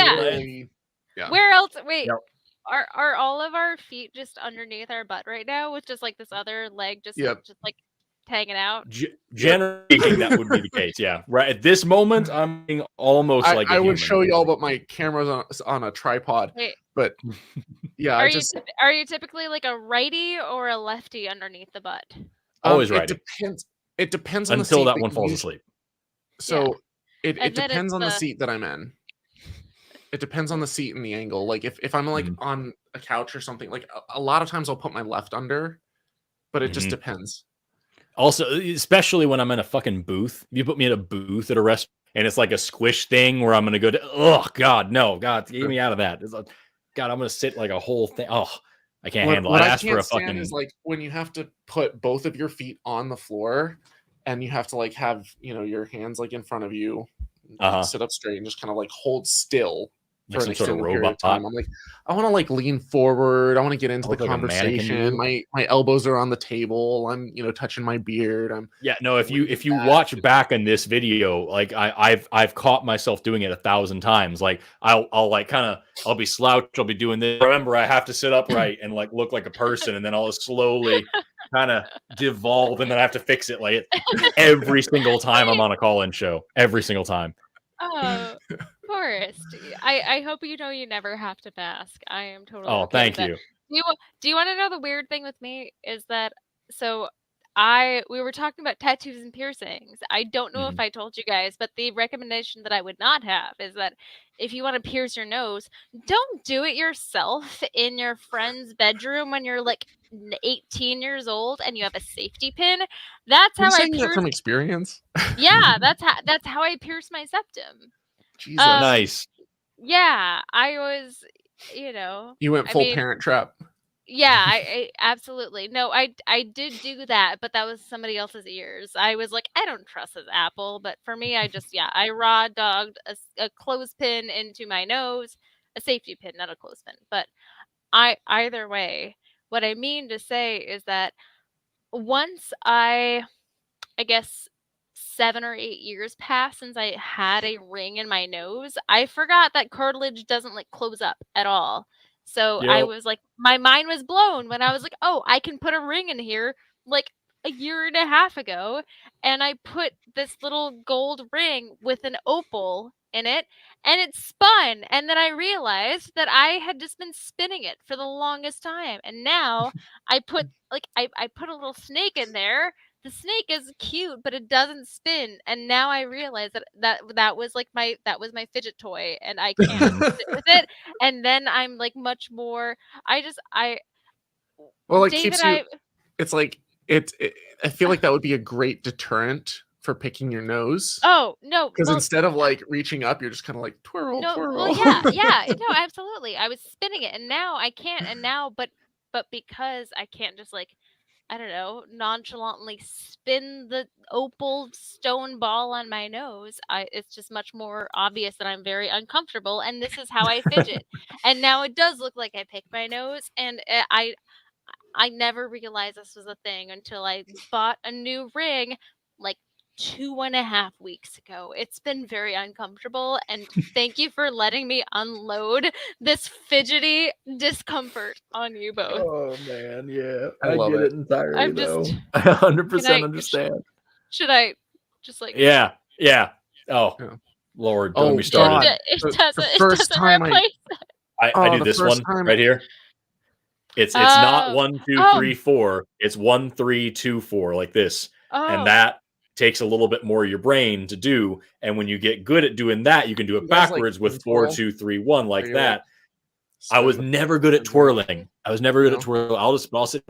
Where else? Wait. Are all of our feet just underneath our butt right now with just like this other leg just like hanging out? Generally speaking, that would be the case. Yeah. Right at this moment, I'm being almost like I would show y'all, but my camera's on a tripod. Wait. But yeah, are you typically like a righty or a lefty underneath the butt? Always righty. It depends on until the seat that one falls asleep. So it depends on the seat that I'm in. It depends on the seat and the angle. Like if I'm like on a couch or something, like a lot of times I'll put my left under, but it just depends. Also, especially when I'm in a fucking booth. If you put me in a booth at a restaurant and it's like a squish thing where I'm going to go to, oh God, no, God, get me out of that. It's like, God, I'm going to sit like a whole thing. Oh, I can't handle it. What I I asked for a stand fucking. is like when you have to put both of your feet on the floor and you have to like have, your hands like in front of you, sit up straight and just kind of like hold still. Like for some an sort of extended period robot. of time. I'm like, I want to like lean forward. I want to get into the like conversation. My elbows are on the table. I'm touching my beard. If you watch back in this video, like I've caught myself doing it 1,000 times. Like I'll be slouched. I'll be doing this. Remember, I have to sit upright and like look like a person, and then I'll slowly kind of devolve, and then I have to fix it. Like every single time I'm on a call-in show, every single time. Oh, Forrest, I hope you know you never have to mask. I am totally. Oh, okay thank with you. That. Do you want to know the weird thing with me is that we were talking about tattoos and piercings. I don't know if I told you guys, but the recommendation that I would not have is that if you want to pierce your nose, don't do it yourself in your friend's bedroom when you're like 18 years old and you have a safety pin. That's how I pierce from experience. Yeah, that's how I pierce my septum. Jesus. Nice. Yeah, I was, You went full Parent Trap. Yeah, I absolutely. No, I did do that, but that was somebody else's ears. I was like, I don't trust this apple, but for me, I raw dogged a clothespin into my nose, a safety pin, not a clothespin. But either way, what I mean to say is that once I guess 7 or 8 years passed since I had a ring in my nose, I forgot that cartilage doesn't, like, close up at all. So I Yep. was like my mind was blown when I was like, "Oh, I can put a ring in here," like, a year and a half ago, and I put this little gold ring with an opal in it, and it spun, and then I realized that I had just been spinning it for the longest time, and now I put a little snake in there. The snake is cute, but it doesn't spin, and now I realize that was like that was my fidget toy, and I can't sit with it. And then I'm like much more. I Well, it David, keeps you. It's like I feel like that would be a great deterrent for picking your nose. Oh no, Because well, instead of like reaching up, you're just kind of like twirl, no, twirl. well, yeah, no, absolutely. I was spinning it, and now I can't, and now, but because I can't just like I don't know, nonchalantly spin the opal stone ball on my nose, it's just much more obvious that I'm very uncomfortable, and this is how I fidget. And now it does look like I pick my nose, and I never realized this was a thing until I bought a new ring like 2.5 weeks ago. It's been very uncomfortable, and thank you for letting me unload this fidgety discomfort on you both. Oh man, yeah, I love get it. it entirely I'm though. just. 100% understand. Should I just like? Yeah. Oh, Yeah. Lord, Oh, don't get me started. God. It The doesn't. first It doesn't time replace. I do the this first one time- right here. It's not Oh. 1, 2, 3, 4. It's 1, 3, 2, 4, like this. Oh. And that takes a little bit more of your brain to do. And when you get good at doing that, you can do it You guys, like, backwards with twirl? 4, 2, 3, 1, like Are you, that. like, I was spin the- never good at spin the- twirling. I was never good No? at twirling. I'll sit,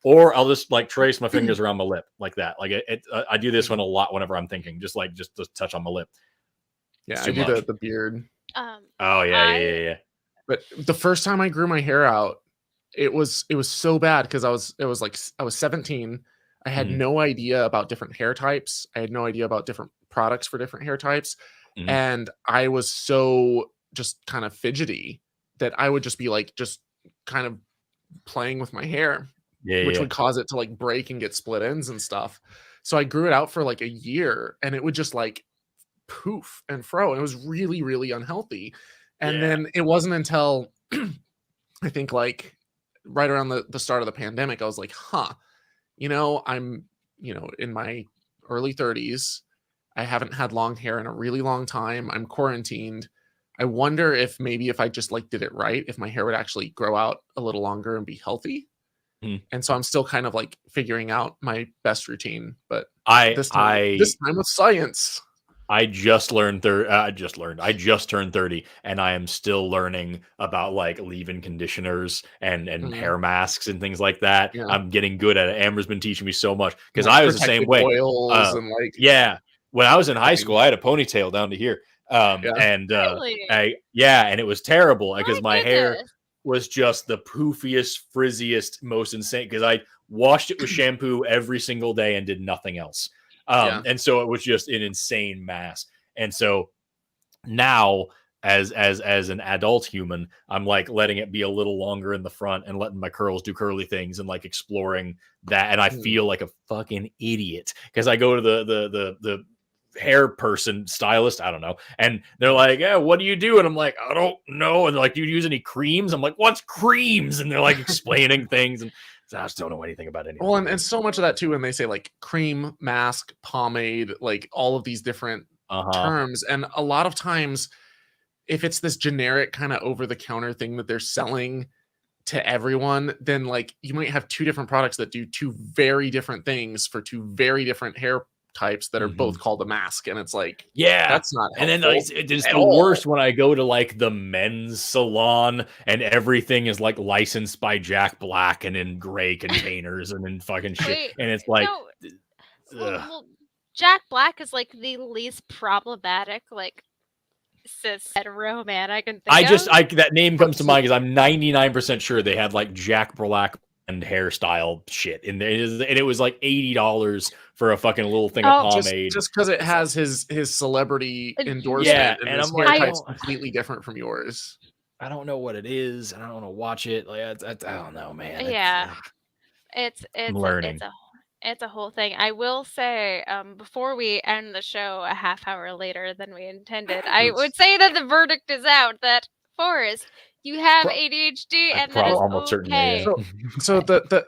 or I'll just like trace my fingers around my lip like that. Like I do this one a lot whenever I'm thinking, just touch on my lip. Yeah, It's I too do much. the beard. Oh yeah. But the first time I grew my hair out, it was so bad because I was 17. I had Mhm. no idea about different hair types. I had no idea about different products for different hair types. Mhm. And I was so just kind of fidgety that I would just be like just kind of playing with my hair, which would cause it to like break and get split ends and stuff. So I grew it out for like a year, and it would just like poof and fro. It was really, really unhealthy. And then it wasn't until I think like right around the start of the pandemic, I was like, I'm, in my early 30s. I haven't had long hair in a really long time. I'm quarantined. I wonder if maybe if I just like did it right, if my hair would actually grow out a little longer and be healthy. And so I'm still kind of like figuring out my best routine, but this time with science. I just turned 30, and I am still learning about like leave-in conditioners and hair masks and things like that. Yeah. I'm getting good at it. Amber's been teaching me so much because Like I was the same way. Oils and like when I was in high school, I had a ponytail down to here. And and it was terrible because my hair was just the poofiest, frizziest, most insane because I washed it with shampoo every single day and did nothing else. And so it was just an insane mass. And so now as an adult human, I'm like letting it be a little longer in the front and letting my curls do curly things and like exploring that. And I feel like a fucking idiot because I go to the hair person stylist, I don't know, and they're like, yeah, what do you do? And I'm like, I don't know. And they're like, do you use any creams? I'm like, what's creams? And they're like explaining things, and I just don't know anything about anything. Well, and so much of that too when they say like cream, mask, pomade, like all of these different terms. And a lot of times if it's this generic kind of over-the-counter thing that they're selling to everyone, then like you might have two different products that do two very different things for two very different hair types that are both called a mask, and it's like, that's not helpful. And then it's the worst when I go to like the men's salon and everything is like licensed by Jack Black and in gray containers and in fucking shit. Wait, and it's like well, Jack Black is like the least problematic like cis hetero man I can think that name comes to mind because I'm 99% sure they had like Jack Black and hairstyle shit in there, and it was like $80 for a fucking little thing of pomade. Just because it has his celebrity endorsement, Yeah, and and his I'm like, hair type's completely different from yours. I don't know what it is, and I don't want to watch it. Like, I don't know, man. Yeah, it's I'm learning. It's a whole thing. I will say, before we end the show a half hour later than we intended, I would say that the verdict is out that Forrest, you have ADHD, and that is okay. So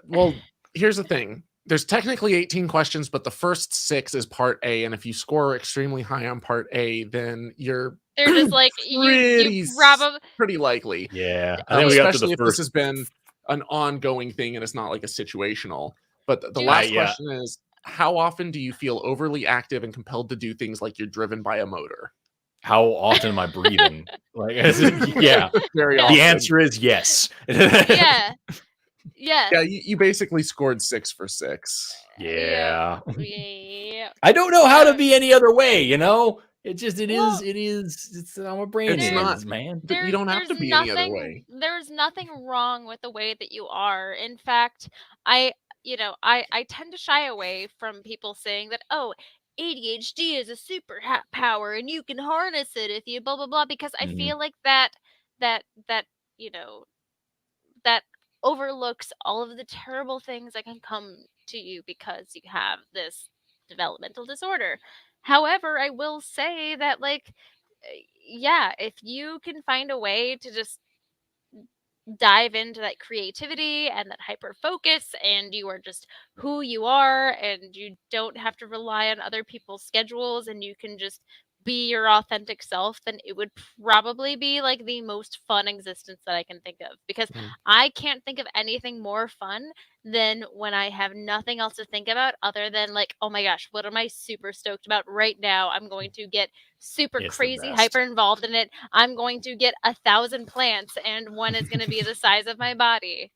well, here's the thing. There's technically 18 questions, but the first 6 is part A, and if you score extremely high on part A, then they're just like you probably pretty likely. Yeah, especially if this has been an ongoing thing and it's not like a situational. But the last question is, how often do you feel overly active and compelled to do things like you're driven by a motor? How often am I breathing? Like, yeah, very often. The answer is yes. Yeah. Yeah, you basically scored 6 for 6. Yeah. I don't know how to be any other way, you know? It is. I'm a brain man. You don't have to be any other way. There's nothing wrong with the way that you are. In fact, I tend to shy away from people saying that, oh, ADHD is a super power and you can harness it if you blah blah blah, because I feel like that overlooks all of the terrible things that can come to you because you have this developmental disorder. However, I will say that, like, yeah, if you can find a way to just dive into that creativity and that hyper focus, and you are just who you are, and you don't have to rely on other people's schedules, and you can just be your authentic self, then it would probably be like the most fun existence that I can think of, because I can't think of anything more fun than when I have nothing else to think about other than, like, oh my gosh, what am I super stoked about right now? I'm going to get super crazy hyper involved in it. I'm going to get 1,000 plants and one is going to be the size of my body.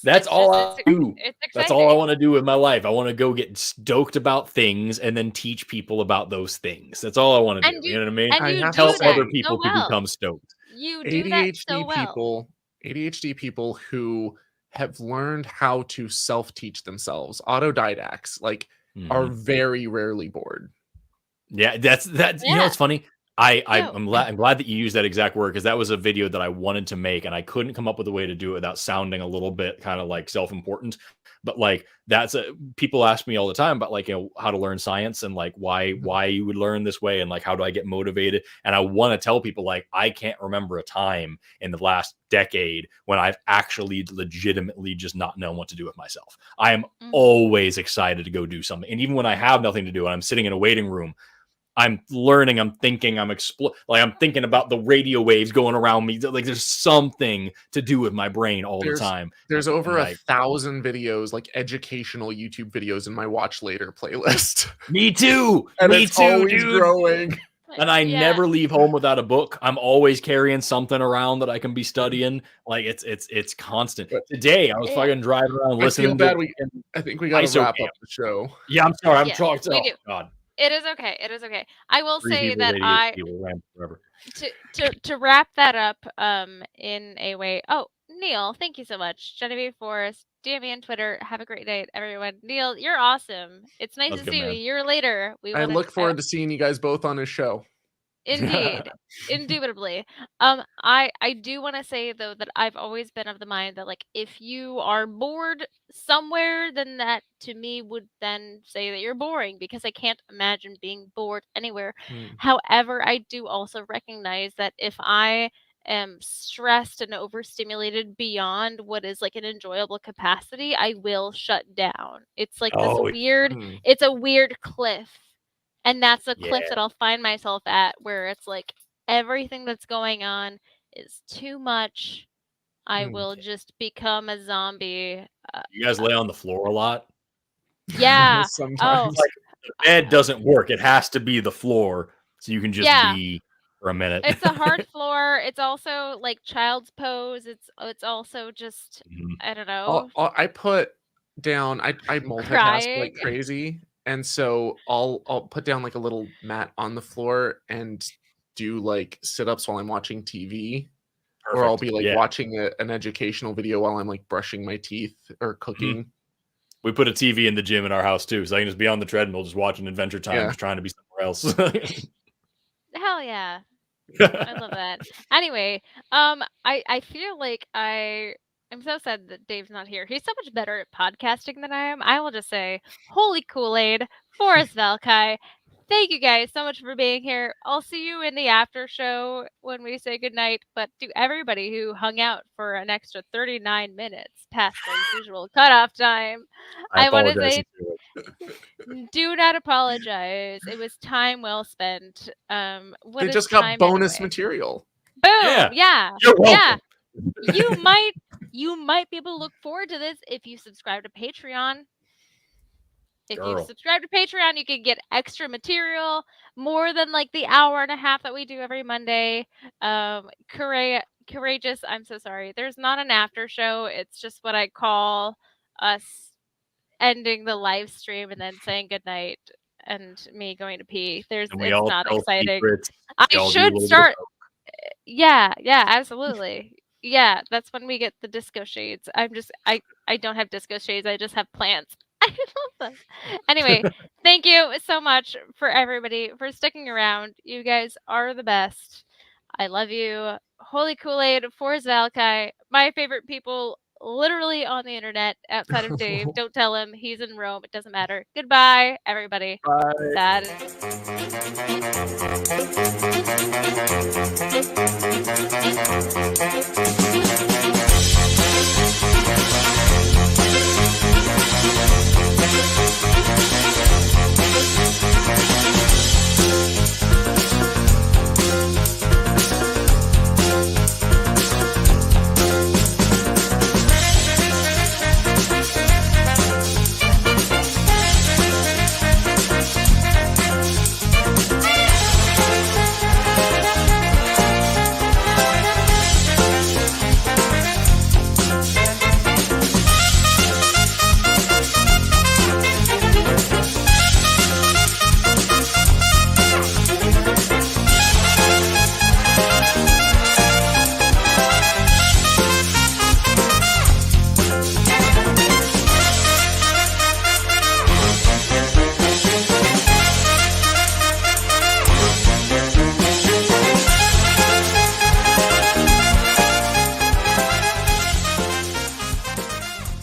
That's all I do. It's exciting. That's all I want to do in my life. I want to go get stoked about things and then teach people about those things. That's all I want to do. You know what I mean? And you help other people to become stoked. You do that so well. ADHD people who have learned how to self-teach themselves, autodidacts, like, are very rarely bored. Yeah, that's you know what's funny? I'm glad that you used that exact word, because that was a video that I wanted to make and I couldn't come up with a way to do it without sounding a little bit kind of like self-important. But like, people ask me all the time about, like, you know, how to learn science and like why you would learn this way and like how do I get motivated. And I want to tell people, like, I can't remember a time in the last decade when I've actually legitimately just not known what to do with myself. I am always excited to go do something. And even when I have nothing to do and I'm sitting in a waiting room, I'm learning, I'm thinking, I'm thinking about the radio waves going around me. Like, there's something to do with my brain all the time. There's over 1,000 videos, like educational YouTube videos, in my watch later playlist. Me too. And Me it's too, always dude. growing. And I never leave home without a book. I'm always carrying something around that I can be studying. Like, it's constant. But today I was fucking driving around listening to. I think we got to wrap up the show. Yeah, I'm sorry. I'm talking. Oh, God. It is okay. It is okay. I will say that to wrap that up in a way. Oh, Neil, thank you so much. Genevieve, Forrest, DM me on Twitter. Have a great night, everyone. Neil, you're awesome. It's nice to see you a year later. I look forward to seeing you guys both on his show. Indeed. Indubitably. I do want to say, though, that I've always been of the mind that, like, if you are bored somewhere, then that to me would then say that you're boring, because I can't imagine being bored anywhere. However, I do also recognize that if I am stressed and overstimulated beyond what is like an enjoyable capacity, I will shut down. It's like this weird, it's a weird cliff. And that's the cliff that I'll find myself at, where it's like everything that's going on is too much. I will just become a zombie. You guys lay on the floor a lot? Yeah. Sometimes. Like, the bed doesn't work. It has to be the floor so you can just be for a minute. It's a hard floor. It's also like child's pose. It's also just, I don't know. I put down, I multitask like crazy. And so I'll put down like a little mat on the floor and do like sit-ups while I'm watching TV. Or I'll be like watching an educational video while I'm like brushing my teeth or cooking. We put a TV in the gym in our house too, so I can just be on the treadmill, just watching Adventure Time, just trying to be somewhere else. Hell yeah. I love that. Anyway, I feel like I'm so sad that Dave's not here. He's so much better at podcasting than I am. I will just say, holy Kool-Aid, Forrest Valkai. Thank you guys so much for being here. I'll see you in the after show when we say goodnight. But to everybody who hung out for an extra 39 minutes past the usual cutoff time, I want to say, do not apologize. It was time well spent. They just got bonus material. Boom! Yeah. You're welcome. You might be able to look forward to this if you subscribe to Patreon. If you subscribe to Patreon, you can get extra material, more than like the hour and a half that we do every Monday. Courageous, I'm so sorry. There's not an after show. It's just what I call us ending the live stream and then saying goodnight and me going to pee. It's not exciting. I should start. Yeah, absolutely. Yeah, that's when we get the disco shades. I don't have disco shades. I just have plants. I love them. Anyway, thank you so much for everybody for sticking around. You guys are the best. I love you. Holy Kool-Aid, Forrest Valkai, my favorite people literally on the internet outside of Dave. Don't tell him. He's in Rome. It doesn't matter. Goodbye, everybody. Bye. That is...